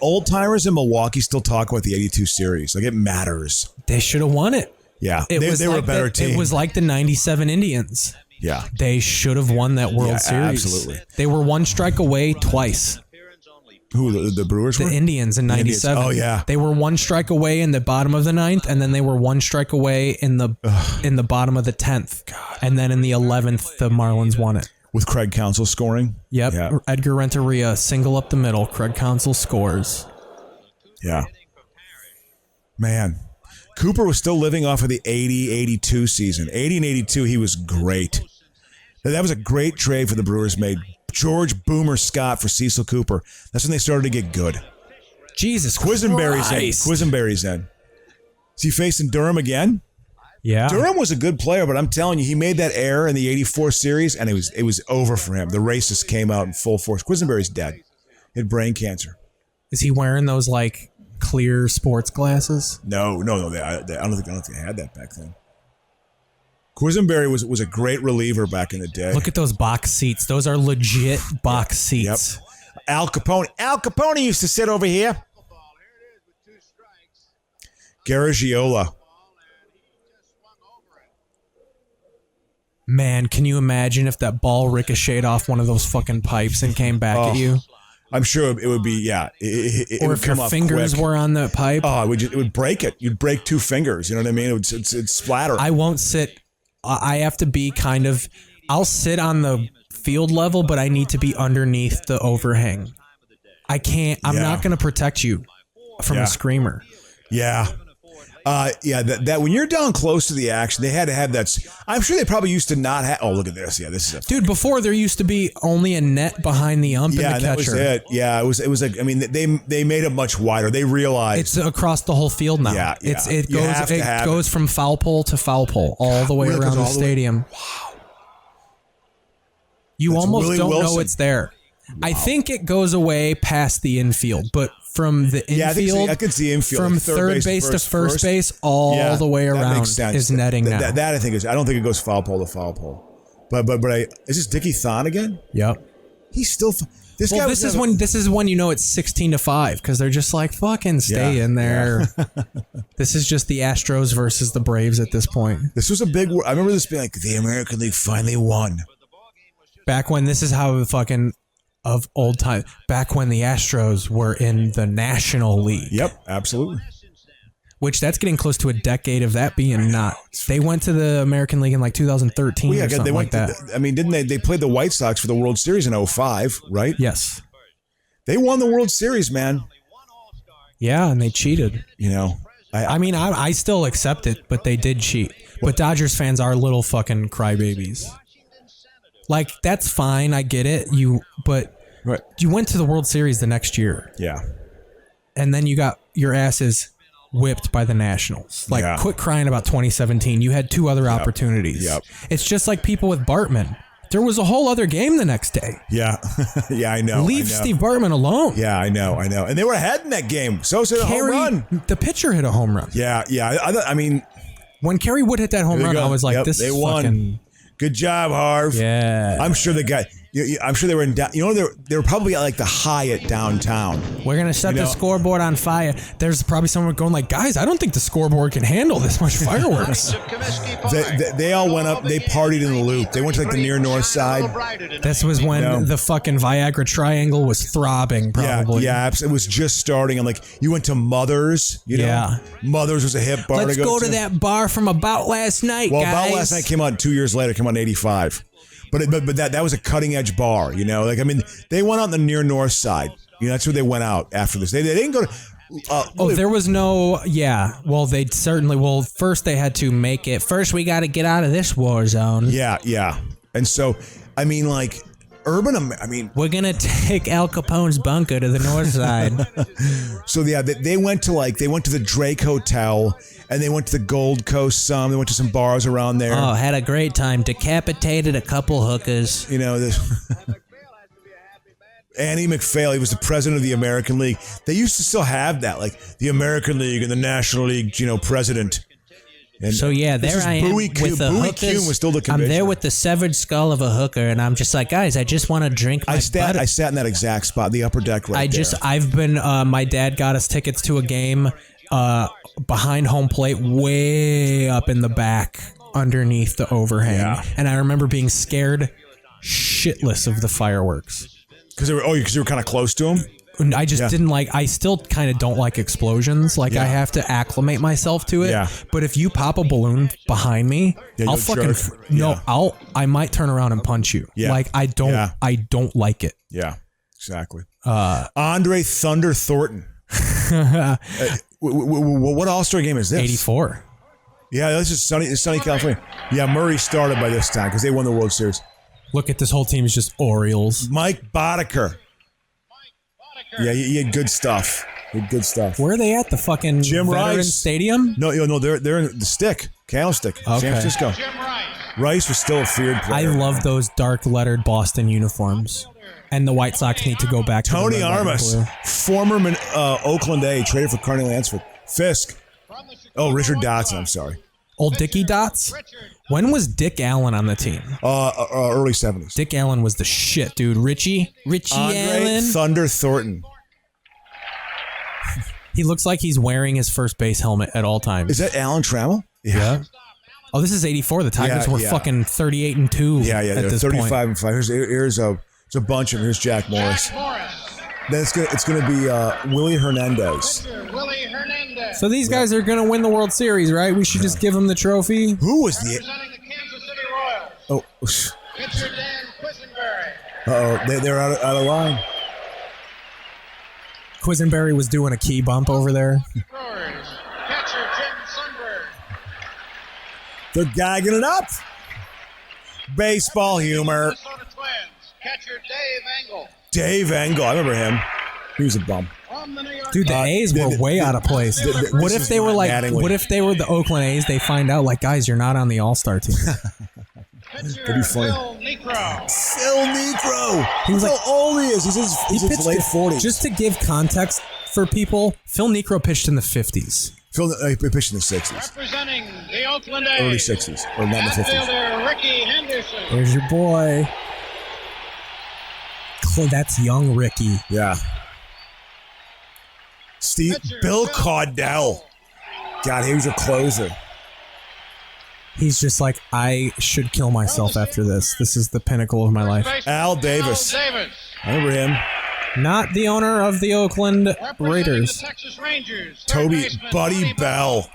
old timers in Milwaukee still talk about the 82 series. Like, it matters. They should have won it. Yeah, they were a better team. It was like the 97 Indians. Yeah. They should have won that World Series. Absolutely. They were one strike away twice. Who, the Brewers were? The Indians in 97. Oh, yeah. They were one strike away in the bottom of the 9th, and then they were one strike away in the bottom of the 10th. God. And then in the 11th, the Marlins won it. With Craig Counsell scoring? Yep. Yeah. Edgar Renteria, single up the middle. Craig Counsell scores. Yeah. Man. Cooper was still living off of the 80-82 season. 80 and 82, he was great. That was a great trade for the Brewers made. George Boomer Scott for Cecil Cooper. That's when they started to get good. Jesus Quisenberry's Christ. in. Quisenberry's in. Is he facing Durham again? Yeah. Durham was a good player, but I'm telling you, he made that error in the 84 series, and it was over for him. The racist came out in full force. Quisenberry's dead. He had brain cancer. Is he wearing those, like, clear sports glasses? No. I don't think they had that back then. Quisenberry was a great reliever back in the day. Look at those box seats. Those are legit box seats. Yep. Al Capone used to sit over here. Garagiola. Man, can you imagine if that ball ricocheted off one of those fucking pipes and came back at you? I'm sure it would be, yeah. It or would if your come off fingers quick. were on the pipe. Oh, it would break it. You'd break 2 fingers. You know what I mean? It'd splatter. I won't sit. I have to be kind of. I'll sit on the field level, but I need to be underneath the overhang. I can't. I'm not going to protect you from a screamer. Yeah. That when you're down close to the action, they had to have that. I'm sure they probably used to not have. Oh, look at this. Yeah, this is Dude, before there used to be only a net behind the ump and the catcher. That was it. Yeah, it was like, I mean, they made it much wider. They realized it's across the whole field now. Yeah. It goes from foul pole to foul pole all the way really around the goes all the way- stadium. Wow. You That's almost Willie don't know Wilson. it's there. I think it goes away past the infield, but from the infield, I could see infield from like third base to first base, all the way that around makes sense. is netting now. That I think is. I don't think it goes foul pole to foul pole. But is this Dickie Thon again? Yep. He's still. This guy. This is when you know it's 16-5 because they're just like fucking stay in there. This is just the Astros versus the Braves at this point. This was a big. I remember this being like the American League finally won. Back when this is how fucking of old time. Back when the Astros were in the National League. Yep, absolutely. Which that's getting close to a decade of that being not. They went to the American League in like 2013 or something like that. Didn't they? They played the White Sox for the World Series in 05, right? Yes. They won the World Series, man. Yeah, and they cheated. You know, I still accept it, but they did cheat. But Dodgers fans are little fucking crybabies. Like, that's fine. I get it. You went to the World Series the next year. Yeah. And then you got your asses whipped by the Nationals. Like, quit crying about 2017. You had 2 other opportunities. Yep. It's just like people with Bartman. There was a whole other game the next day. Yeah. Yeah, I know. Leave Steve Bartman alone. Yeah, I know. And they were ahead in that game. So hit a home run. The pitcher hit a home run. Yeah. I mean, when Kerry Wood hit that home run, I was like, this is won. fucking... Good job, Harv. Yeah. I'm sure the guy. I'm sure they were in. They were probably at like the Hyatt downtown. We're gonna set the scoreboard on fire. There's probably someone going like, guys, I don't think the scoreboard can handle this much fireworks. They all went up. They partied in the loop. They went to like the near north side. This was when the fucking Viagra Triangle was throbbing. Probably. Yeah. It was just starting. And like you went to Mother's. You know, Mother's was a hip bar. Let's go to that bar from About Last Night. Well, guys. About Last Night came out 2 years later. Came out in '85. But that was a cutting edge bar, you know. Like, I mean, they went out on the near north side. You know, that's where they went out after this. They didn't go to. There was no. Yeah. Well, they certainly. Well, first they had to make it. First, we got to get out of this war zone. Yeah. And so, I mean, like, urban. I mean, we're gonna take Al Capone's bunker to the north side. So yeah, they went to the Drake Hotel, and they went to the Gold Coast. They went to some bars around there. Oh, had a great time. Decapitated a couple hookers. You know this. Andy McPhail, he was the president of the American League. They used to still have that, like the American League and the National League, president. And so yeah, there I am with the hookers. Was still the I'm there with the severed skull of a hooker, and I'm just like, guys, I just want to drink my butter. I sat in that exact spot, the upper deck I've been, my dad got us tickets to a game behind home plate, way up in the back, underneath the overhang. Yeah. And I remember being scared shitless of the fireworks. Because you were kind of close to him? I just didn't like, I still kind of don't like explosions. Like, I have to acclimate myself to it. Yeah. But if you pop a balloon behind me, I'll fucking, I might turn around and punch you. Yeah. Like, I don't like it. Yeah, exactly. Andre Thunder Thornton. What All-Star game is this? 84. Yeah, this is sunny California. Yeah, Murray started by this time because they won the World Series. Look at this whole team is just Orioles. Mike Boddicker. Yeah, he had good stuff. Where are they at? The fucking Jim Veterans Rice Stadium? No, they're in the Stick, Candlestick, San Francisco. Jim Rice was still a feared player. I love those dark lettered Boston uniforms. And the White Sox need to go back to Tony the red, Armas, former Oakland A, traded for Carney Lansford. Fisk. Oh, Richard Dotson, I'm sorry. Old Dickie Dots? When was Dick Allen on the team? Early 70s. Dick Allen was the shit, dude. Richie Andre Allen. Thunder Thornton. He looks like he's wearing his first base helmet at all times. Is that Alan Trammell? Yeah. Oh, this is 84. The Tigers were fucking 38-2. Yeah, at they're this 35-5. Here's a bunch of them. Here's Jack Morris. Then it's gonna be Willie Hernandez. So these guys are gonna win the World Series, right? We should just give them the trophy. Who was the? Oh. They're out of line. Quisenberry was doing a key bump over there. They're gagging it up. Baseball humor. Catcher Dave Engel. Dave Engel, I remember him. He was a bum. Dude, the A's were way out of place. What if they were the Oakland A's? They find out, like, guys, you're not on the All-Star team. That'd be funny. Phil Necro. He was Look like, how old he is. He's in his late 40s. Just to give context for people, Phil Necro pitched in the 50s. Phil pitched in the 60s. Representing the Oakland A's. Early 60s. Or not in the 50s. Outfielder Ricky Henderson. There's your boy. That's young Ricky. Yeah. Bill Caudell. God, he was a closer. He's just like, I should kill myself after this. This is the pinnacle of my life. Al Davis. I remember him. Not the owner of the Oakland Raiders. Toby Buddy Bell.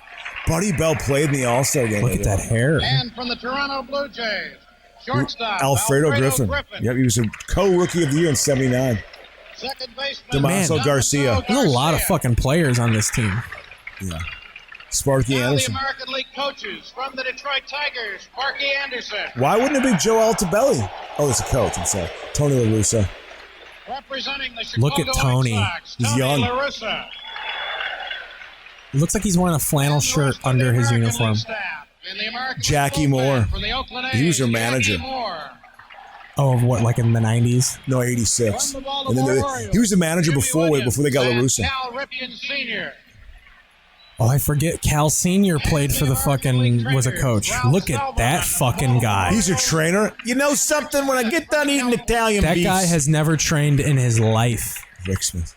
Buddy Bell played in the All-Star game. Look at that hair. And from the Toronto Blue Jays, shortstop Alfredo Griffin. Yep, he was a co-rookie of the year in '79. Second baseman Damaso Garcia. There's a lot of fucking players on this team. Yeah. Sparky Anderson. The American League coaches from the Detroit Tigers, Sparky Anderson. Why wouldn't it be Joe Altobelli? Oh, it's a coach. I'm sorry. Tony La Russa. Representing the Chicago Look at Tony. White Sox, He's young. La Russa. It looks like he's wearing a flannel shirt under his uniform. Jackie Moore. For the Oakland A's, He was their manager. Oh, what, like in the 90s? No, 86. And then he was the manager before they got La Russa. Cal Ripken Sr. Oh, I forget. Cal Sr. played for the fucking, was a coach. Look at that fucking guy. He's your trainer. You know something? When I get done eating Italian That beefs. guy has never trained in his life. Rick Smith.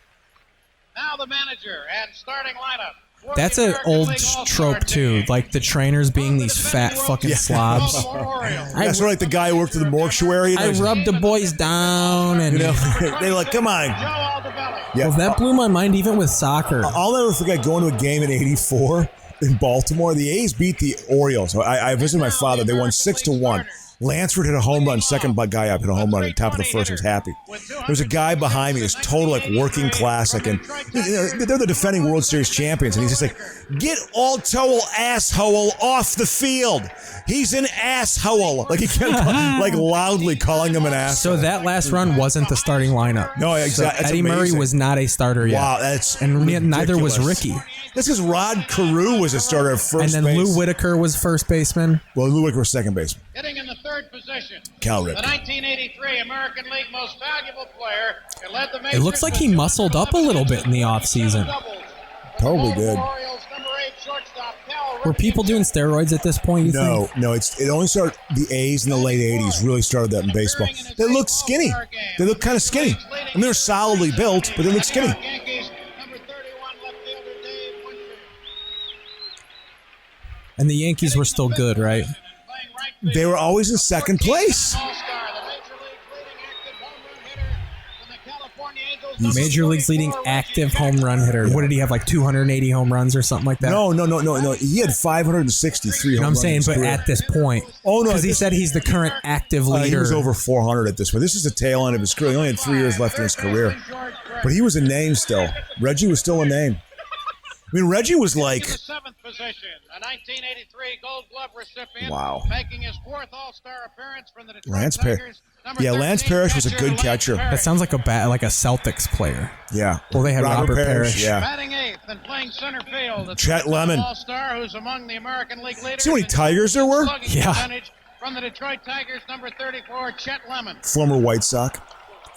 Now the manager and starting lineup. That's an old trope, too. Like the trainers being these fat fucking slobs. That's like the guy who worked at the mortuary. I rubbed the boys down and... they're like, come on. Yeah. Well, that blew my mind even with soccer. I'll never forget going to a game in '84 in Baltimore. The A's beat the Orioles. I visited my father. They won 6-1. Lansford hit a home run. Second guy up hit a home run at the top of the first. Was happy. There was a guy behind me. This total like working class. Like, and they're the defending World Series champions, and he's just like, "Get Altoel asshole off the field. He's an asshole." Like he kept like loudly calling him an asshole. So that last run wasn't the starting lineup. No, exactly. So Eddie Murray was not a starter yet. Wow, that's and ridiculous. Neither was Ricky. That's because Rod Carew was a starter at first and then base. Lou Whitaker was first baseman. Well, Lou Whitaker was second baseman. Hitting in the third position. Cal The Ripken. 1983 American League Most Valuable Player. Who led the major It looks like he muscled up a little bit in the offseason. Probably good. Were people doing steroids at this point? You No, think? no. It only started. The A's in the late '80s really started that in baseball. They look skinny. They look kind of skinny. I mean, they're solidly built, but they look skinny. And the Yankees were still good, right? They were always in second place. Major League's leading active home run hitter. What did he have, like 280 home runs or something like that? No. He had 563 home I'm runs. saying, but at this point. Oh, no. Because he said he's the current active leader. He was over 400 at this point. This is the tail end of his career. He only had 3 years left in his career. But he was a name still. Reggie was still a name. I mean, Reggie was like... In the seventh position, a 1983 Gold Glove recipient. Wow. Making his fourth All-Star appearance from the Detroit Lance Parrish. Tigers. Yeah, Lance Parrish was a good catcher. That sounds like a Celtics player. Yeah. Well, they had Robert Parrish. Yeah. Batting eighth and playing center field. Chet Lemon. All-Star, who's among the American League leaders. See how many Tigers there were? Yeah. From the Detroit Tigers, number 34, Chet Lemon. Former White Sox.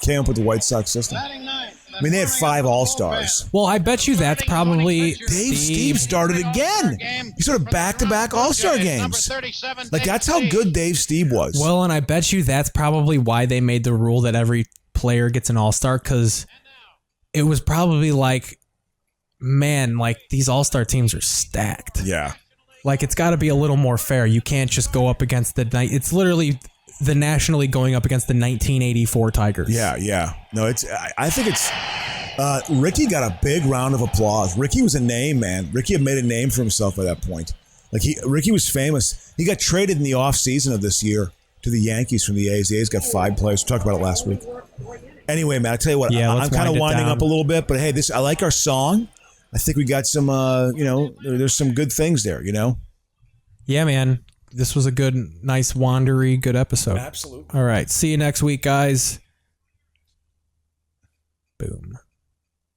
Came up with the White Sox system. I mean, they had 5 All-Stars. Well, I bet you that's probably Dave Steve started again. He started back-to-back All-Star games. Like, that's how good Dave Steve was. Well, and I bet you that's probably why they made the rule that every player gets an All-Star, because it was probably like, man, like these All-Star teams are stacked. Yeah. Like, it's got to be a little more fair. You can't just go up against it's literally the National League going up against the 1984 Tigers. Yeah. No, I think it's... Ricky got a big round of applause. Ricky was a name, man. Ricky had made a name for himself by that point. Like, Ricky was famous. He got traded in the offseason of this year to the Yankees from the A's. The A's got 5 players. We talked about it last week. Anyway, man, I tell you what, I'm kind of winding up a little bit, but hey, I like our song. I think we got some, there's some good things there, Yeah, man. This was a good, nice, wandery, good episode. Absolutely. All right. See you next week, guys. Boom.